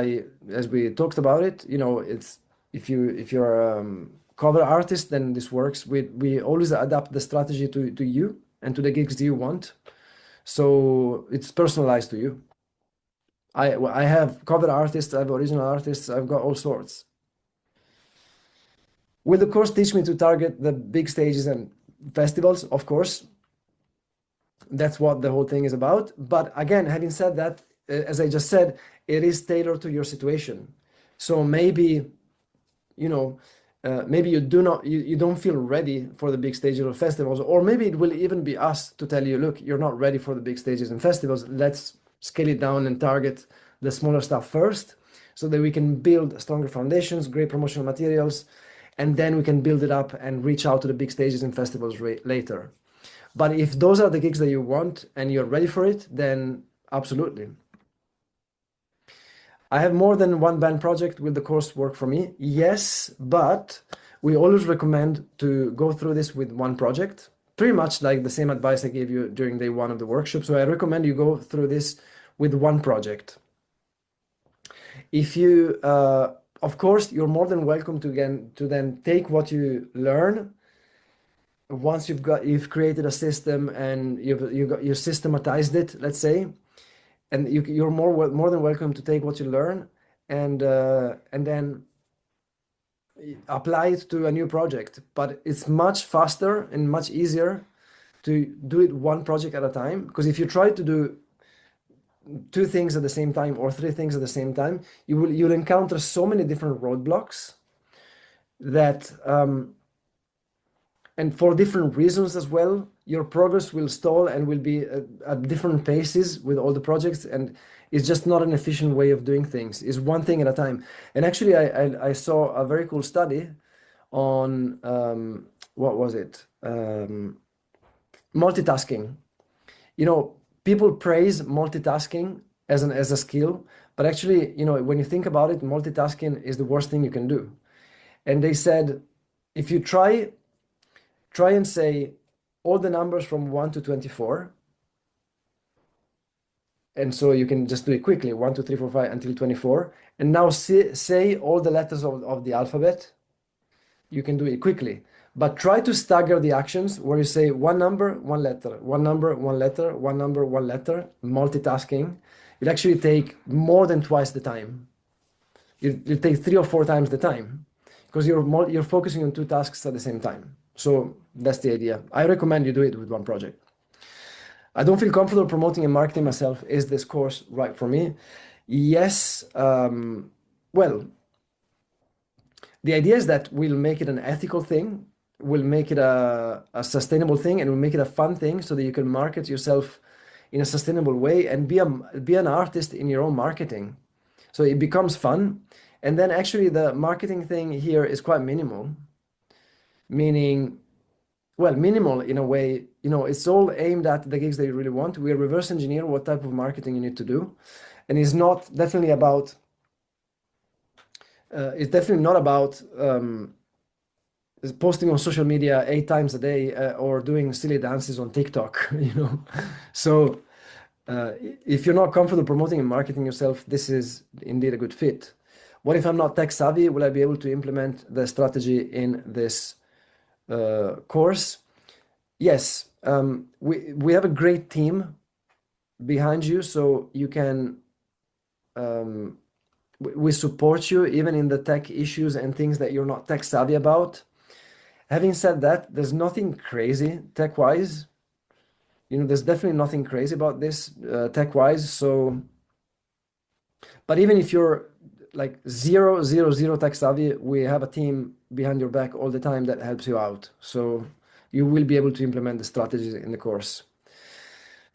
A: we talked about it, it's if you're a cover artist, then this works. We always adapt the strategy to you and to the gigs you want. So it's personalized to you. I have cover artists, I have original artists, I've got all sorts. Will the course teach me to target the big stages and festivals? Of course. That's what the whole thing is about. But again, having said that, as I just said, it is tailored to your situation. So maybe, maybe you don't feel ready for the big stages or festivals, or maybe it will even be us to tell you, look, you're not ready for the big stages and festivals. Let's scale it down and target the smaller stuff first, so that we can build stronger foundations, great promotional materials, and then we can build it up and reach out to the big stages and festivals later. But if those are the gigs that you want and you're ready for it, then absolutely. I have more than one band project. Will the course work for me? Yes, but we always recommend to go through this with one project, pretty much like the same advice I gave you during day one of the workshop. So I recommend you go through this with one project. If you, of course, you're more than welcome to then take what you learn once you've created a system and you systematized it, let's say, and you're more than welcome to take what you learn and then apply it to a new project. But it's much faster and much easier to do it one project at a time, because if you try to do 2 things at the same time or 3 things at the same time, you'll encounter so many different roadblocks that and for different reasons as well, your progress will stall and will be at different paces with all the projects, and it's just not an efficient way of doing things. It's one thing at a time. And actually, I saw a very cool study on what was it? Multitasking. People praise multitasking as a skill, but actually, when you think about it, multitasking is the worst thing you can do. And they said, if you try and say all the numbers from 1 to 24, and so you can just do it quickly, 1, 2, 3, 4, 5 until 24, and now say all the letters of the alphabet. You can do it quickly, but try to stagger the actions where you say one number, one letter, one number, one letter, one number, one letter, multitasking. It actually take more than twice the time. It take 3 or 4 times the time, because you're focusing on 2 tasks at the same time. So that's the idea. I recommend you do it with one project. I don't feel comfortable promoting and marketing myself. Is this course right for me? Yes. Well, the idea is that we'll make it an ethical thing, we'll make it a sustainable thing, and we'll make it a fun thing so that you can market yourself in a sustainable way and be an artist in your own marketing. So it becomes fun. And then actually the marketing thing here is quite minimal. Meaning, well, minimal in a way, it's all aimed at the gigs that you really want. We reverse engineer what type of marketing you need to do. And it's definitely not about posting on social media 8 times a day or doing silly dances on TikTok, So if you're not comfortable promoting and marketing yourself, this is indeed a good fit. What if I'm not tech savvy? Will I be able to implement the strategy in this course? Yes, we have a great team behind you, so you can we support you even in the tech issues and things that you're not tech savvy about. Having said that, there's nothing crazy tech-wise. There's definitely nothing crazy about this tech-wise. So, but even if you're like zero tech savvy, we have a team behind your back all the time that helps you out. So you will be able to implement the strategies in the course.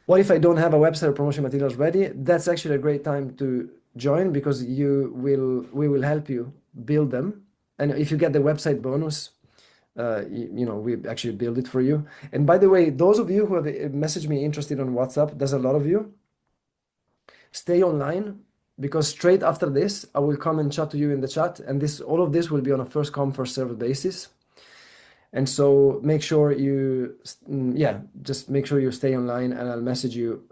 A: What if I don't have a website or promotion materials ready? That's actually a great time to join because we will help you build them. And if you get the website bonus, we actually build it for you. And by the way, those of you who have messaged me interested on WhatsApp, there's a lot of you, stay online because straight after this, I will come and chat to you in the chat. And all of this will be on a first come, first served basis. And so make sure just make sure you stay online and I'll message you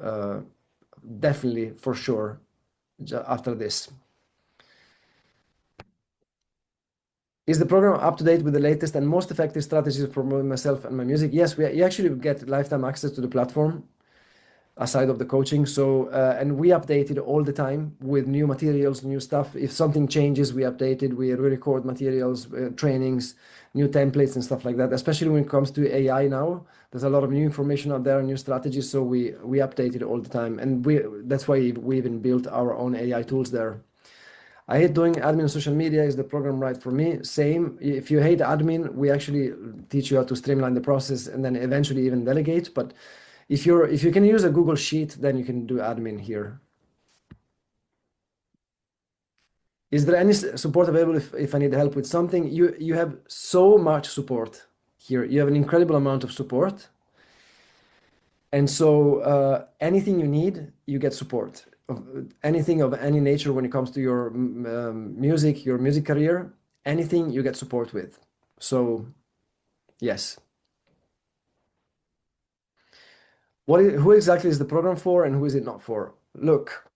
A: definitely for sure after this. Is the program up to date with the latest and most effective strategies for promoting myself and my music? Yes, you actually get lifetime access to the platform aside of the coaching. So, and we update it all the time with new materials, new stuff. If something changes, we update it. We record materials, trainings, new templates and stuff like that. Especially when it comes to AI now, there's a lot of new information out there, new strategies. So we update it all the time. And that's why we even built our own AI tools there. I hate doing admin on social media. Is the program right for me? Same. If you hate admin, we actually teach you how to streamline the process and then eventually even delegate. But if you can use a Google Sheet, then you can do admin here. Is there any support available if I need help with something? You have so much support here. You have an incredible amount of support. And so anything you need, you get support. Anything of any nature when it comes to your music career, anything you get support with. So yes. Who exactly is the program for and who is it not for? Look,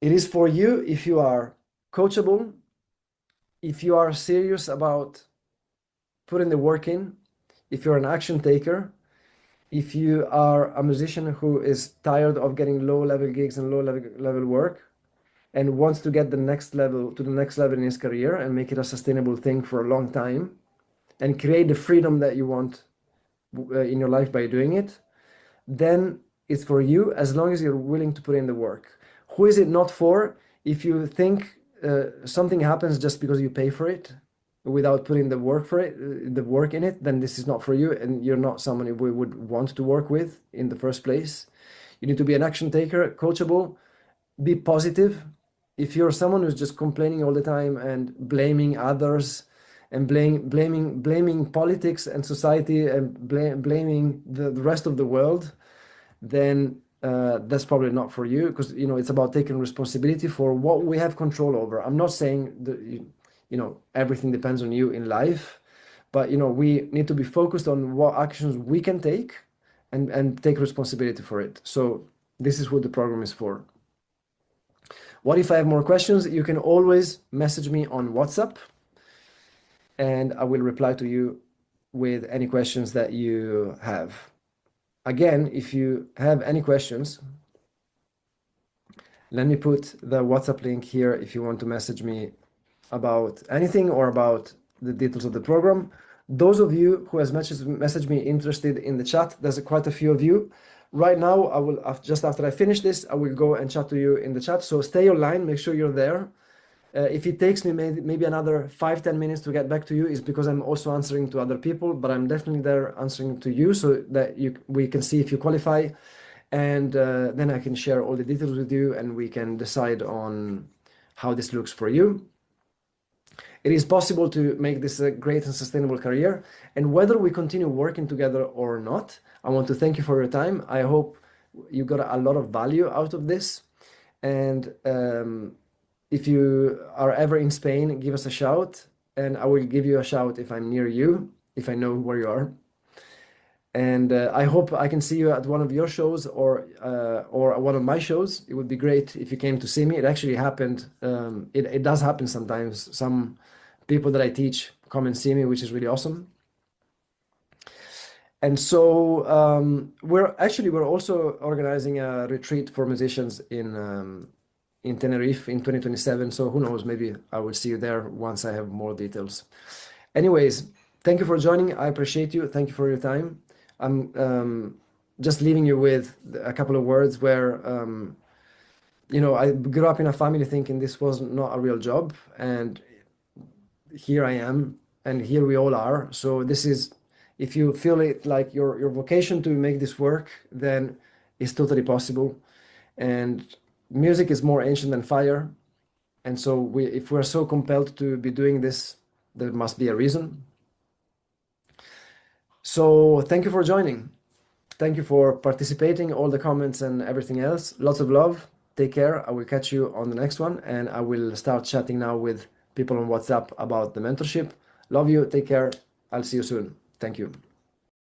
A: it is for you if you are coachable, if you are serious about putting the work in, if you're an action taker, if you are a musician who is tired of getting low-level gigs and low-level work and wants to get the next level in his career and make it a sustainable thing for a long time and create the freedom that you want in your life by doing it, then it's for you as long as you're willing to put in the work. Who is it not for? If you think something happens just because you pay for it without putting the work in it, then this is not for you and you're not someone we would want to work with in the first place. You need to be an action taker, coachable, be positive. If you're someone who's just complaining all the time and blaming others and blaming politics and society and blaming the rest of the world, then that's probably not for you because it's about taking responsibility for what we have control over. I'm not saying that everything depends on you in life, but we need to be focused on what actions we can take and take responsibility for it. So this is what the program is for. What if I have more questions? You can always message me on WhatsApp and I will reply to you with any questions that you have. Again, if you have any questions, let me put the WhatsApp link here if you want to message me about anything or about the details of the program. Those of you who has messaged me interested in the chat, there's quite a few of you. Right now, I will just after I finish this, I will go and chat to you in the chat. So stay online, make sure you're there. If it takes me maybe another 5-10 minutes to get back to you, is because I'm also answering to other people, but I'm definitely there answering to you so that we can see if you qualify, and then I can share all the details with you, and we can decide on how this looks for you. It is possible to make this a great and sustainable career, and whether we continue working together or not, I want to thank you for your time. I hope you got a lot of value out of this, and if you are ever in Spain, give us a shout, and I will give you a shout if I'm near you, if I know where you are. And I hope I can see you at one of your shows or one of my shows. It would be great if you came to see me. It actually happened. It does happen sometimes. Some people that I teach come and see me, which is really awesome. And so we're also organizing a retreat for musicians in Tenerife in 2027. So who knows, maybe I will see you there once I have more details. Anyways, thank you for joining. I appreciate you. Thank you for your time. I'm just leaving you with a couple of words where, I grew up in a family thinking this was not a real job. And here I am and here we all are. So this is, if you feel it like your vocation to make this work, then it's totally possible. And music is more ancient than fire. And so if we're so compelled to be doing this, there must be a reason. So thank you for joining. Thank you for participating, all the comments and everything else. Lots of love. Take care. I will catch you on the next one, and I will start chatting now with people on WhatsApp about the mentorship. Love you. Take care. I'll see you soon. Thank you.